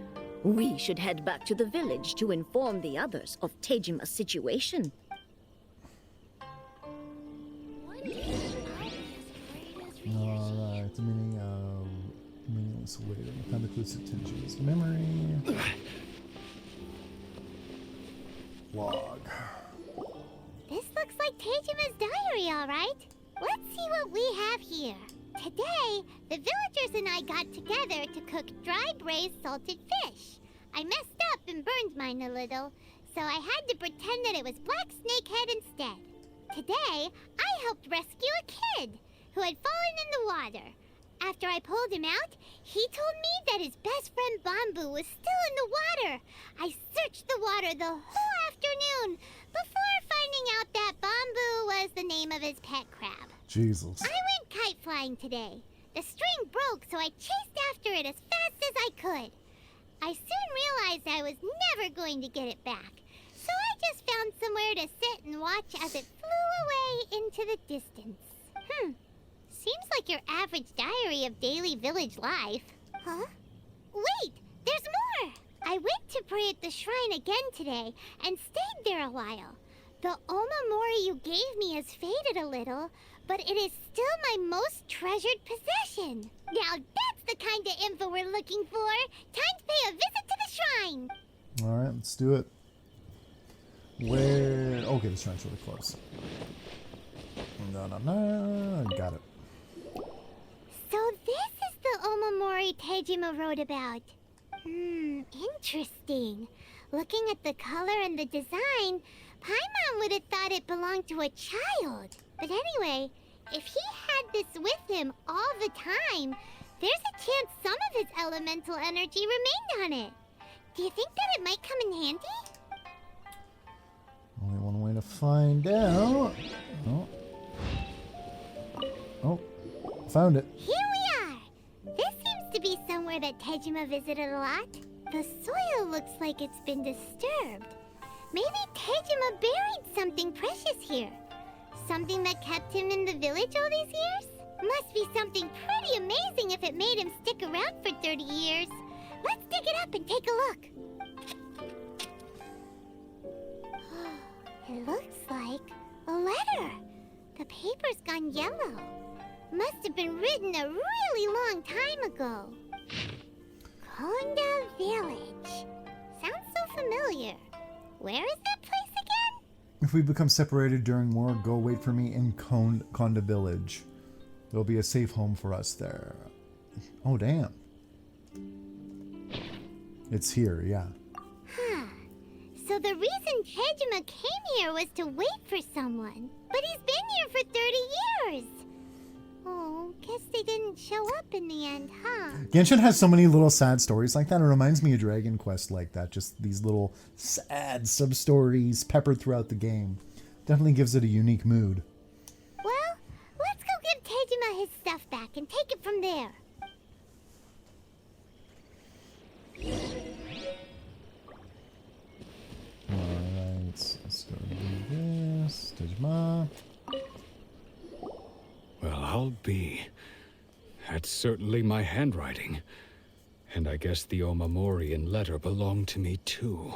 We should head back to the village to inform the others of Tejima's situation. Alright, the meaning of meaningless waiting. Found the clues to Tejima's memory. Log. This looks like Tejima's diary, alright. Let's see what we have here. Today, the villagers and I got together to cook dry braised salted fish. I messed up and burned mine a little, so I had to pretend that it was black snakehead instead. Today, I helped rescue a kid who had fallen in the water. After I pulled him out, he told me that his best friend Bamboo was still in the water. I searched the water the whole afternoon before finding out that Bamboo was the name of his pet crab. Jesus. I went kite flying today. The string broke, so I chased after it as fast as I could. I soon realized I was never going to get it back, so I just found somewhere to sit and watch as it flew away into the distance. Seems like your average diary of daily village life. Huh? Wait, there's more! I went to pray at the shrine again today and stayed there a while. The Omamori you gave me has faded a little, but it is still my most treasured possession. Now that's the kind of info we're looking for. Time to pay a visit to the shrine. Alright, let's do it. Where... Okay, the shrine's really close. Got it. So this is the Omamori Tejima wrote about. Interesting. Looking at the color and the design, Paimon would have thought it belonged to a child. But anyway, if he had this with him all the time, there's a chance some of his elemental energy remained on it. Do you think that it might come in handy? Only one way to find out. Oh, found it. Here we are! This seems to be somewhere that Tejima visited a lot. The soil looks like it's been disturbed. Maybe Tejima buried something precious here. Something that kept him in the village all these years? Must be something pretty amazing if it made him stick around for 30 years. Let's dig it up and take a look. It looks like a letter. The paper's gone yellow. Must have been written a really long time ago. Konda Village. Sounds so familiar. Where is that place again? If we become separated during war, go wait for me in Konda Village. There'll be a safe home for us there. Oh, damn. It's here, yeah. So the reason Tejima came here was to wait for someone. But he's been here for 30 years. Oh, guess they didn't show up in the end, huh? Genshin has so many little sad stories like that. It reminds me of Dragon Quest like that. Just these little sad sub-stories peppered throughout the game. Definitely gives it a unique mood. Well, let's go give Tejima his stuff back and take it from there. Alright, let's go do this. Tejima. Well, I'll be. That's certainly my handwriting. And I guess the Omamorian letter belonged to me too.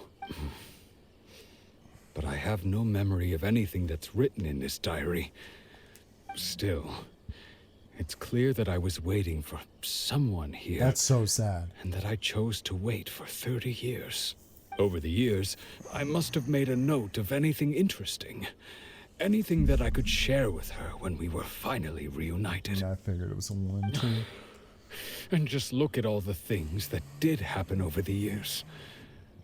But I have no memory of anything that's written in this diary. Still, it's clear that I was waiting for someone here. That's so sad. And that I chose to wait for 30 years. Over the years, I must have made a note of anything interesting. Anything that I could share with her when we were finally reunited. Yeah, I figured it was a one, too. And just look at all the things that did happen over the years.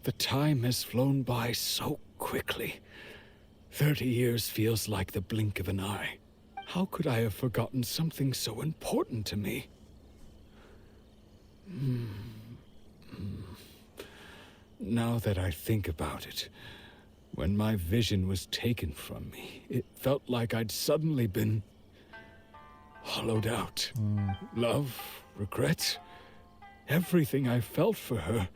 The time has flown by so quickly. 30 years feels like the blink of an eye. How could I have forgotten something so important to me? Now that I think about it, when my vision was taken from me, it felt like I'd suddenly been hollowed out. Love, regret, everything I felt for her,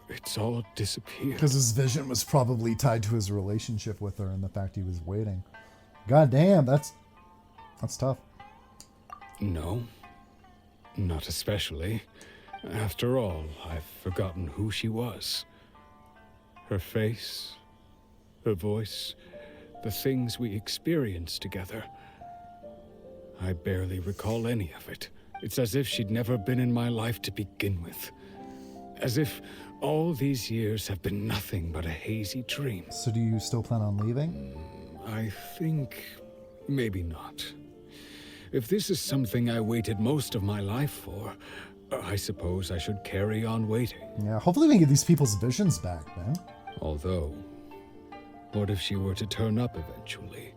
it's all disappeared. Because his vision was probably tied to his relationship with her and the fact he was waiting. God damn, that's tough. No, not especially. After all, I've forgotten who she was. Her face, her voice, the things we experienced together. I barely recall any of it. It's as if she'd never been in my life to begin with. As if all these years have been nothing but a hazy dream. So do you still plan on leaving? I think maybe not. If this is something I waited most of my life for, I suppose I should carry on waiting. Yeah, hopefully we can get these people's visions back, man. Although, what if she were to turn up eventually,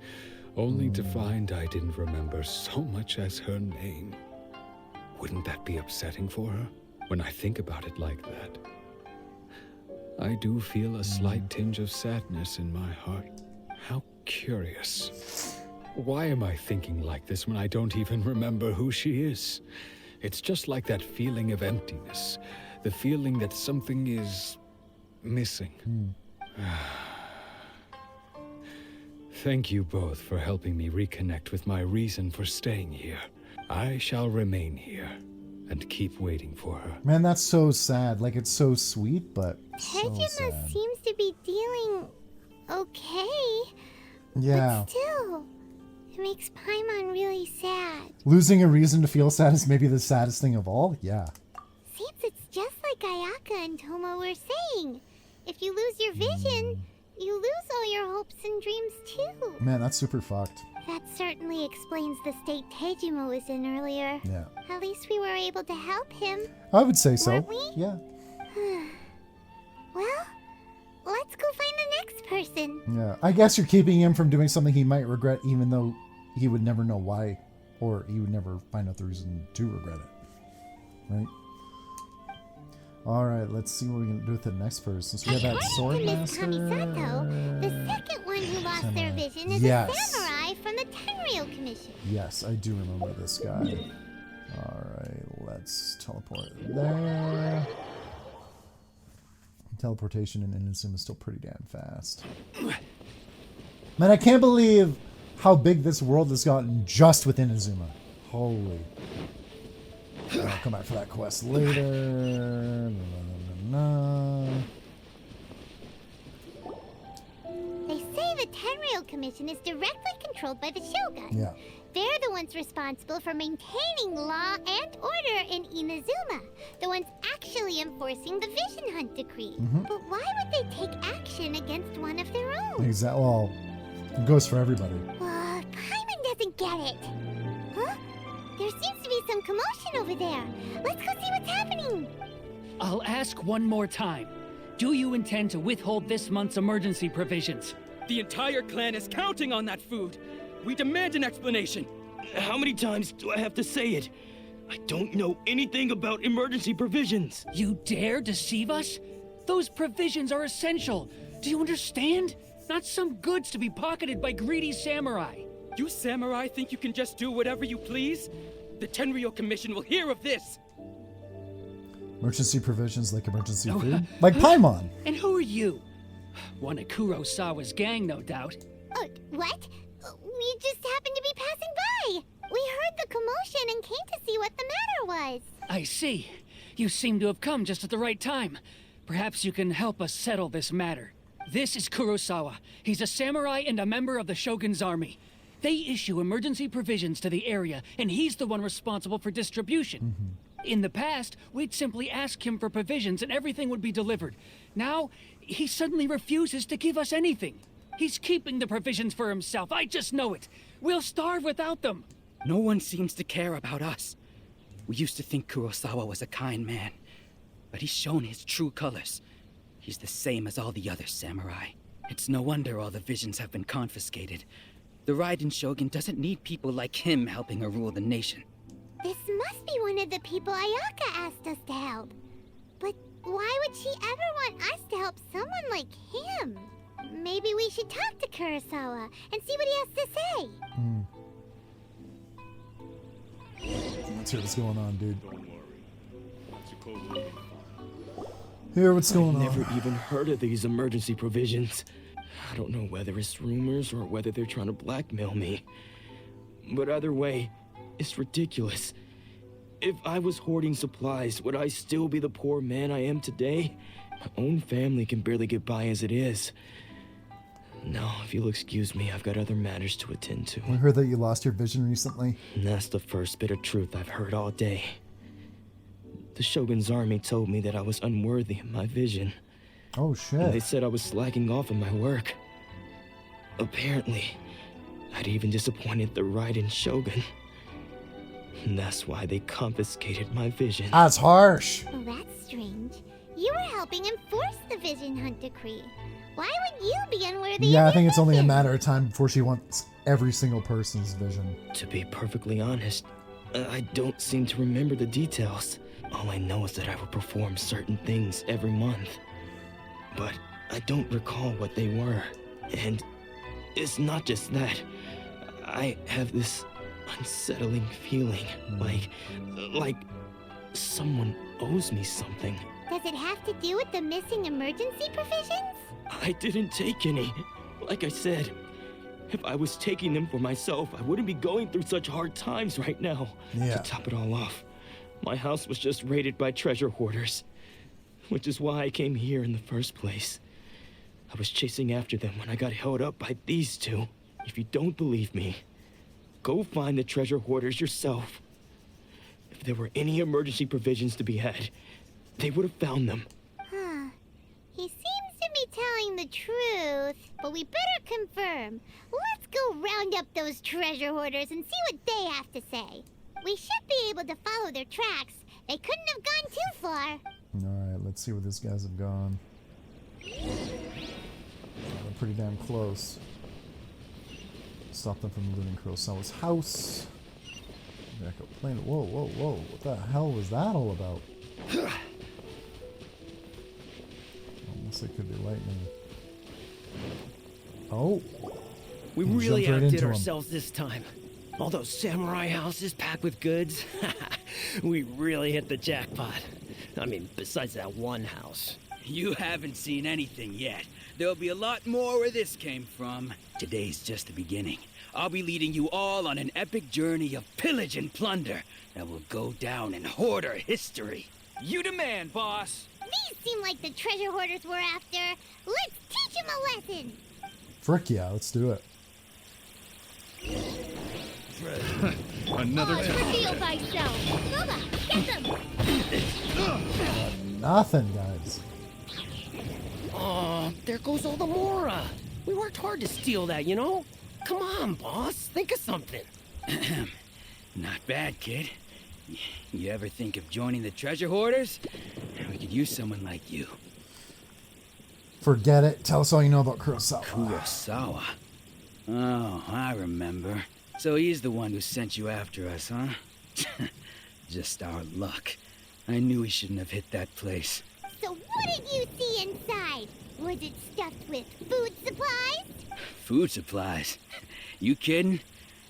only to find I didn't remember so much as her name? Wouldn't that be upsetting for her? When I think about it like that, I do feel a slight tinge of sadness in my heart. How curious. Why am I thinking like this when I don't even remember who she is? It's just like that feeling of emptiness. The feeling that something is missing. Thank you both for helping me reconnect with my reason for staying here. I shall remain here and keep waiting for her. Man, that's so sad. Like, it's so sweet, but so Tejima sad. seems to be dealing okay. Yeah. But still, it makes Paimon really sad. Losing a reason to feel sad is maybe the saddest thing of all? Yeah. Seems it's just like Ayaka and Toma were saying. If you lose your vision, you lose all your hopes and dreams too. Man, that's super fucked. That certainly explains the state Tejima was in earlier. Yeah. At least we were able to help him. I would say so. Weren't we? Yeah. Well, let's go find the next person. Yeah. I guess you're keeping him from doing something he might regret, even though he would never know why, or he would never find out the reason to regret it. Right? Alright, let's see what we can do with the next person. So we have that sword master. Kamisato, the second one who lost their vision is Yes. a samurai from the Tenryou Commission. Yes, I do remember this guy. Alright, let's teleport there. Teleportation in Inazuma is still pretty damn fast. Man, I can't believe how big this world has gotten just with Inazuma. Holy. I'll come back for that quest later. They say the Tenryou Commission is directly controlled by the Shogun. Yeah. They're the ones responsible for maintaining law and order in Inazuma. The ones actually enforcing the Vision Hunt Decree. But why would they take action against one of their own? Exactly. Well, it goes for everybody. Paimon doesn't get it. Huh? There seems to be some commotion over there. Let's go see what's happening. I'll ask one more time. Do you intend to withhold this month's emergency provisions? The entire clan is counting on that food. We demand an explanation. How many times do I have to say it? I don't know anything about emergency provisions. You dare deceive us? Those provisions are essential. Do you understand? Not some goods to be pocketed by greedy samurai. You samurai think you can just do whatever you please? The Tenryou Commission will hear of this. Emergency provisions like emergency food? Like Paimon. And who are you? One of Kurosawa's gang, no doubt. What? We just happened to be passing by. We heard the commotion and came to see what the matter was. I see. You seem to have come just at the right time. Perhaps you can help us settle this matter. This is Kurosawa. He's a samurai and a member of the Shogun's army. They issue emergency provisions to the area, and he's the one responsible for distribution. In the past, we'd simply ask him for provisions and everything would be delivered. Now, he suddenly refuses to give us anything. He's keeping the provisions for himself. I just know it. We'll starve without them. No one seems to care about us. We used to think Kurosawa was a kind man, but he's shown his true colors. He's the same as all the other samurai. It's no wonder all the visions have been confiscated. The Raiden Shogun doesn't need people like him helping her rule the nation. This must be one of the people Ayaka asked us to help. But why would she ever want us to help someone like him? Maybe we should talk to Kurosawa and see what he has to say. Let's hear what's going on, dude. Hear what's going on. I've never even heard of these emergency provisions. I don't know whether it's rumors or whether they're trying to blackmail me. But either way, it's ridiculous. If I was hoarding supplies, would I still be the poor man I am today? My own family can barely get by as it is. Now, if you'll excuse me, I've got other matters to attend to. I heard that you lost your vision recently. And that's the first bit of truth I've heard all day. The Shogun's army told me that I was unworthy of my vision. Oh, shit. And they said I was slacking off in my work. Apparently, I'd even disappointed the Raiden Shogun. And that's why they confiscated my vision. That's harsh. Well, that's strange. You were helping enforce the Vision Hunt Decree. Why would you be unworthy Yeah, of I think your it's only a vision? matter of time before she wants every single person's vision. To be perfectly honest, I don't seem to remember the details. All I know is that I would perform certain things every month. But I don't recall what they were. And it's not just that. I have this unsettling feeling, like someone owes me something. Does it have to do with the missing emergency provisions? I didn't take any. Like I said, if I was taking them for myself, I wouldn't be going through such hard times right now. Yeah. To top it all off, my house was just raided by treasure hoarders, which is why I came here in the first place. I was chasing after them when I got held up by these two. If you don't believe me, go find the treasure hoarders yourself. If there were any emergency provisions to be had, they would have found them. Huh. He seems to be telling the truth, but we better confirm. Let's go round up those treasure hoarders and see what they have to say. We should be able to follow their tracks. They couldn't have gone too far. Alright, let's see where these guys have gone. They're pretty damn close. Stop them from looting Kurosawa's house. Back up plane. Whoa, whoa, whoa. What the hell was that all about? Unless it could be lightning. Oh. We He really jumped right outdid into him. ourselves this time. All those samurai houses packed with goods. We really hit the jackpot. I mean, besides that one house. You haven't seen anything yet. There'll be a lot more where this came from. Today's just the beginning. I'll be leading you all on an epic journey of pillage and plunder that will go down in hoarder history. You demand, boss. These seem like the treasure hoarders we're after. Let's teach them a lesson. Frick yeah, let's do it. Another Reveal thyself. Boba, get them. Nothing, guys. Oh, there goes all the Mora. We worked hard to steal that, you know? Come on, boss. Think of something. Not bad, kid. You ever think of joining the treasure hoarders? We could use someone like you. Forget it. Tell us all you know about Kurosawa. Kurosawa? Oh, I remember. So he's the one who sent you after us, huh? Just our luck. I knew we shouldn't have hit that place. So what did you see inside? Was it stuffed with food supplies? Food supplies? You kidding?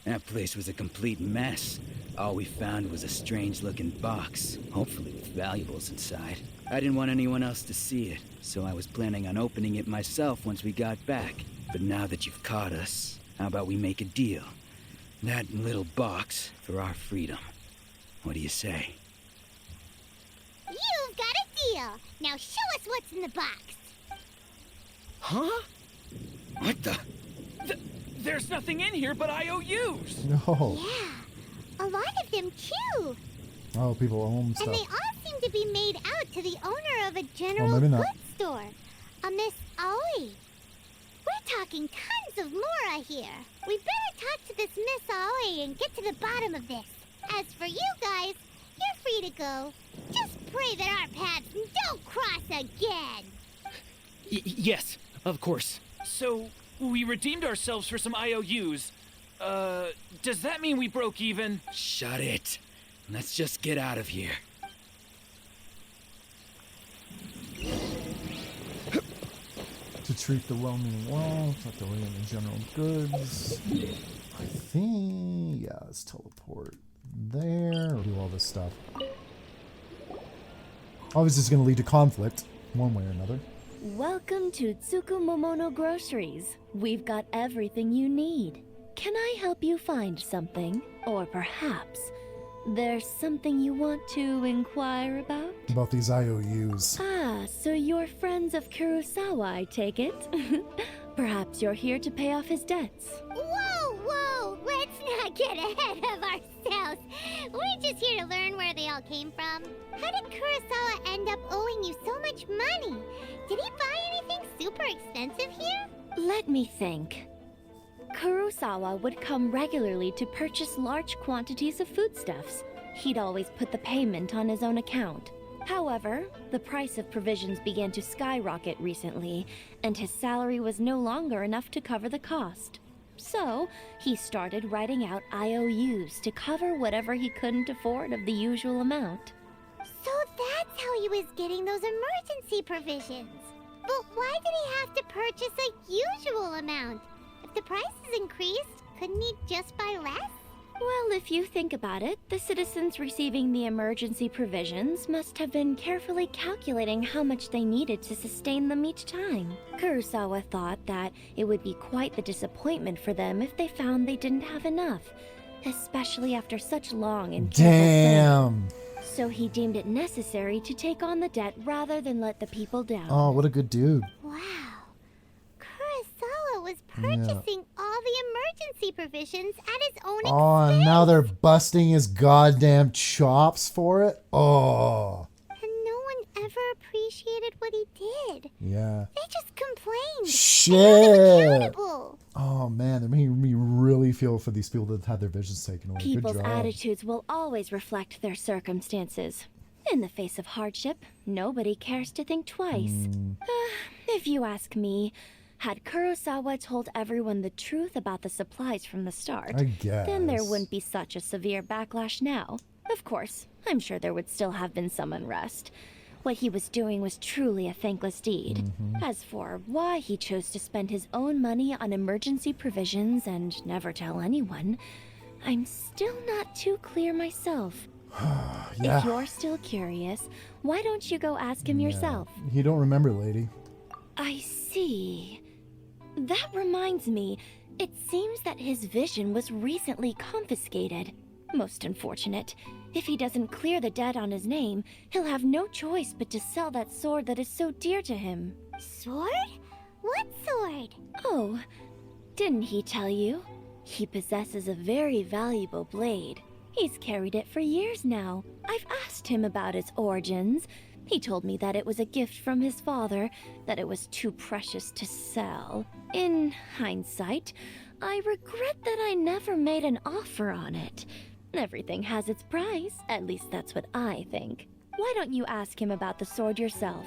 That place was a complete mess. All we found was a strange-looking box, hopefully with valuables inside. I didn't want anyone else to see it, so I was planning on opening it myself once we got back. But now that you've caught us, How about we make a deal? That little box for our freedom. What do you say? You've got a deal. Now show us what's in the box. Huh? What the? There's nothing in here but IOUs. No. Yeah, a lot of them too. Oh, people own stuff. And they all seem to be made out to the owner of a general maybe not. goods store, a Miss Aoi. We're talking tons of Mora here. We better talk to this Miss Aoi and get to the bottom of this. As for you guys, you're free to go. Just pray that our paths don't cross again. Yes, of course. So, we redeemed ourselves for some IOUs. Does that mean we broke even? Shut it. Let's just get out of here. To treat the well-meaning well, tucked away in the general goods. I think, yeah, let's teleport there. Do all this stuff. Obviously, it's going to lead to conflict, one way or another. Welcome to Tsukumomono Groceries. We've got everything you need. Can I help you find something? Or perhaps there's something you want to inquire about? About these IOUs. Ah, so you're friends of Kurosawa, I take it? Perhaps you're here to pay off his debts. Whoa, whoa! Let's not get ahead of ourselves. We're just here to learn where they all came from. How did Kurosawa end up owing you so much money? Did he buy anything super expensive here? Let me think. Kurosawa would come regularly to purchase large quantities of foodstuffs. He'd always put the payment on his own account. However, the price of provisions began to skyrocket recently, and his salary was no longer enough to cover the cost. So, he started writing out IOUs to cover whatever he couldn't afford of the usual amount. So that's how he was getting those emergency provisions. But why did he have to purchase a usual amount? If the prices increased, couldn't he just buy less? Well, if you think about it, the citizens receiving the emergency provisions must have been carefully calculating how much they needed to sustain them each time. Kurosawa thought that it would be quite the disappointment for them if they found they didn't have enough, especially after such long and careful Damn. planning. So he deemed it necessary to take on the debt rather than let the people down. Oh, what a good dude. Wow. Kurosawa was purchasing all the emergency provisions at his own expense. Oh, and now they're busting his goddamn chops for it? Oh. And no one ever appreciated what he did. Yeah. They just complained. Shit. Oh, man, they're making me really feel for these people that had their visions taken away. People's Good job. attitudes will always reflect their circumstances. In the face of hardship, nobody cares to think twice. If you ask me, had Kurosawa told everyone the truth about the supplies from the start, I guess. then there wouldn't be such a severe backlash now. Of course, I'm sure there would still have been some unrest. What he was doing was truly a thankless deed. As for why he chose to spend his own money on emergency provisions and never tell anyone, I'm still not too clear myself. Yeah. If you're still curious, why don't you go ask him yourself? You don't remember, lady. I see. That reminds me, it seems that his vision was recently confiscated. Most unfortunate. If he doesn't clear the debt on his name, he'll have no choice but to sell that sword that is so dear to him. Sword? What sword? Oh, didn't he tell you? He possesses a very valuable blade. He's carried it for years now. I've asked him about its origins. He told me that it was a gift from his father, that it was too precious to sell. In hindsight, I regret that I never made an offer on it. Everything has its price, at least that's what I think. Why don't you ask him about the sword yourself?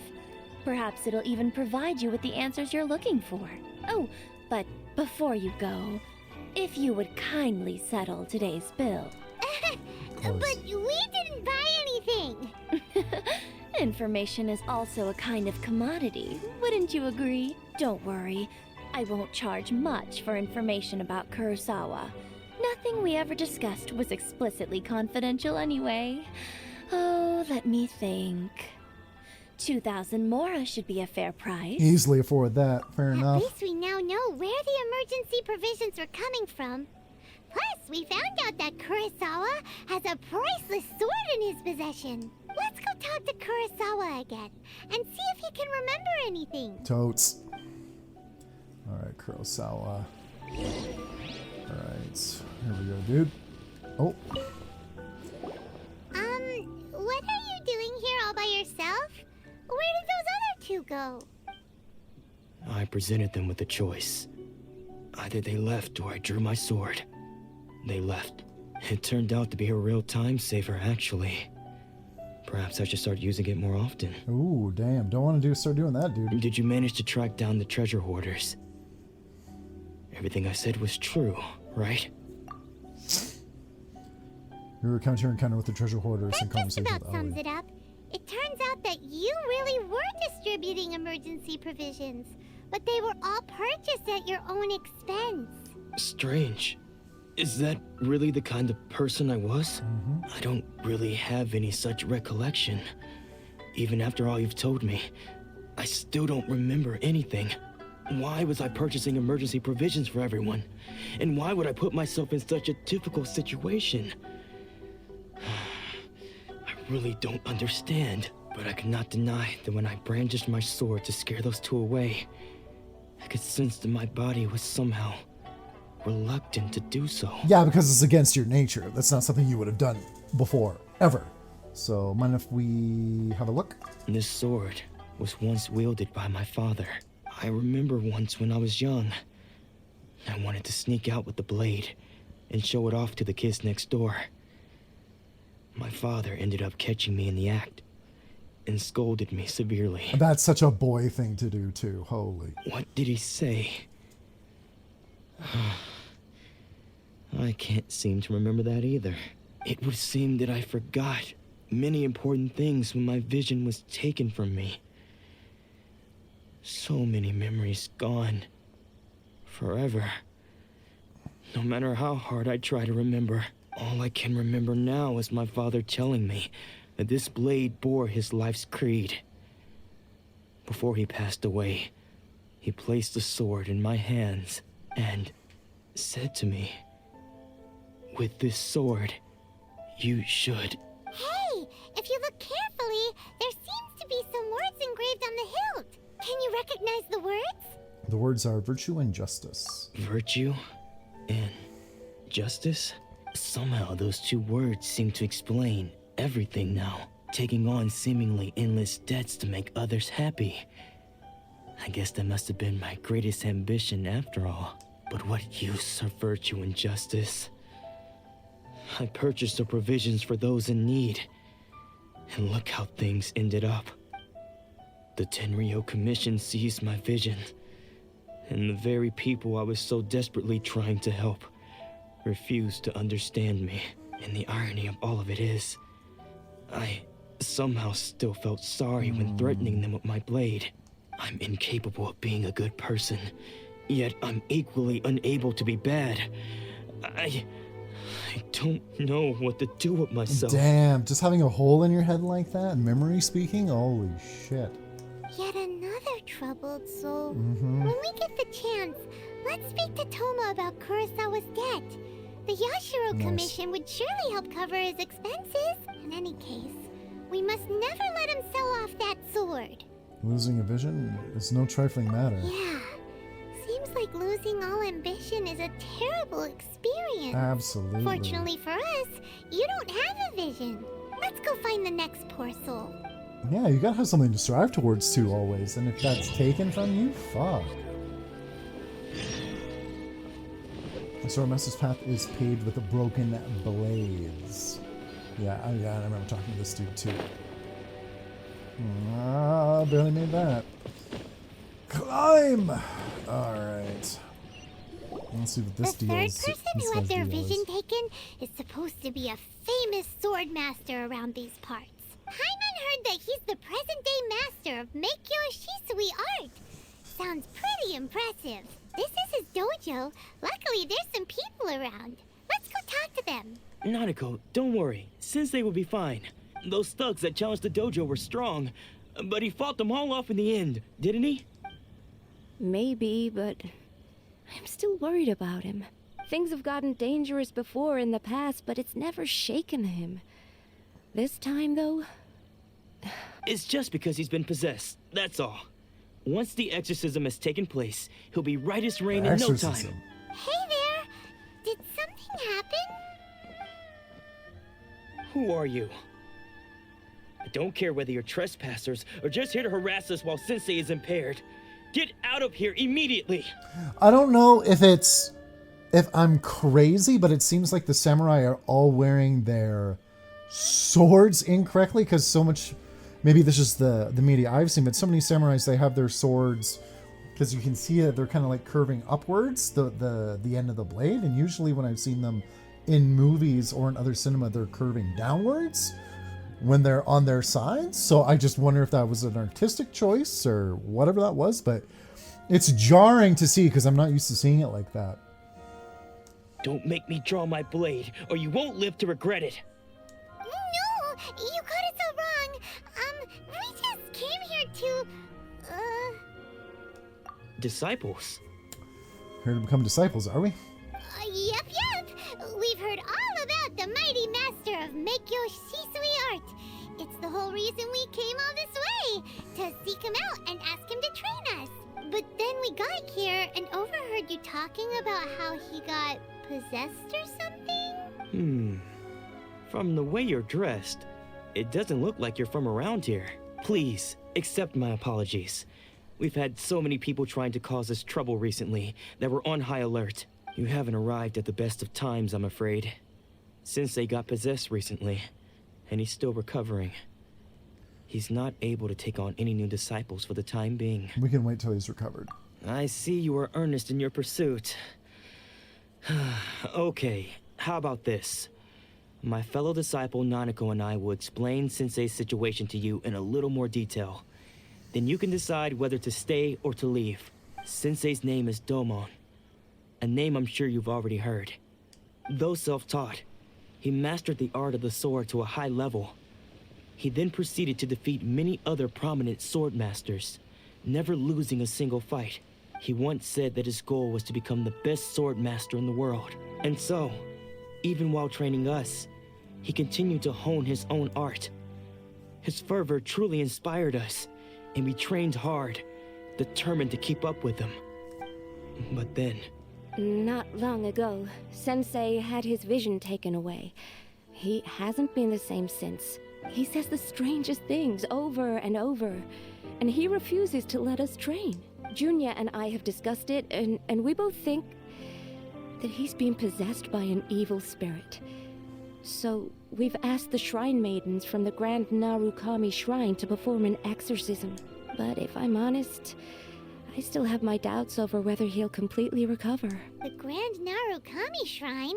Perhaps it'll even provide you with the answers you're looking for. Oh, but before you go, if you would kindly settle today's bill. But we didn't buy anything. Information is also a kind of commodity, wouldn't you agree? Don't worry, I won't charge much for information about Kurosawa. Nothing we ever discussed was explicitly confidential anyway. Oh, let me think. 2,000 mora should be a fair price. Easily afford that. Fair At enough. least we now know where the emergency provisions were coming from. Plus, we found out that Kurosawa has a priceless sword in his possession. Let's go talk to Kurosawa again and see if he can remember anything. Totes. Alright, Kurosawa. Alright, here we go, dude. Oh. What are you doing here all by yourself? Where did those other two go? I presented them with a choice. Either they left or I drew my sword. They left. It turned out to be a real time saver, actually. Perhaps I should start using it more often. Ooh, damn. Don't want to start doing that, dude. Did you manage to track down the treasure hoarders? Everything I said was true, right? We were coming to your encounter with the treasure hoarders and conversation with That sums it up. It turns out that you really were distributing emergency provisions, but they were all purchased at your own expense. Strange. Is that really the kind of person I was? I don't really have any such recollection. Even after all you've told me, I still don't remember anything. Why was I purchasing emergency provisions for everyone? And why would I put myself in such a difficult situation? I really don't understand. But I cannot deny that when I brandished my sword to scare those two away, I could sense that my body was somehow reluctant to do so. Yeah, because it's against your nature. That's not something you would have done before, ever. So, mind if we have a look? This sword was once wielded by my father. I remember once when I was young, I wanted to sneak out with the blade and show it off to the kids next door. My father ended up catching me in the act and scolded me severely. That's such a boy thing to do, too. Holy. What did he say? I can't seem to remember that either. It would seem that I forgot many important things when my vision was taken from me. So many memories gone. Forever. No matter how hard I try to remember, all I can remember now is my father telling me that this blade bore his life's creed. Before he passed away, he placed the sword in my hands and said to me, "With this sword, you should..." Hey, if you look carefully, there seems to be some words engraved on the hilt. Can you recognize the words? The words are virtue and justice. Virtue and justice? Somehow those two words seem to explain everything now. Taking on seemingly endless debts to make others happy. I guess that must have been my greatest ambition after all. But what use are virtue and justice? I purchased the provisions for those in need. And look how things ended up. The Tenryo Commission seized my vision. And the very people I was so desperately trying to help refused to understand me. And the irony of all of it is, I somehow still felt sorry when threatening them with my blade. I'm incapable of being a good person, yet I'm equally unable to be bad. I don't know what to do with myself. Damn, just having a hole in your head like that, memory speaking? Holy shit. Yet another troubled soul. Mm-hmm. When we get the chance, let's speak to Toma about Kurosawa's debt. The Yashiro Commission would surely help cover his expenses. In any case, we must never let him sell off that sword. Losing a vision is no trifling matter. Yeah. Seems like losing all ambition is a terrible experience. Absolutely. Fortunately for us, you don't have a vision. Let's go find the next poor soul. Yeah, you gotta have something to strive towards too, always. And if that's taken from you, fuck. The sword master's path is paved with broken blades. Yeah, I remember talking to this dude too. Barely made that. Climb! Alright. Let's see what this deal is. The third person who had their vision taken is supposed to be a famous sword master around these parts. Hyman heard that he's the present-day master of Meikyo Shisui art. Sounds pretty impressive. This is his dojo. Luckily, there's some people around. Let's go talk to them. Nanako, don't worry. Sensei will be fine. Those thugs that challenged the dojo were strong, but he fought them all off in the end, didn't he? Maybe, but I'm still worried about him. Things have gotten dangerous before in the past, but it's never shaken him. This time, though... It's just because he's been possessed, that's all. Once the exorcism has taken place, he'll be right as rain in no time. Hey there! Did something happen? Who are you? I don't care whether you're trespassers or just here to harass us while Sensei is impaired. Get out of here immediately! I don't know if I'm crazy, but it seems like the samurai are all wearing their swords incorrectly, because so much... Maybe this is the media I've seen, but so many samurais, they have their swords, because you can see that they're kind of like curving upwards, the end of the blade, and usually when I've seen them in movies or in other cinema, they're curving downwards when they're on their sides. So I just wonder if that was an artistic choice or whatever that was, but it's jarring to see because I'm not used to seeing it like that. Don't make me draw my blade, or you won't live to regret it. No! You got it so wrong! We just came here to... Disciples? Here to become disciples, are we? Yep. We've heard all about the mighty master of Meikyo Shisui art. It's the whole reason we came all this way, to seek him out and ask him to train us. But then we got here and overheard you talking about how he got possessed or something? From the way you're dressed, it doesn't look like you're from around here. Please, accept my apologies. We've had so many people trying to cause us trouble recently that we're on high alert. You haven't arrived at the best of times, I'm afraid. Sensei got possessed recently, and he's still recovering. He's not able to take on any new disciples for the time being. We can wait till he's recovered. I see you are earnest in your pursuit. Okay, how about this? My fellow disciple Nanako and I will explain Sensei's situation to you in a little more detail. Then you can decide whether to stay or to leave. Sensei's name is Domon, a name I'm sure you've already heard. Though self-taught, he mastered the art of the sword to a high level. He then proceeded to defeat many other prominent sword masters, never losing a single fight. He once said that his goal was to become the best sword master in the world. And so, even while training us, he continued to hone his own art. His fervor truly inspired us, and we trained hard, determined to keep up with him. But then... Not long ago, Sensei had his vision taken away. He hasn't been the same since. He says the strangest things over and over, and he refuses to let us train. Junya and I have discussed it, and we both think that he's been possessed by an evil spirit. So we've asked the shrine maidens from the Grand Narukami Shrine to perform an exorcism. But if I'm honest, I still have my doubts over whether he'll completely recover. The Grand Narukami Shrine?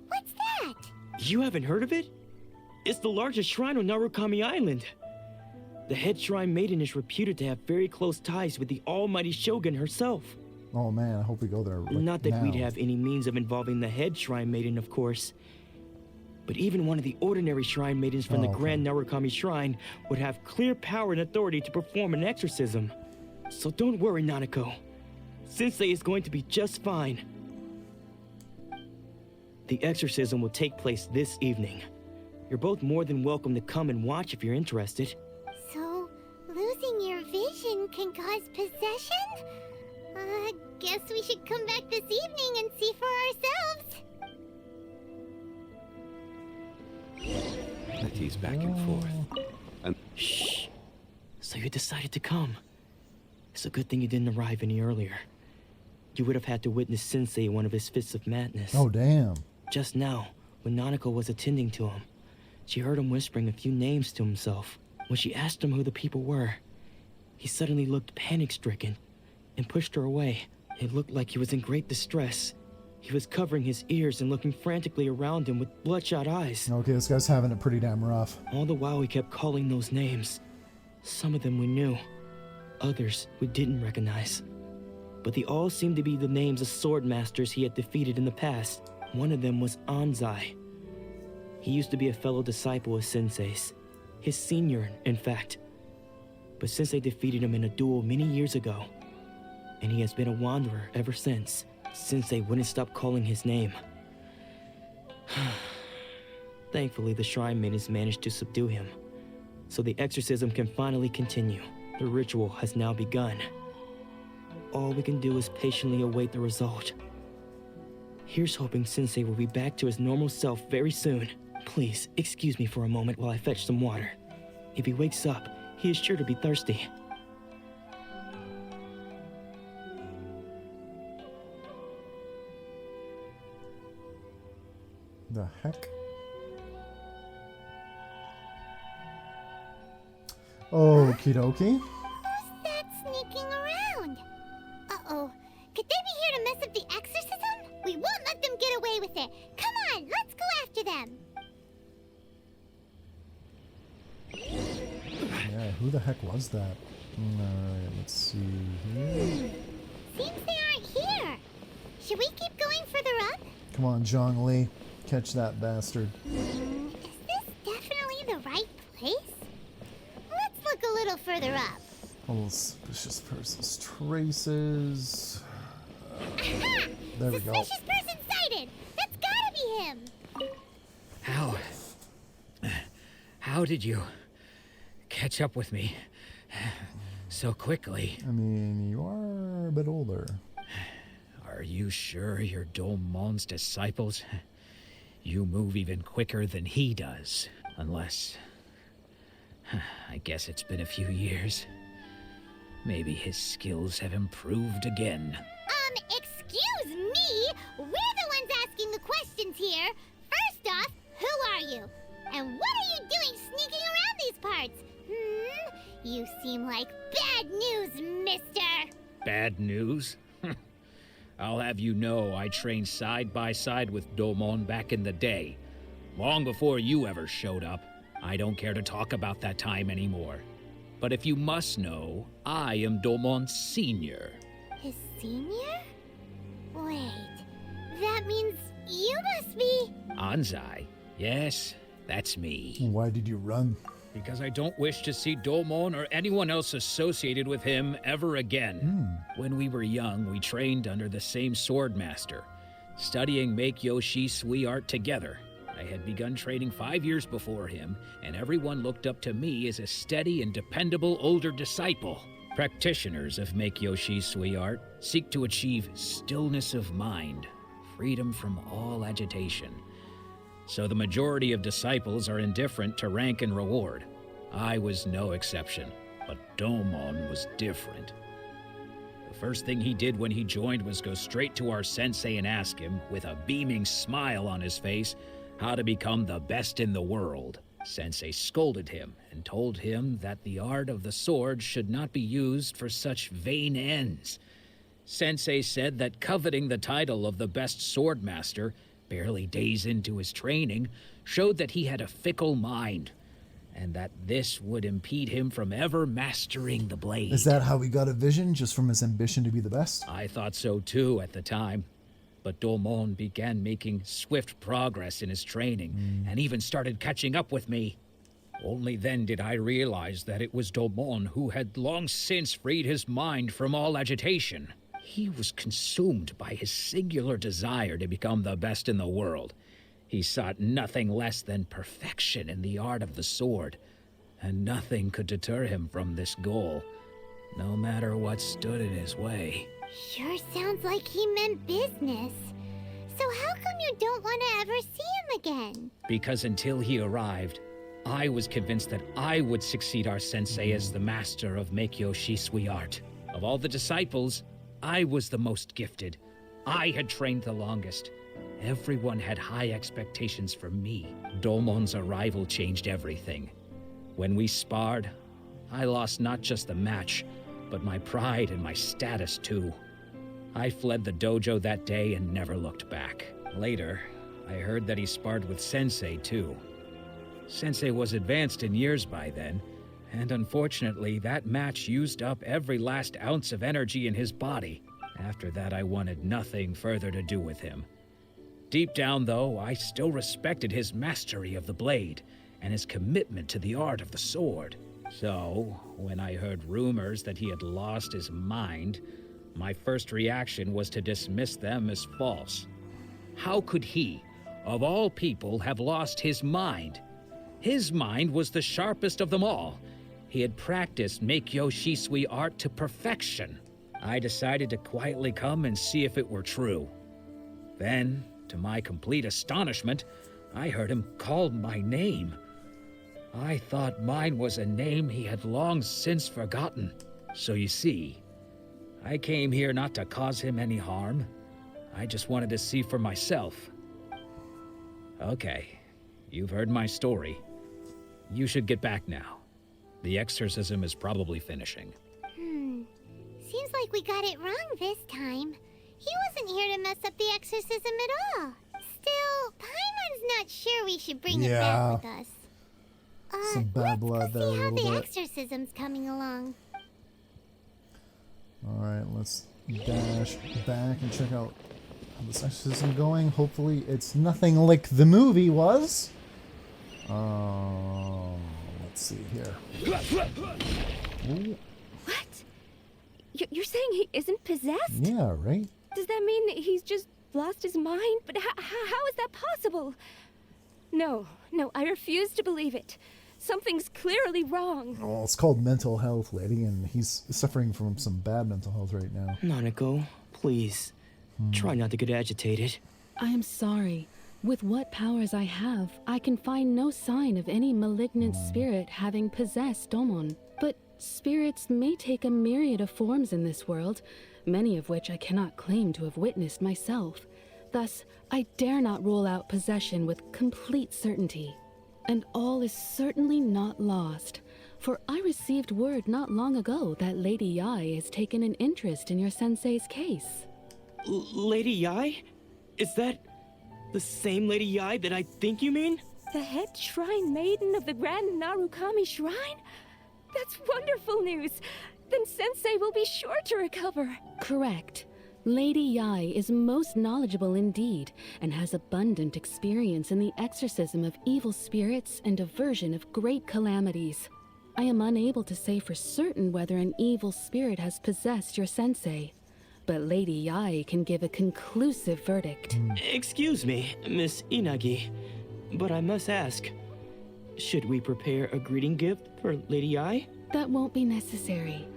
What's that? You haven't heard of it? It's the largest shrine on Narukami Island. The head shrine maiden is reputed to have very close ties with the almighty Shogun herself. Oh man, I hope we go there Not that now. we'd have any means of involving the head shrine maiden, of course. But even one of the ordinary shrine maidens from the Grand Narukami Shrine would have clear power and authority to perform an exorcism. So don't worry, Nanako. Sensei is going to be just fine. The exorcism will take place this evening. You're both more than welcome to come and watch if you're interested. So, losing your vision can cause possession? Guess we should come back this evening and see for ourselves. I tease back and forth. Shh. So you decided to come. It's a good thing you didn't arrive any earlier. You would have had to witness Sensei one of his fits of madness. Oh, damn. Just now, when Nanako was attending to him, she heard him whispering a few names to himself. When she asked him who the people were, he suddenly looked panic-stricken and pushed her away. It looked like he was in great distress. He was covering his ears and looking frantically around him with bloodshot eyes. Okay, this guy's having it pretty damn rough. All the while he kept calling those names. Some of them we knew, others we didn't recognize. But they all seemed to be the names of sword masters he had defeated in the past. One of them was Anzai. He used to be a fellow disciple of Sensei's. His senior, in fact. But Sensei defeated him in a duel many years ago, and he has been a wanderer ever since. Sensei wouldn't stop calling his name. Thankfully, the shrine maidens managed to subdue him, so the exorcism can finally continue. The ritual has now begun. All we can do is patiently await the result. Here's hoping Sensei will be back to his normal self very soon. Please, excuse me for a moment while I fetch some water. If he wakes up, he is sure to be thirsty. The heck? Okie dokie. Who's that sneaking around? Uh-oh. Could they be here to mess up the exorcism? We won't let them get away with it. Come on, let's go after them. Yeah, who the heck was that? Alright, let's see here. Seems they aren't here. Should we keep going further up? Come on, Zhongli. Catch that bastard. Is this definitely the right place? Let's look a little further up. A little suspicious person's traces. There we go. Suspicious person sighted! That's gotta be him! How did you catch up with me so quickly? I mean, you are a bit older. Are you sure you're Domon's disciples? You move even quicker than he does. Unless... I guess it's been a few years. Maybe his skills have improved again. Excuse me? We're the ones asking the questions here. First off, who are you? And what are you doing sneaking around these parts? You seem like bad news, mister. Bad news? I'll have you know I trained side by side with Domon back in the day. Long before you ever showed up. I don't care to talk about that time anymore. But if you must know, I am Domon's senior. His senior? Wait, that means you must be... Anzai? Yes, that's me. Why did you run? Because I don't wish to see Domon or anyone else associated with him ever again. When we were young, we trained under the same swordmaster, studying Make-Yoshi Sui art together. I had begun training 5 years before him, and everyone looked up to me as a steady and dependable older disciple. Practitioners of Make-Yoshi Sui art seek to achieve stillness of mind, freedom from all agitation. So the majority of disciples are indifferent to rank and reward. I was no exception, but Domon was different. The first thing he did when he joined was go straight to our sensei and ask him, with a beaming smile on his face, how to become the best in the world. Sensei scolded him and told him that the art of the sword should not be used for such vain ends. Sensei said that coveting the title of the best swordmaster, barely days into his training, showed that he had a fickle mind, and that this would impede him from ever mastering the blade. Is that how he got a vision, just from his ambition to be the best? I thought so too at the time. But Domon began making swift progress in his training, and even started catching up with me. Only then did I realize that it was Domon who had long since freed his mind from all agitation. He was consumed by his singular desire to become the best in the world. He sought nothing less than perfection in the art of the sword, and nothing could deter him from this goal, no matter what stood in his way. Sure sounds like he meant business. So how come you don't want to ever see him again? Because until he arrived, I was convinced that I would succeed our sensei as the master of Make-Yoshi Sui art. Of all the disciples, I was the most gifted. I had trained the longest. Everyone had high expectations for me. Domon's arrival changed everything. When we sparred, I lost not just the match, but my pride and my status too. I fled the dojo that day and never looked back. Later, I heard that he sparred with Sensei too. Sensei was advanced in years by then, and unfortunately that match used up every last ounce of energy in his body. After that, I wanted nothing further to do with him. Deep down though, I still respected his mastery of the blade and his commitment to the art of the sword. So, when I heard rumors that he had lost his mind, my first reaction was to dismiss them as false. How could he, of all people, have lost his mind? His mind was the sharpest of them all. He had practiced Meikyo Shisui art to perfection. I decided to quietly come and see if it were true. Then, to my complete astonishment, I heard him call my name. I thought mine was a name he had long since forgotten. So you see, I came here not to cause him any harm. I just wanted to see for myself. Okay, you've heard my story. You should get back now. The exorcism is probably finishing. Seems like we got it wrong this time. He wasn't here to mess up the exorcism at all. Still, Paimon's not sure we should bring it back with us. Some bad blood there a See how little the bit. exorcism's coming along. Alright, let's dash back and check out how this exorcism going. Hopefully it's nothing like the movie was. Let's see here. Ooh. What? You're saying he isn't possessed? Yeah, right? Does that mean he's just lost his mind? But how is that possible? No, I refuse to believe it. Something's clearly wrong. Well, it's called mental health, lady, and he's suffering from some bad mental health right now. Nanako, please. Try not to get agitated. I am sorry. With what powers I have, I can find no sign of any malignant spirit having possessed Domon. But spirits may take a myriad of forms in this world, many of which I cannot claim to have witnessed myself. Thus, I dare not rule out possession with complete certainty. And all is certainly not lost, for I received word not long ago that Lady Yai has taken an interest in your sensei's case. Lady Yai? Is that the same Lady Yai that I think you mean? The head shrine maiden of the Grand Narukami Shrine? That's wonderful news. Then Sensei will be sure to recover. Correct. Lady Yai is most knowledgeable indeed, and has abundant experience in the exorcism of evil spirits and aversion of great calamities. I am unable to say for certain whether an evil spirit has possessed your sensei, but Lady Yai can give a conclusive verdict. Excuse me, Miss Inagi, but I must ask, should we prepare a greeting gift for Lady Yai? That won't be necessary.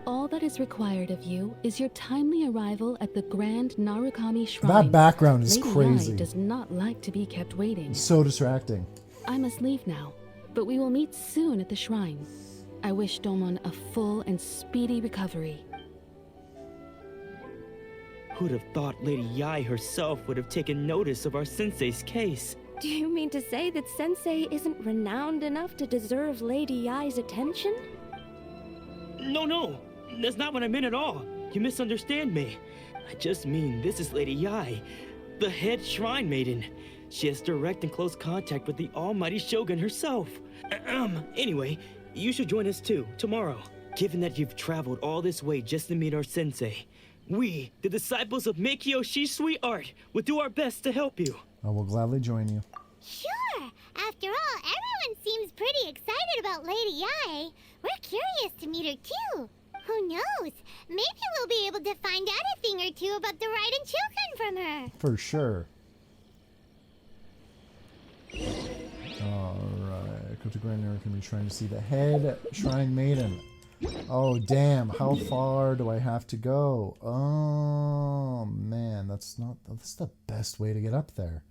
All that is required of you is your timely arrival at the Grand Narukami Shrine. That background is Lady crazy. Yai does not like to be kept waiting. So distracting. I must leave now, but we will meet soon at the shrine. I wish Domon a full and speedy recovery. Who'd have thought Lady Yai herself would have taken notice of our sensei's case? Do you mean to say that Sensei isn't renowned enough to deserve Lady Yai's attention? No, that's not what I meant at all. You misunderstand me. I just mean this is Lady Yai, the head shrine maiden. She has direct and close contact with the almighty Shogun herself. Anyway, you should join us too, tomorrow. Given that you've traveled all this way just to meet our sensei, we, the disciples of Meikyo Shisui art, will do our best to help you. I will gladly join you. Sure. After all, everyone seems pretty excited about Lady Yai. We're curious to meet her too. Who knows? Maybe we'll be able to find out a thing or two about the Raiden children from her. For sure. Alright, go to Grand Narukami Shrine to see the head shrine maiden. Oh damn, how far do I have to go? Oh man, that's the best way to get up there.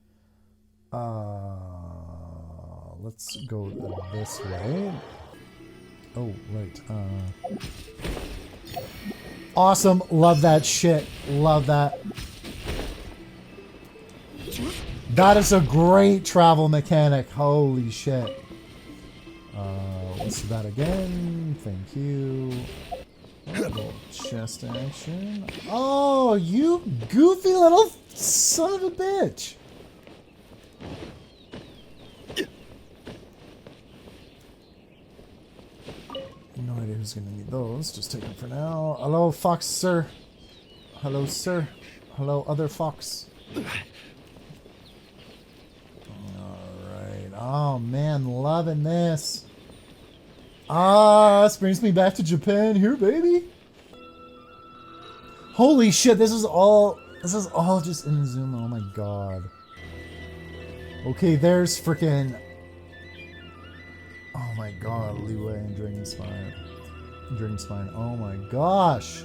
Let's go this way. Oh, right. Awesome, love that shit. Love that. That is a great travel mechanic. Holy shit. Let's do that again. Thank you. Little chest action. Oh, you goofy little son of a bitch. No idea who's gonna need those. Just take them for now. Hello, fox, sir. Hello, sir. Hello, other fox. Alright. Oh, man. Loving this. Ah, this brings me back to Japan here, baby. Holy shit, this is all just Inazuma. Oh my god. Okay, there's freaking. Oh my god, Liyue and Dragonspine. Oh my gosh.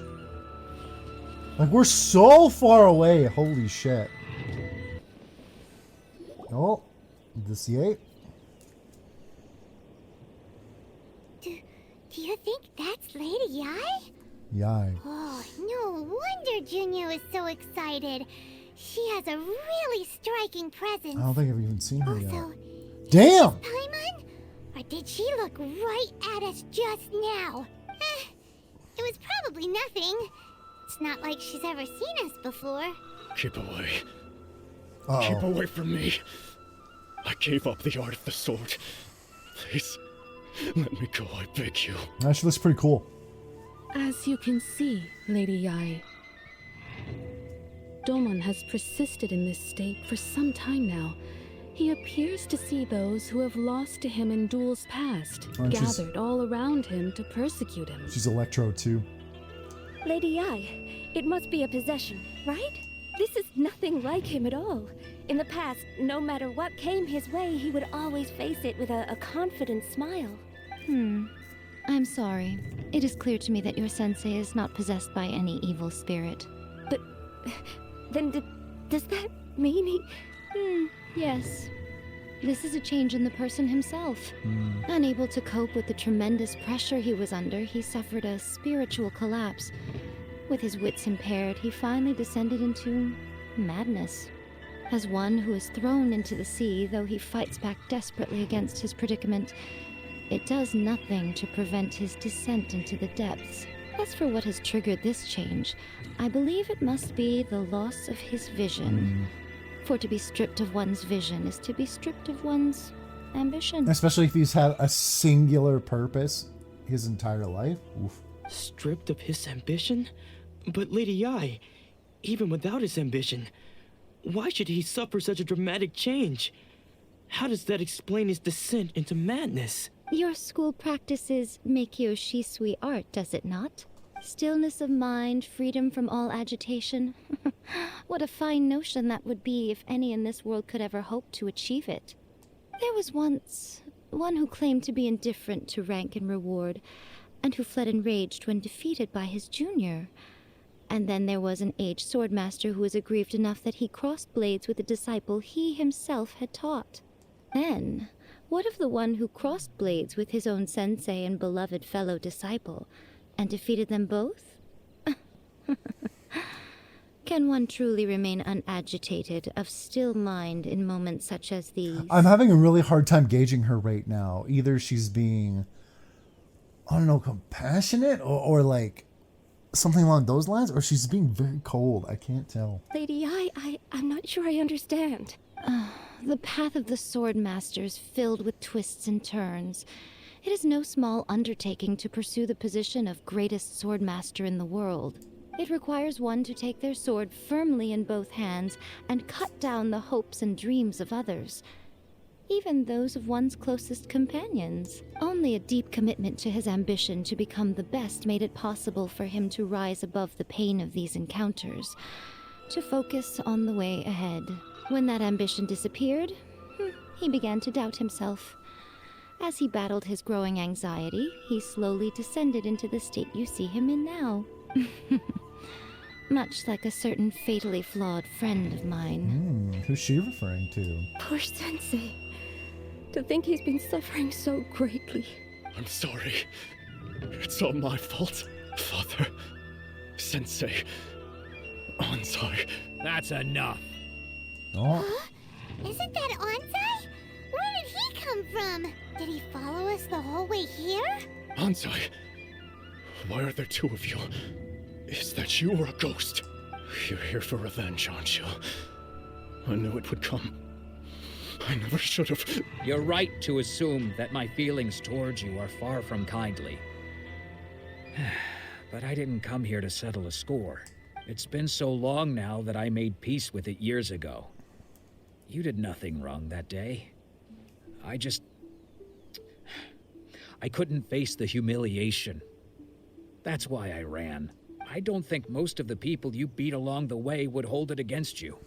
Like, we're so far away. Holy shit. Oh, this yay. Do you think that's Lady Yai? Yai. Oh, no wonder Junior is so excited. She has a really striking presence. I don't think I've even seen her yet. Also, Damn! Paimon? Or did she look right at us just now? It was probably nothing. It's not like she's ever seen us before. Keep away. Uh-oh. Keep away from me. I gave up the art of the sword. Please, let me go, I beg you. Actually, looks pretty cool. As you can see, Lady Yai, Domon has persisted in this state for some time now. He appears to see those who have lost to him in duels past, gathered all around him to persecute him. She's Electro, too. Lady Yai, it must be a possession, right? This is nothing like him at all. In the past, no matter what came his way, he would always face it with a confident smile. I'm sorry. It is clear to me that your sensei is not possessed by any evil spirit. But then does that mean he... Yes. This is a change in the person himself. Unable to cope with the tremendous pressure he was under, he suffered a spiritual collapse. With his wits impaired, he finally descended into madness. As one who is thrown into the sea, though he fights back desperately against his predicament, it does nothing to prevent his descent into the depths. As for what has triggered this change, I believe it must be the loss of his vision. For to be stripped of one's vision is to be stripped of one's ambition. Especially if he's had a singular purpose his entire life. Oof. Stripped of his ambition? But Lady Yai, even without his ambition, why should he suffer such a dramatic change? How does that explain his descent into madness? Your school practices Meikyo Shisui art, does it not? Stillness of mind, freedom from all agitation. What a fine notion that would be if any in this world could ever hope to achieve it. There was once one who claimed to be indifferent to rank and reward, and who fled enraged when defeated by his junior. And then there was an aged swordmaster who was aggrieved enough that he crossed blades with a disciple he himself had taught. Then, what of the one who crossed blades with his own sensei and beloved fellow disciple, and defeated them both? Can one truly unagitated, unagitated, of still mind in moments such as these? I'm having a really hard time gauging her right now. Either she's being, I don't know, compassionate or like something along those lines, or she's being very cold. I can't tell. Lady Yai, I'm not sure I understand. The path of the Swordmaster is filled with twists and turns. It is no small undertaking to pursue the position of greatest swordmaster in the world. It requires one to take their sword firmly in both hands and cut down the hopes and dreams of others, even those of one's closest companions. Only a deep commitment to his ambition to become the best made it possible for him to rise above the pain of these encounters, to focus on the way ahead. When that ambition disappeared, he began to doubt himself. As he battled his growing anxiety, he slowly descended into the state you see him in now. Much like a certain fatally flawed friend of mine. Who's she referring to? Poor Sensei. To think he's been suffering so greatly. I'm sorry. It's all my fault. Father, Sensei, Onsai. That's enough. Oh. Huh? Isn't that Onsai? Where did he come from? Did he follow us the whole way here? Onsai, why are there two of you? Is that you or a ghost? You're here for revenge, aren't you? I knew it would come. I never should have. You're right to assume that my feelings towards you are far from kindly. But I didn't come here to settle a score. It's been so long now that I made peace with it years ago. You did nothing wrong that day. I couldn't face the humiliation. That's why I ran. I don't think most of the people you beat along the way would hold it against you.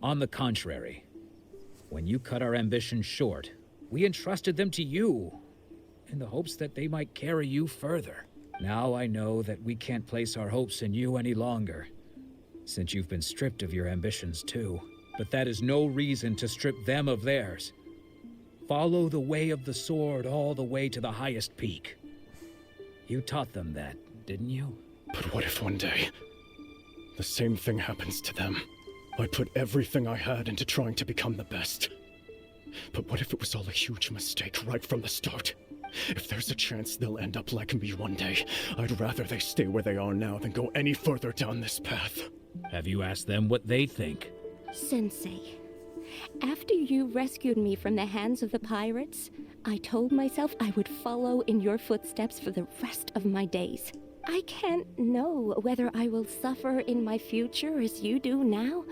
On the contrary, when you cut our ambitions short, we entrusted them to you, in the hopes that they might carry you further. Now I know that we can't place our hopes in you any longer, since you've been stripped of your ambitions too. But that is no reason to strip them of theirs. Follow the way of the sword all the way to the highest peak. You taught them that, didn't you? But what if one day, the same thing happens to them? I put everything I had into trying to become the best. But what if it was all a huge mistake right from the start? If there's a chance they'll end up like me one day, I'd rather they stay where they are now than go any further down this path. Have you asked them what they think? Sensei, after you rescued me from the hands of the pirates, I told myself I would follow in your footsteps for the rest of my days. I can't know whether I will suffer in my future as you do now.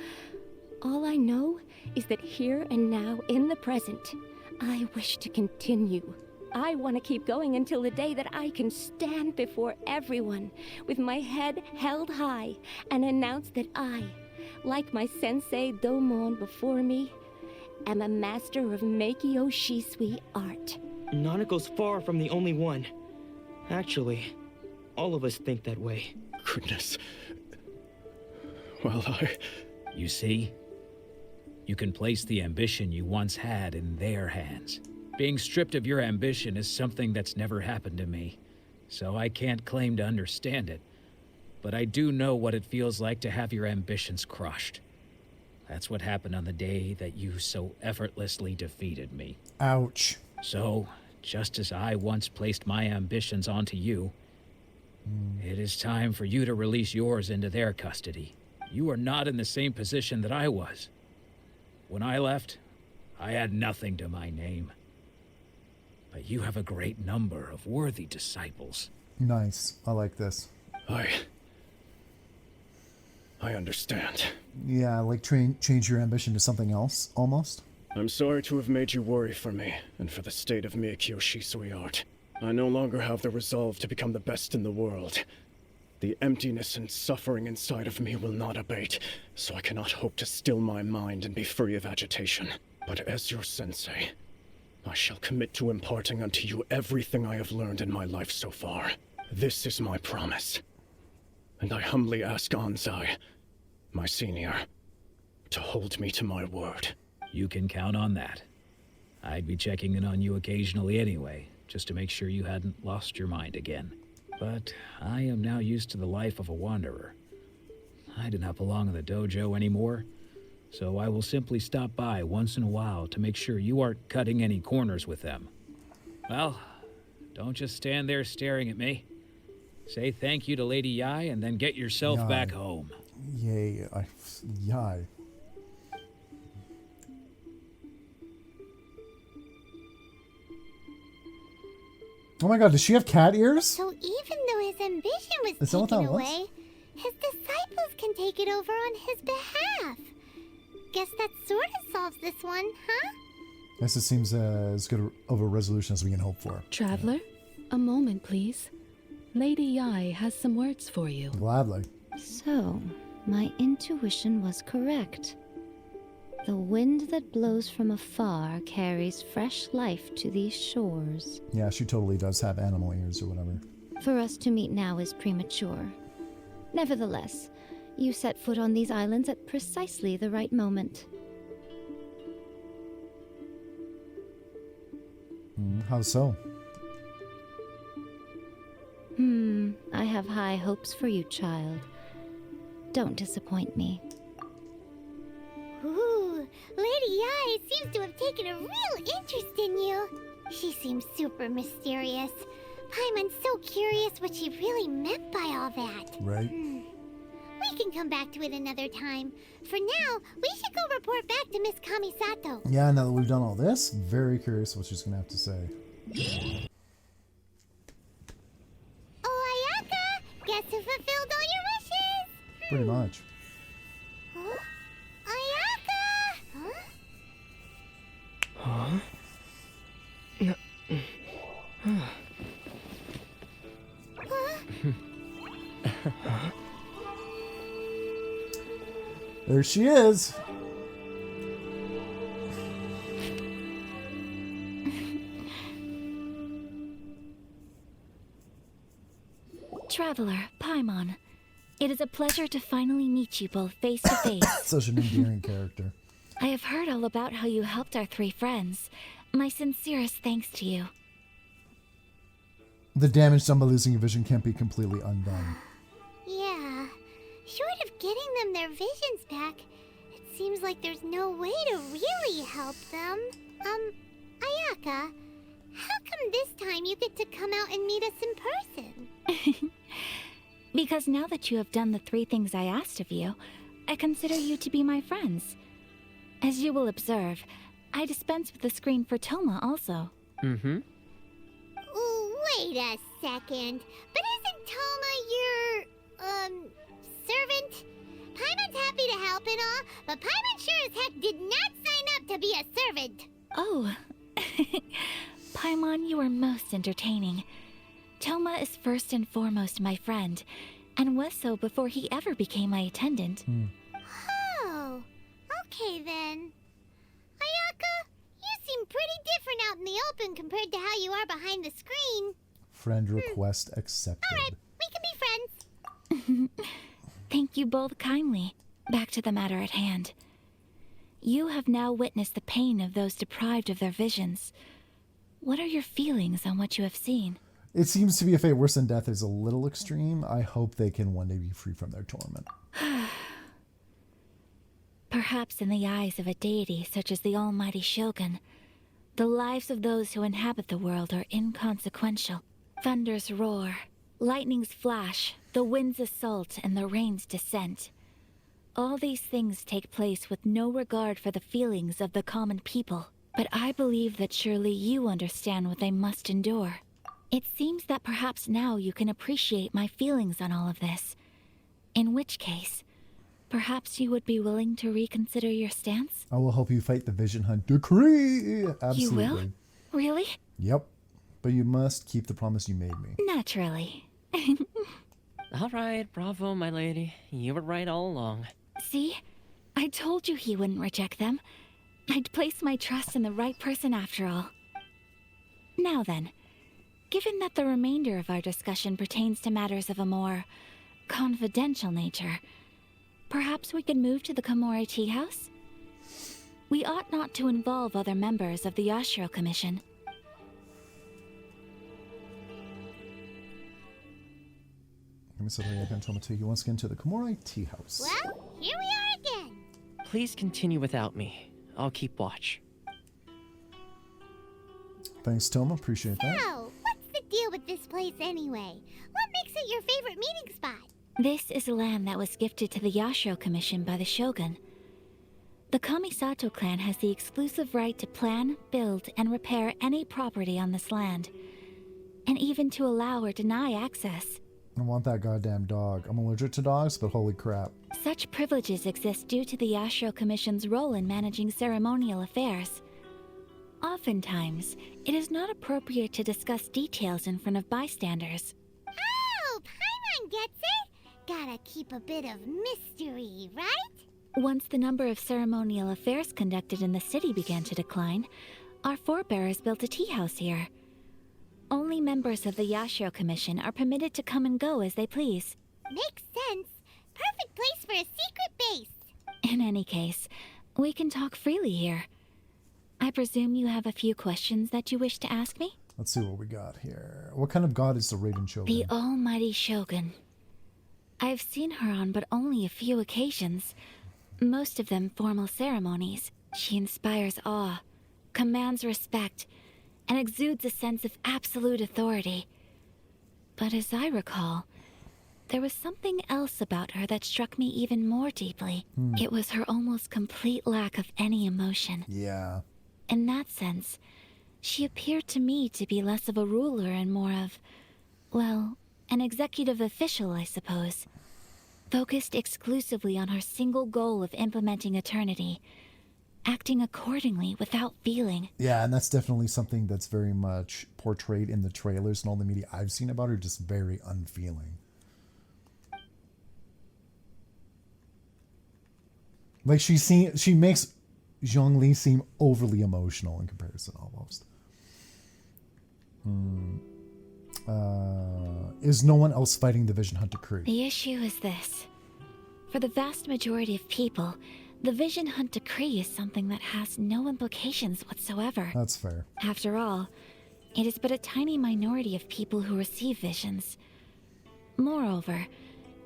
All I know is that here and now, in the present, I wish to continue. I want to keep going until the day that I can stand before everyone with my head held high and announce that I, like my sensei Domon before me, am a master of Meikyo Shisui art. Nanako's far from the only one. Actually, all of us think that way. Goodness. Well, You see? You can place the ambition you once had in their hands. Being stripped of your ambition is something that's never happened to me, so I can't claim to understand it. But I do know what it feels like to have your ambitions crushed. That's what happened on the day that you so effortlessly defeated me. Ouch. So, just as I once placed my ambitions onto you, it is time for you to release yours into their custody. You are not in the same position that I was. When I left, I had nothing to my name. But you have a great number of worthy disciples. Nice. I like this. I understand. Yeah, like change your ambition to something else, almost. I'm sorry to have made you worry for me, and for the state of Meikyo Shisui art. I no longer have the resolve to become the best in the world. The emptiness and suffering inside of me will not abate, so I cannot hope to still my mind and be free of agitation. But as your sensei, I shall commit to imparting unto you everything I have learned in my life so far. This is my promise. And I humbly ask Anzai, my senior, to hold me to my word. You can count on that. I'd be checking in on you occasionally anyway, just to make sure you hadn't lost your mind again. But I am now used to the life of a wanderer. I do not belong in the dojo anymore, so I will simply stop by once in a while to make sure you aren't cutting any corners with them. Well, don't just stand there staring at me. Say thank you to Lady Yai and then get yourself Yai. back home. Yay. Yai. Oh my god, does she have cat ears? So even though his ambition was Is that what taken that was? away, his disciples can take it over on his behalf. Guess that sort of solves this one, huh? Guess it seems as good of a resolution as we can hope for. Traveler, a moment, please. Lady Yai has some words for you. Gladly. So, my intuition was correct. The wind that blows from afar carries fresh life to these shores. Yeah, she totally does have animal ears or whatever. For us to meet now is premature. Nevertheless, you set foot on these islands at precisely the right moment. How so? I have high hopes for you, child. Don't disappoint me. Ooh, Lady Yai seems to have taken a real interest in you. She seems super mysterious. Paimon's so curious what she really meant by all that. Right. We can come back to it another time. For now, we should go report back to Miss Kamisato. Yeah, now that we've done all this, very curious what she's going to have to say. Oh, Ayaka! Guess who fulfilled all your wishes? Pretty much. Huh? Ayaka! Huh? Huh? There she is. Traveler, Paimon. It is a pleasure to finally meet you both face to face. Such an endearing character. I have heard all about how you helped our three friends. My sincerest thanks to you. The damage done by losing your vision can't be completely undone. Yeah. Short of getting them their visions back, it seems like there's no way to really help them. Ayaka, how come this time you get to come out and meet us in person? Because now that you have done the 3 things I asked of you, I consider you to be my friends. As you will observe, I dispense with the screen for Toma also. Mm-hmm. Wait a second. But isn't Toma your, servant? Paimon's happy to help and all, but Paimon sure as heck did not sign up to be a servant. Oh. Paimon, you are most entertaining. Toma is first and foremost my friend, and was so before he ever became my attendant. Oh, okay then. Ayaka, you seem pretty different out in the open compared to how you are behind the screen. Friend request accepted. Alright, we can be friends. Thank you both kindly. Back to the matter at hand. You have now witnessed the pain of those deprived of their visions. What are your feelings on what you have seen? It seems to be a fate worse than death is a little extreme. I hope they can one day be free from their torment. Perhaps in the eyes of a deity such as the almighty Shogun, the lives of those who inhabit the world are inconsequential. Thunders roar, lightnings flash, the winds assault, and the rains descent. All these things take place with no regard for the feelings of the common people. But I believe that surely you understand what they must endure. It seems that perhaps now you can appreciate my feelings on all of this. In which case, perhaps you would be willing to reconsider your stance? I will help you fight the Vision Hunt decree. Absolutely. You will? Really? Yep. But you must keep the promise you made me. Naturally. All right, bravo, my lady. You were right all along. See? I told you he wouldn't reject them. I'd place my trust in the right person after all. Now then, given that the remainder of our discussion pertains to matters of a more confidential nature, perhaps we could move to the Komori Tea House? We ought not to involve other members of the Yashiro Commission. I can take you once again to the Komori Tea House. Well, here we are again. Please continue without me. I'll keep watch. Thanks, Toma. Appreciate that. So, what's the deal with this place anyway? What makes it your favorite meeting spot? This is land that was gifted to the Yashiro Commission by the Shogun. The Kamisato clan has the exclusive right to plan, build, and repair any property on this land, and even to allow or deny access. I want that goddamn dog. I'm allergic to dogs, but holy crap. Such privileges exist due to the Yashiro Commission's role in managing ceremonial affairs. Oftentimes, it is not appropriate to discuss details in front of bystanders. Oh, Paimon gets it! Gotta keep a bit of mystery, right? Once the number of ceremonial affairs conducted in the city began to decline, our forebears built a tea house here. Only members of the Yashiro Commission are permitted to come and go as they please. Makes sense. Perfect place for a secret base. In any case, we can talk freely here. I presume you have a few questions that you wish to ask me? Let's see what we got here. What kind of god is the Raiden Shogun? The almighty Shogun. I have seen her on but only a few occasions, most of them formal ceremonies. She inspires awe, commands respect, and exudes a sense of absolute authority. But as I recall, there was something else about her that struck me even more deeply. It was her almost complete lack of any emotion. Yeah. In that sense, she appeared to me to be less of a ruler and more of, well, an executive official, I suppose. Focused exclusively on her single goal of implementing eternity, acting accordingly without feeling. Yeah, and that's definitely something that's very much portrayed in the trailers and all the media I've seen about her, just very unfeeling. Like she makes Zhongli seem overly emotional in comparison, almost. Is no one else fighting the Vision Hunt Decree? The issue is this. For the vast majority of people, the Vision Hunt Decree is something that has no implications whatsoever. That's fair. After all, it is but a tiny minority of people who receive visions. Moreover,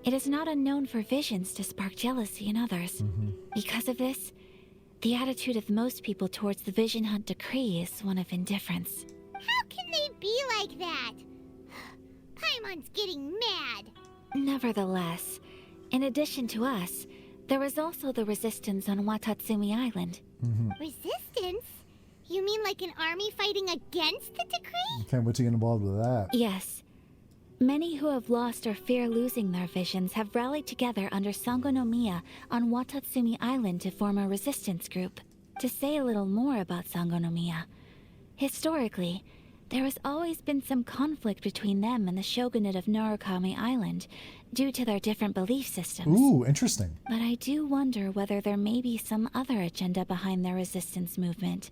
it is not unknown for visions to spark jealousy in others. Because of this, the attitude of most people towards the Vision Hunt Decree is one of indifference. How can they be like that? Paimon's getting mad. Nevertheless, in addition to us, there is also the resistance on Watatsumi Island. Resistance? You mean like an army fighting against the decree? Can't wait to get involved with that. Yes. Many who have lost or fear losing their visions have rallied together under Sangonomiya on Watatsumi Island to form a resistance group. To say a little more about Sangonomiya, historically, there has always been some conflict between them and the shogunate of Narukami Island due to their different belief systems. Ooh, interesting. But I do wonder whether there may be some other agenda behind their resistance movement,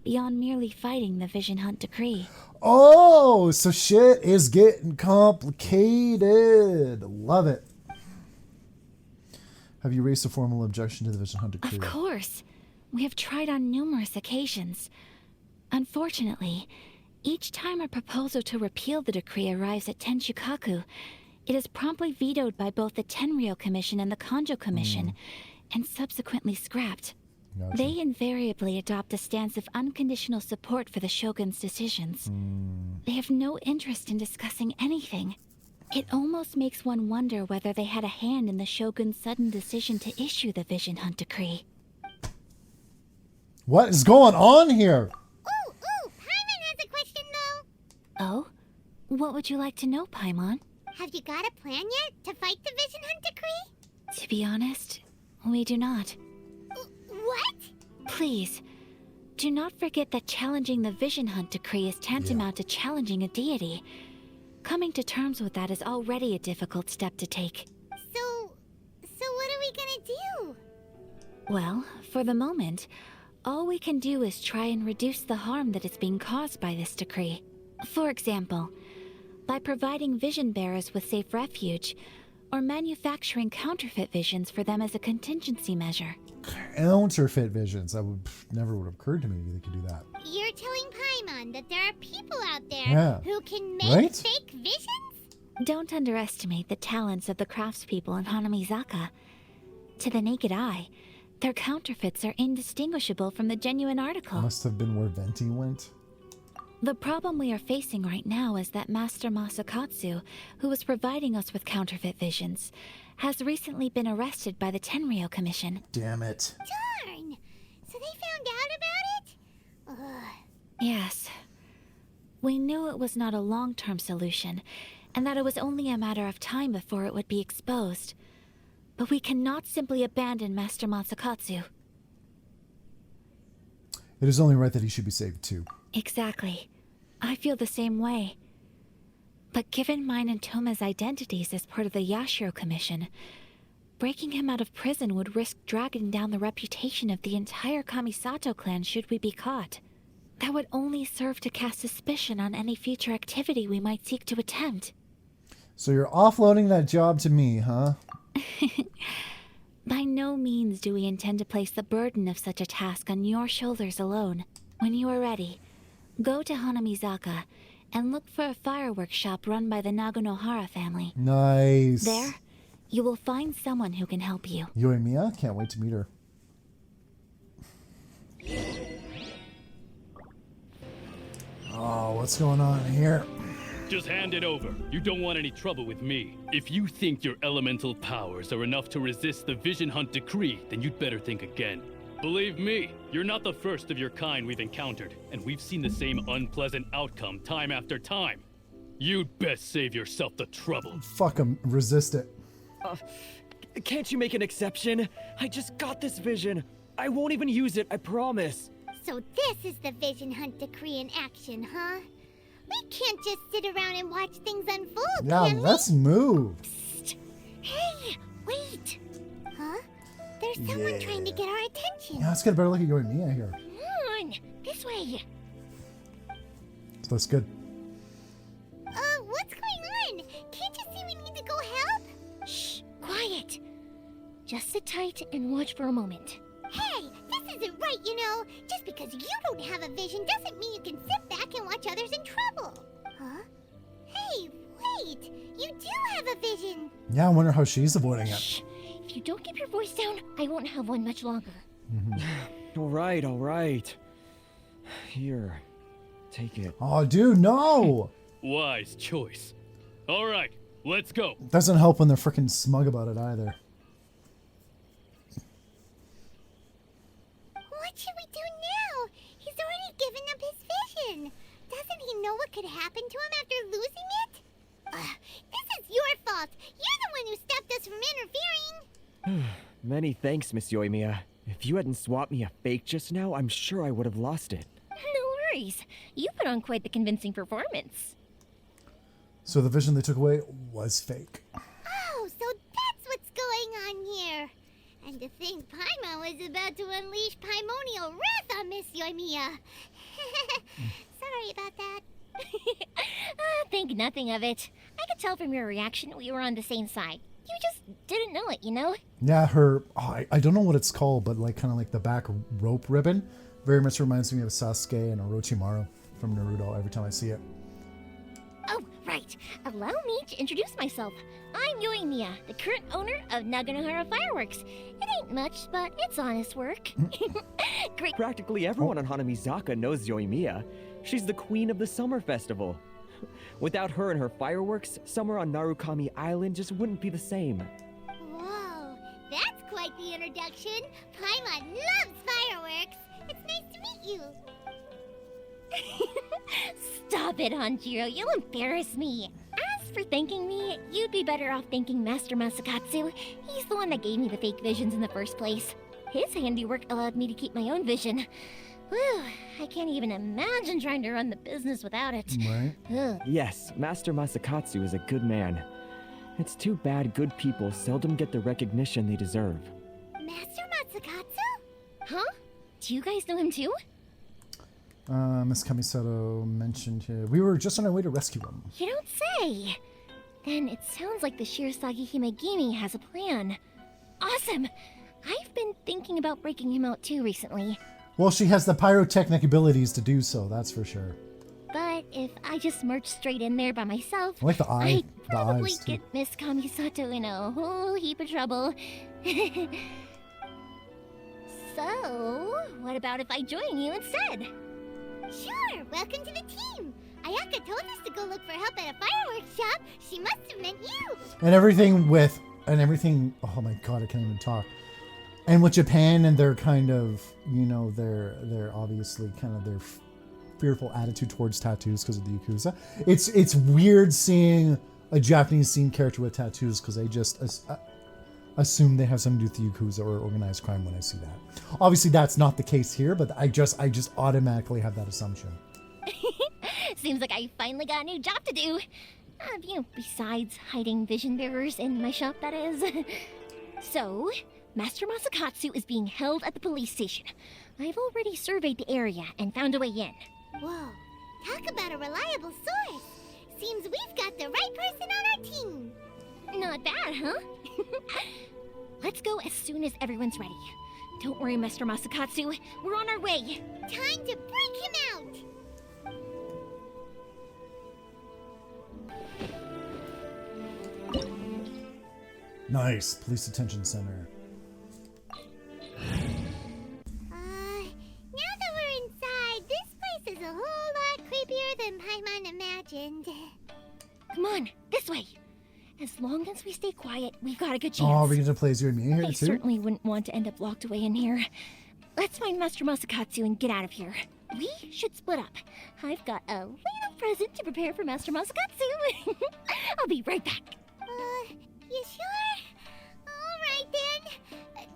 beyond merely fighting the Vision Hunt Decree. Oh, so shit is getting complicated. Love it. Have you raised a formal objection to the Vision Hunt Decree? Of course. We have tried on numerous occasions. Unfortunately, each time a proposal to repeal the decree arrives at Tenshukaku, it is promptly vetoed by both the Tenryou Commission and the Kanjo Commission, and subsequently scrapped. Gotcha. They invariably adopt a stance of unconditional support for the shogun's decisions. They have no interest in discussing anything. It almost makes one wonder whether they had a hand in the shogun's sudden decision to issue the Vision Hunt Decree. What is going on here? Paimon has a question though. Oh? What would you like to know, Paimon? Have you got a plan yet to fight the Vision Hunt Decree? To be honest, we do not. What? Please, do not forget that challenging the Vision Hunt Decree is tantamount to challenging a deity. Coming to terms with that is already a difficult step to take. So what are we gonna do? Well, for the moment, all we can do is try and reduce the harm that is being caused by this decree. For example, by providing vision bearers with safe refuge, or manufacturing counterfeit visions for them as a contingency measure. Counterfeit visions. That never would have occurred to me they could do that. You're telling Paimon that there are people out there who can make fake visions? Don't underestimate the talents of the craftspeople in Hanamizaka. To the naked eye, their counterfeits are indistinguishable from the genuine article. Must have been where Venti went. The problem we are facing right now is that Master Masakatsu, who was providing us with counterfeit visions, has recently been arrested by the Tenryou Commission. Damn it. Darn! So they found out about it? Ugh. Yes. We knew it was not a long-term solution, and that it was only a matter of time before it would be exposed. But we cannot simply abandon Master Masakatsu. It is only right that he should be saved too. Exactly. I feel the same way. But given mine and Toma's identities as part of the Yashiro Commission, breaking him out of prison would risk dragging down the reputation of the entire Kamisato clan should we be caught. That would only serve to cast suspicion on any future activity we might seek to attempt. So you're offloading that job to me, huh? By no means do we intend to place the burden of such a task on your shoulders alone. When you are ready, go to Hanamizaka and look for a fireworks shop run by the Naganohara family. Nice. There, you will find someone who can help you. Euthymia? Can't wait to meet her. Oh, what's going on here? Just hand it over. You don't want any trouble with me. If you think your elemental powers are enough to resist the Vision Hunt Decree, then you'd better think again. Believe me, you're not the first of your kind we've encountered, and we've seen the same unpleasant outcome time after time. You'd best save yourself the trouble. Fuck him. Resist it. Can't you make an exception? I just got this vision. I won't even use it, I promise. So this is the Vision Hunt Decree in action, huh? We can't just sit around and watch things unfold, Yeah, can we? let's move. Psst. Hey, wait. Huh? There's someone trying to get our attention. Yeah, let's get a better look at Euthymia here. Come on, this way. So that's good. What's going on? Can't you see we need to go help? Shh, quiet. Just sit tight and watch for a moment. Hey, this isn't right, you know. Just because you don't have a vision doesn't mean you can sit back and watch others in trouble. Huh? Hey, wait. You do have a vision. Yeah, I wonder how she's avoiding it. Shh. If you don't keep your voice down, I won't have one much longer. All right. Here, take it. Oh, dude, no! Wise choice. All right, let's go. Doesn't help when they're freaking smug about it either. What should we do now? He's already given up his vision. Doesn't he know what could happen to him after losing it? This is your fault. You're the one who stopped us from interfering. Many thanks, Miss Euthymia. If you hadn't swapped me a fake just now, I'm sure I would have lost it. No worries. You put on quite the convincing performance. So the vision they took away was fake. Oh, so that's what's going on here. And to think Paimon was about to unleash Paimonial wrath on Miss Euthymia. Sorry about that. Think nothing of it. I could tell from your reaction we were on the same side. You just didn't know it, you know? Yeah, her... Oh, I don't know what it's called, but like kind of like the back rope ribbon. Very much reminds me of Sasuke and Orochimaru from Naruto every time I see it. Oh, right. Allow me to introduce myself. I'm Euthymia, the current owner of Naganohara Fireworks. It ain't much, but it's honest work. Great. Practically everyone on Hanamizaka knows Euthymia. She's the queen of the summer festival. Without her and her fireworks, summer on Narukami Island just wouldn't be the same. Whoa, that's quite the introduction. Paimon loves fireworks. It's nice to meet you. Stop it, Hanjiro. You'll embarrass me. As for thanking me, you'd be better off thanking Master Masakatsu. He's the one that gave me the fake visions in the first place. His handiwork allowed me to keep my own vision. Whew, I can't even imagine trying to run the business without it. Right. Ugh. Yes, Master Masakatsu is a good man. It's too bad good people seldom get the recognition they deserve. Master Masakatsu? Huh? Do you guys know him too? Miss Kamisato mentioned here. We were just on our way to rescue him. You don't say. Then it sounds like the Shiratsugi Himegimi has a plan. Awesome! I've been thinking about breaking him out too recently. Well, she has the pyrotechnic abilities to do so, that's for sure. But if I just march straight in there by myself, I like the eye. I'd The probably eyes, too. get Miss Kamisato in a whole heap of trouble. So, what about if I join you instead? Sure, welcome to the team. Ayaka told us to go look for help at a fireworks shop. She must have meant you. And everything, oh my god, I can't even talk. And with Japan and their kind of, you know, their obviously kind of their fearful attitude towards tattoos because of the Yakuza. It's weird seeing a Japanese scene character with tattoos because I just assume they have something to do with the Yakuza or organized crime when I see that. Obviously that's not the case here, but I just automatically have that assumption. Seems like I finally got a new job to do. You know, besides hiding vision bearers in my shop, that is. So, Master Masakatsu is being held at the police station. I've already surveyed the area and found a way in. Whoa, talk about a reliable source. Seems we've got the right person on our team. Not bad, huh? Let's go as soon as everyone's ready. Don't worry, Master Masakatsu. We're on our way. Time to break him out. Nice. Police Detention Center. Now that we're inside, this place is a whole lot creepier than Paimon imagined. Come on, this way. As long as we stay quiet, we've got a good chance. Oh, we're going to play as you and me here I too? certainly wouldn't want to end up locked away in here. Let's find Master Masakatsu and get out of here. We should split up. I've got a little present to prepare for Master Masakatsu. I'll be right back. You sure? Alright then.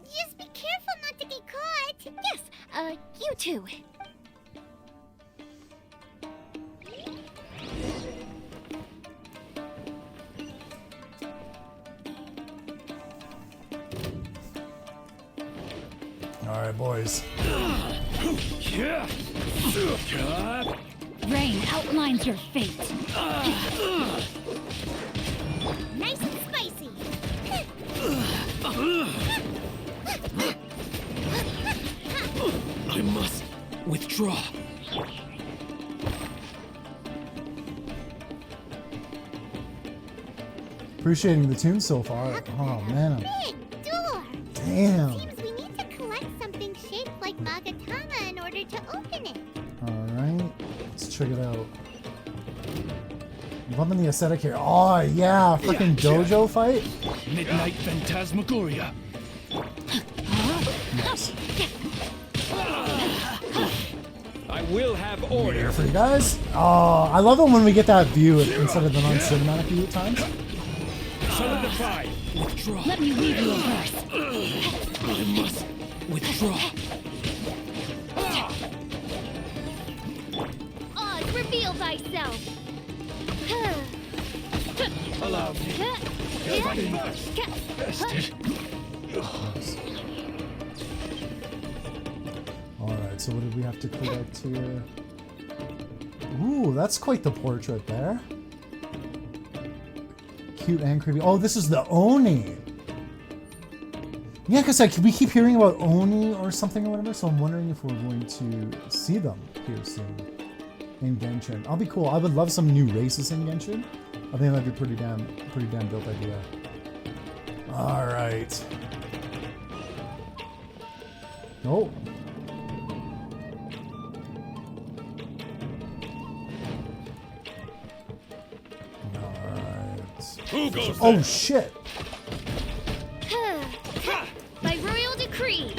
Just be careful not to get caught. Yes, you too. right, boys. Rain outlines your fate. Nice and spicy. I must withdraw. Appreciating the tune so far. Oh man. Big door. Damn. Seems we need to collect something shaped like Magatama in order to open it. Alright. Let's check it out. Loving the aesthetic here. Oh yeah, freaking dojo fight. Midnight Phantasmagoria. Nice. I will have order. Here for you guys. Oh, I love it when we get that view instead of the non-cinematic view at times. Solidify. Withdraw. Let me weave you a verse. I must withdraw. Oz, reveal thyself. Allow me. Alright, so what did we have to collect here? Ooh, that's quite the portrait there. Cute and creepy. Oh, this is the Oni! Yeah, because we keep hearing about Oni or something or whatever, so I'm wondering if we're going to see them here soon in Genshin. I'll be cool. I would love some new races in Genshin. I think that'd be pretty damn dope idea. Alright. Oh. Who goes Oh shit! By royal decree.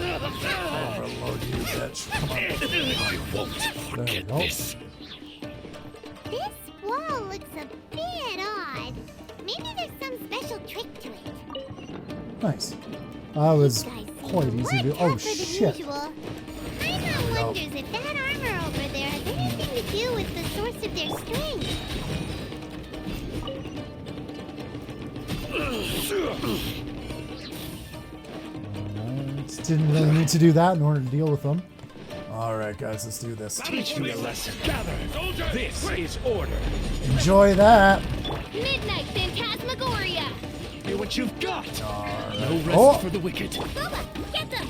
Overload you, bitch. Come on. I won't forget this. This wall looks a bit odd. Maybe there's some special trick to it. Nice. That was quite easy to do. Oh Tougher than shit. usual. Paimon wonders if that armor over there has anything to do with the source of their strength. Alright, didn't really need to do that in order to deal with them. Alright guys, let's do this. Teach me a lesson. Gather. This is order. Enjoy that! Midnight Phantasmagoria! Hear what you've got. No rest Oh. for the wicked. Boba, get them!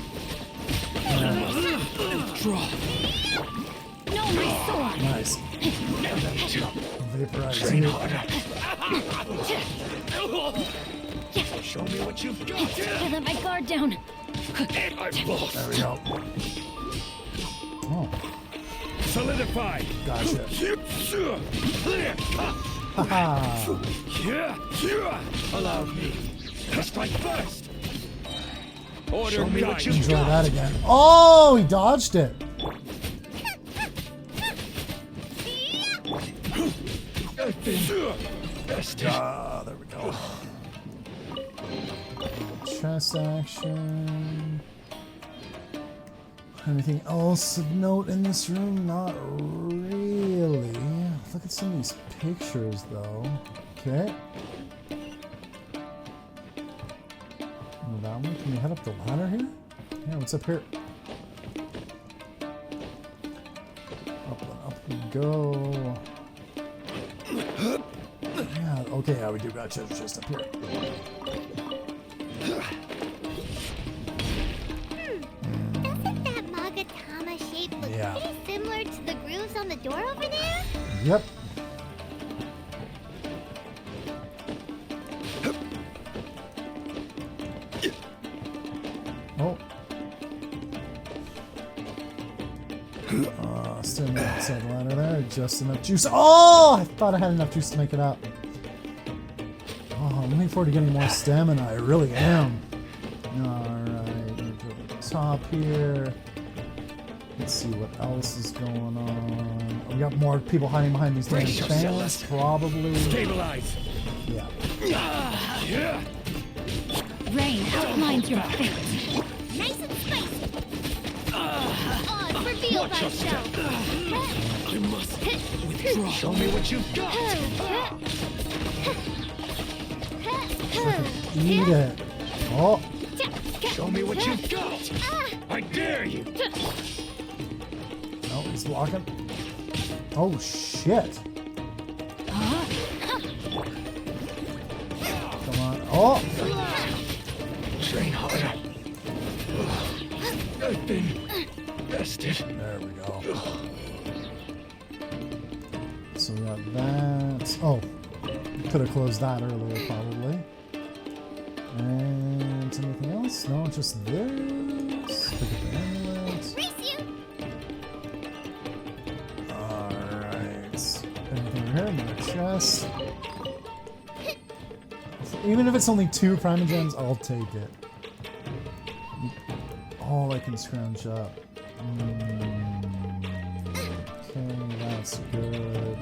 Draw. No, my sword. Nice. Vaporize Train you. harder. Show me what you've got. I let my guard down. I'm lost. There we go. Oh, Solidify. gotcha. Haha. Allow me. Strike first. Order Show me what you've Enjoy got. that again. Oh, he dodged it. Ah, there we go. Chest action. Anything else of note in this room? Not really. Look at some of these pictures, though. Okay. That one. Can you head up the ladder here? Yeah, what's up here? Up and up we go. Yeah, okay, yeah, we do got treasure chest up here. Doesn't that Magatama shape look Yeah. pretty similar to the grooves on the door over there? Yep. Oh. Still on the outside ladder there. Just enough juice. Oh! I thought I had enough juice to make it up. Oh, I'm looking forward to getting more stamina. I really am. Alright, go to the top here. Let's see what else is going on. Oh, we got more people hiding behind these damn fans, probably. Stabilize. Yeah. Rain outlines your fate. Nice and spicy. Oz, reveal Watch your step. thyself. I must withdraw. Show me what you've got. Eat it. Oh. Show me what you've got. I dare you. No, he's blocking. Oh, shit. Come on. Oh! Train harder. I've been bested. There we go. So we got that. Oh, could have closed that earlier, probably. And anything else? No, just this. Pick up the amulet. Alright. Anything over here? Another chest. Even if it's only 2 primogems, I'll take it. All I can scrounge up. Okay, that's good.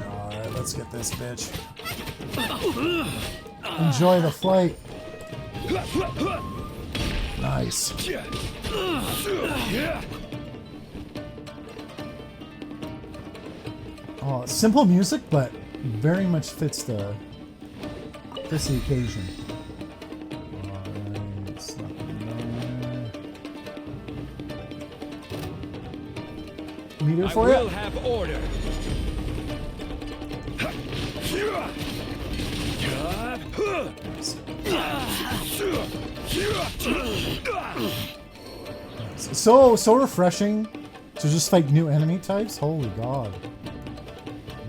Alright, let's get this bitch. Enjoy the flight. Nice. Oh, simple music, but very much fits the occasion. Alright, it's nothing there. Meter for I will it? have order. So refreshing to just fight new enemy types. Holy god.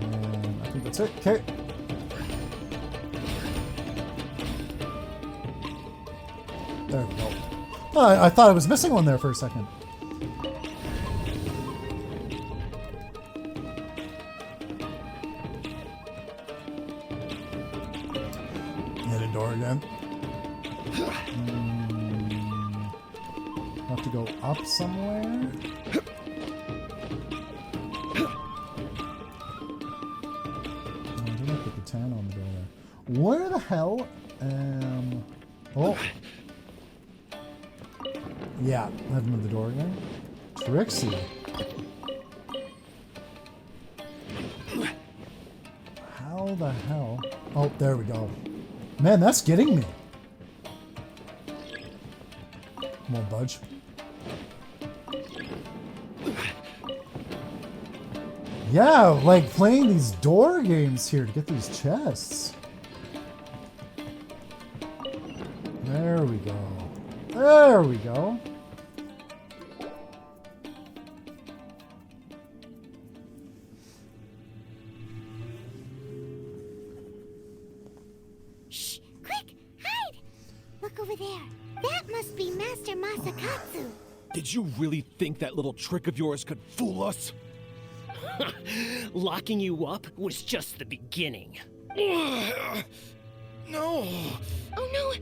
And I think that's it. Okay. There we go. Oh, I thought I was missing one there for a second. Hit a door again. Have to go up somewhere. I didn't put the 10 on the door there. Where the hell am... Oh. Yeah, I have to move the door again. Trixie. How the hell? Oh, there we go. Man, that's getting me. Come on, budge. Yeah, like playing these door games here to get these chests. There we go. There we go. Shh! Quick! Hide! Look over there. That must be Master Masakatsu. Did you really think that little trick of yours could fool us? Locking you up was just the beginning. No! Oh no!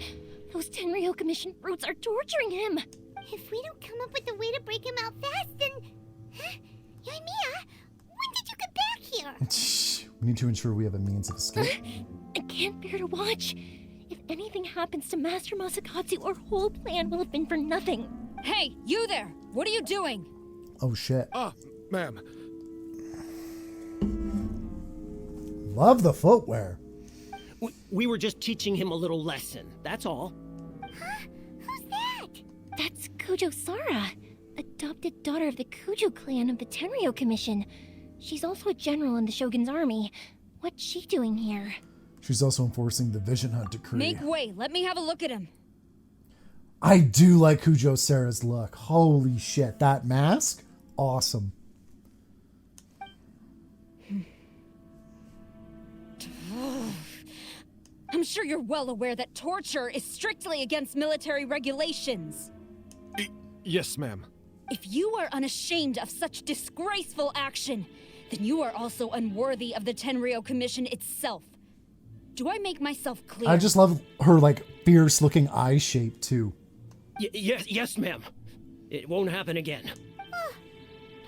Those Tenryo Commission brutes are torturing him! If we don't come up with a way to break him out fast, then... Huh? Euthymia, when did you get back here? We need to ensure we have a means of escape. I can't bear to watch. If anything happens to Master Masakatsu, our whole plan will have been for nothing. Hey, you there! What are you doing? Oh shit. Ma'am. Love the footwear. We were just teaching him a little lesson, that's all. Huh? Who's that? That's Kujo Sara, adopted daughter of the Kujo clan of the Tenryo Commission. She's also a general in the Shogun's army. What's she doing here? She's also enforcing the Vision Hunt decree. Make way. Let me have a look at him. I do like Kujo Sara's look. Holy shit, that mask? Awesome. I'm sure you're well aware that torture is strictly against military regulations. Yes, ma'am. If you are unashamed of such disgraceful action, then you are also unworthy of the Tenryo Commission itself. Do I make myself clear? I just love her, like, fierce-looking eye shape, too. Yes, ma'am. It won't happen again. Oh,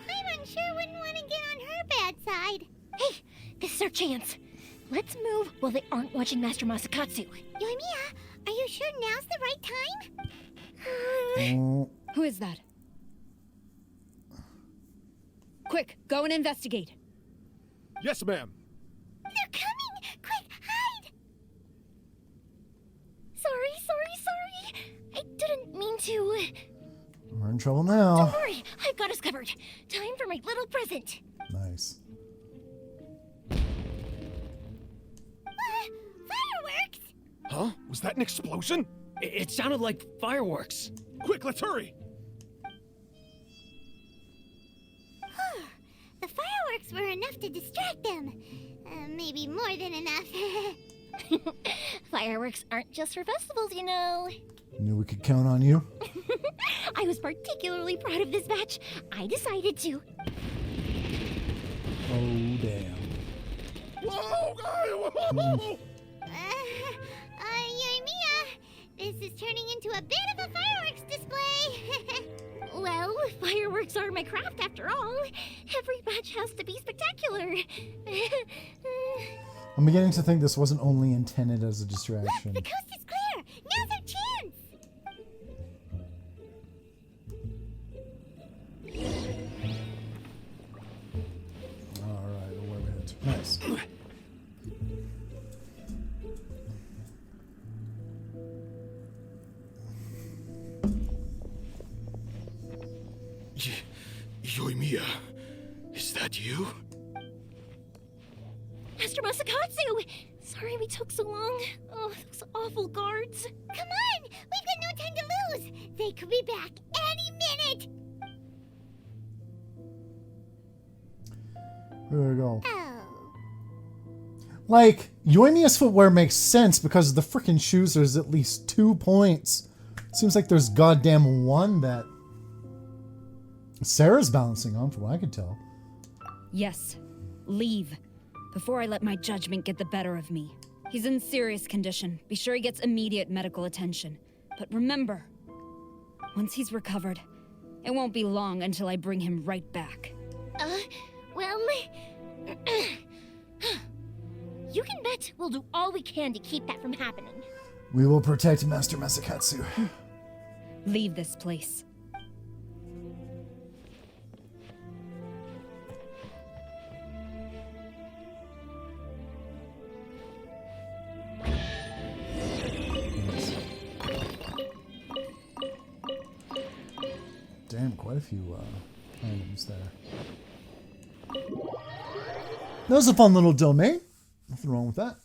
Paimon sure wouldn't want to get on her bad side. Hey, this is our chance. Let's move while they aren't watching Master Masakatsu. Euthymia, are you sure now's the right time? Who is that? Quick, go and investigate. Yes, ma'am. They're coming! trouble now. Don't worry, I've got us covered. Time for my little present. Nice. Fireworks? Huh? Was that an explosion? It sounded like fireworks. Quick, let's hurry! The fireworks were enough to distract them. Maybe more than enough. Fireworks aren't just for festivals, you know. Knew we could count on you. I was particularly proud of this batch. I decided to. Oh, damn. Whoa! Euthymia, this is turning into a bit of a fireworks display. Well, fireworks are my craft after all. Every batch has to be spectacular. I'm beginning to think this wasn't only intended as a distraction. Look, the coast is clear. Now's our chance. Alright, where we head to? Nice. Euthymia, is that you? Master Masakatsu! Sorry we took so long. Oh, those awful guards. Come on! We've got no time to lose! They could be back any minute! Where do we go? Oh. Like, Euthymia footwear makes sense because the frickin' shoes there's at least 2 points. Seems like there's goddamn one that Sarah's balancing on, from what I can tell. Yes. Leave. Before I let my judgment get the better of me. He's in serious condition. Be sure he gets immediate medical attention. But remember, once he's recovered, it won't be long until I bring him right back. Well... you can bet we'll do all we can to keep that from happening. We will protect Master Masakatsu. Leave this place. Damn, quite a few items there. That was a fun little domain. Nothing wrong with that.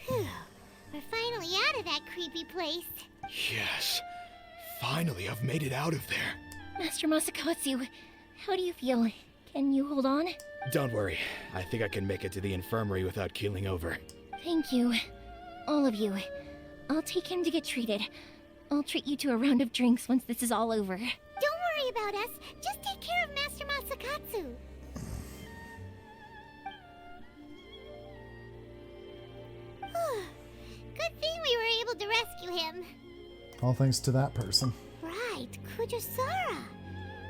We're finally out of that creepy place. Yes. Finally, I've made it out of there. Master Masakatsu, how do you feel? Can you hold on? Don't worry. I think I can make it to the infirmary without keeling over. Thank you. All of you. I'll take him to get treated. I'll treat you to a round of drinks once this is all over. Don't worry about us. Just take care of Master Masakatsu. Good thing we were able to rescue him. All thanks to that person. Right, Kujosara.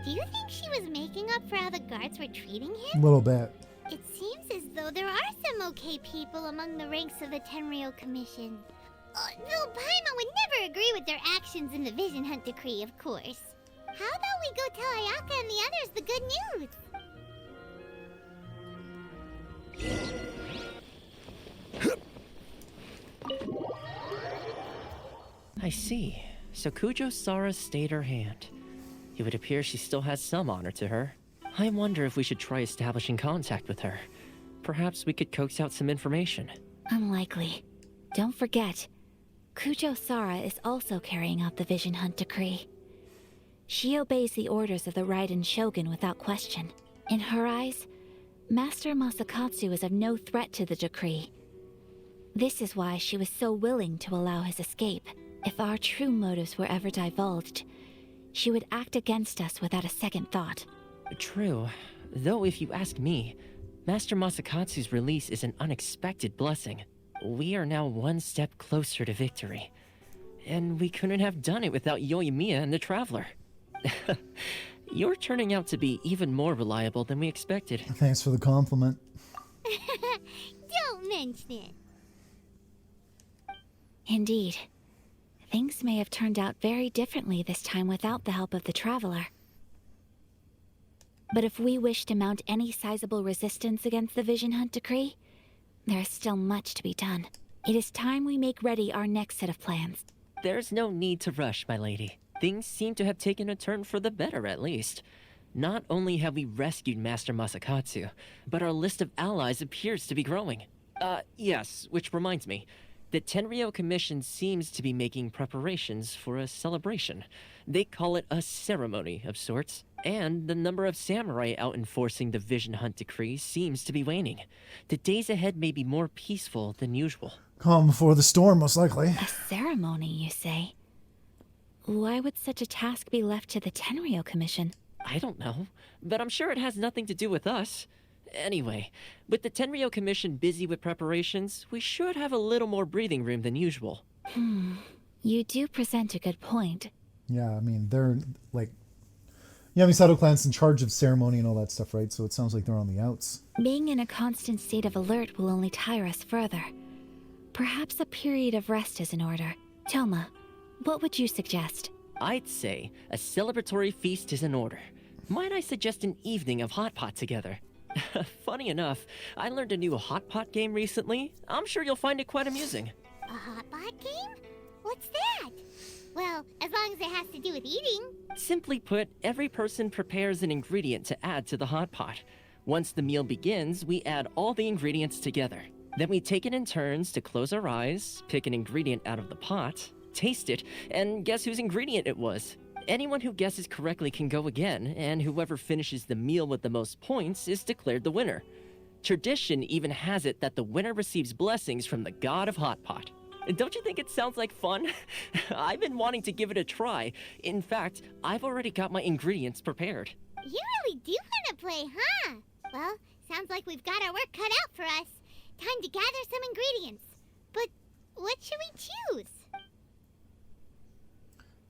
Do you think she was making up for how the guards were treating him? A little bit. It seems as though there are some okay people among the ranks of the Tenryou Commission. Though Paimon would never agree with their actions in the Vision Hunt Decree, of course. How about we go tell Ayaka and the others the good news? I see. So Kujo-Sara stayed her hand. It would appear she still has some honor to her. I wonder if we should try establishing contact with her. Perhaps we could coax out some information. Unlikely. Don't forget, Kujo-Sara is also carrying out the Vision Hunt Decree. She obeys the orders of the Raiden Shogun without question. In her eyes, Master Masakatsu is of no threat to the decree. This is why she was so willing to allow his escape. If our true motives were ever divulged, she would act against us without a second thought. True. Though if you ask me, Master Masakatsu's release is an unexpected blessing. We are now one step closer to victory. And we couldn't have done it without Euthymia and the Traveler. You're turning out to be even more reliable than we expected. Thanks for the compliment. Don't mention it. Indeed. Things may have turned out very differently this time without the help of the Traveler. But if we wish to mount any sizable resistance against the Vision Hunt Decree, there is still much to be done. It is time we make ready our next set of plans. There's no need to rush, my lady. things seem to have taken a turn for the better at least. Not only have we rescued Master Masakatsu, but our list of allies appears to be growing. Yes, which reminds me. The Tenryou Commission seems to be making preparations for a celebration. They call it a ceremony of sorts, and the number of samurai out enforcing the Vision Hunt Decree seems to be waning. The days ahead may be more peaceful than usual. Calm before the storm, most likely. A ceremony, you say? Why would such a task be left to the Tenryou Commission? I don't know, but I'm sure it has nothing to do with us. Anyway, with the Tenryou Commission busy with preparations, we should have a little more breathing room than usual. You do present a good point. Yeah, I mean, they're like... Yamisato clan's in charge of ceremony and all that stuff, right? So it sounds like they're on the outs. Being in a constant state of alert will only tire us further. Perhaps a period of rest is in order. Toma, what would you suggest? I'd say a celebratory feast is in order. Might I suggest an evening of hot pot together? Funny enough, I learned a new hot pot game recently. I'm sure you'll find it quite amusing. A hot pot game? What's that? Well, as long as it has to do with eating. Simply put, every person prepares an ingredient to add to the hot pot. Once the meal begins, we add all the ingredients together. Then we take it in turns to close our eyes, pick an ingredient out of the pot, taste it, and guess whose ingredient it was. Anyone who guesses correctly can go again, and whoever finishes the meal with the most points is declared the winner. Tradition even has it that the winner receives blessings from the god of hot pot. Don't you think it sounds like fun? I've been wanting to give it a try. In fact, I've already got my ingredients prepared. You really do want to play, huh? Well, sounds like we've got our work cut out for us. Time to gather some ingredients. But what should we choose?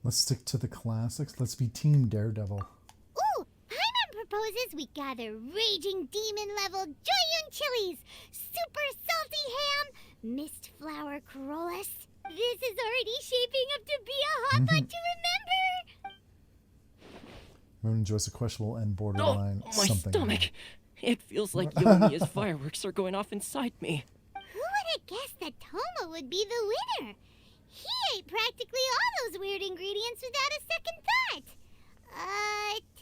Let's stick to the classics. Let's be Team Daredevil. Ooh, Paimon proposes we gather raging demon-level Joyun chilies, super salty ham, mist flower corollas. This is already shaping up to be a hot pot to remember. Everyone enjoys a questionable and borderline my something. Stomach! It feels like Yomiya's fireworks are going off inside me. Who would have guessed that Toma would be the winner? He ate practically all those weird ingredients without a second thought.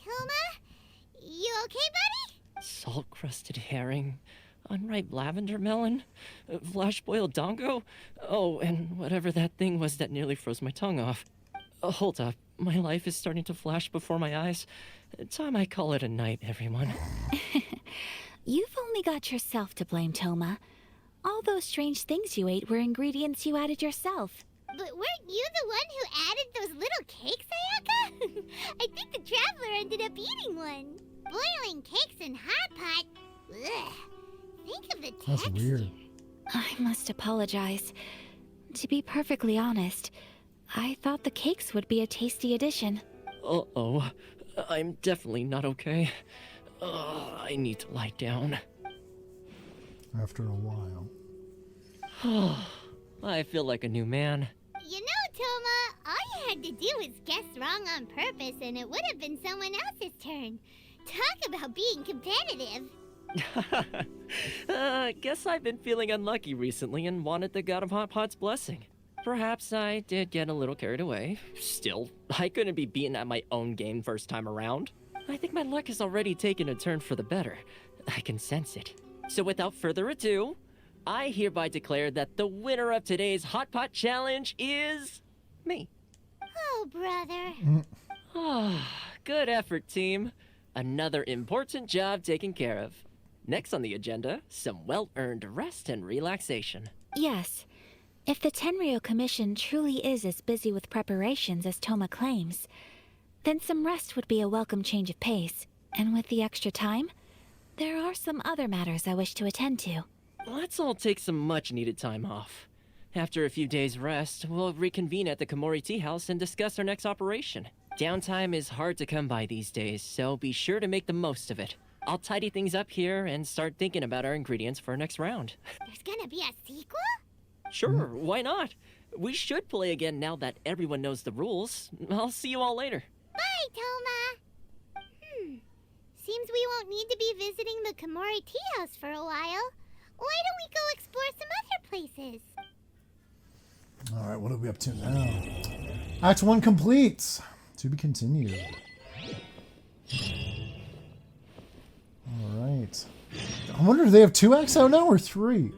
Toma? You okay, buddy? Salt-crusted herring, unripe lavender melon, flash-boiled dongo. Oh, and whatever that thing was that nearly froze my tongue off. Hold up, my life is starting to flash before my eyes. Time I call it a night, everyone. You've only got yourself to blame, Toma. All those strange things you ate were ingredients you added yourself. But weren't you the one who added those little cakes, Ayaka? I think the traveler ended up eating one. Boiling cakes in hot pot? Ugh. Think of the texture. That's weird. I must apologize. To be perfectly honest, I thought the cakes would be a tasty addition. Uh-oh. I'm definitely not okay. I need to lie down. After a while. I feel like a new man. You know, Toma, all you had to do was guess wrong on purpose and it would have been someone else's turn. Talk about being competitive. Guess I've been feeling unlucky recently and wanted the god of hot pot's blessing. Perhaps I did get a little carried away. Still, I couldn't be beaten at my own game first time around. I think my luck has already taken a turn for the better. I can sense it. So without further ado, I hereby declare that the winner of today's Hot Pot Challenge is... me. Oh, brother. Good effort, team. Another important job taken care of. Next on the agenda, some well-earned rest and relaxation. Yes. If the Tenryou Commission truly is as busy with preparations as Toma claims, then some rest would be a welcome change of pace. And with the extra time, there are some other matters I wish to attend to. Let's all take some much-needed time off. After a few days' rest, we'll reconvene at the Komori Tea House and discuss our next operation. Downtime is hard to come by these days, so be sure to make the most of it. I'll tidy things up here and start thinking about our ingredients for our next round. There's gonna be a sequel? Sure, why not? We should play again now that everyone knows the rules. I'll see you all later. Bye, Toma. Seems we won't need to be visiting the Komori Tea House for a while. Why don't we go explore some other places? Alright, what are we up to now? Act 1 complete! To be continued. Alright. I wonder if they have 2 acts out now or 3?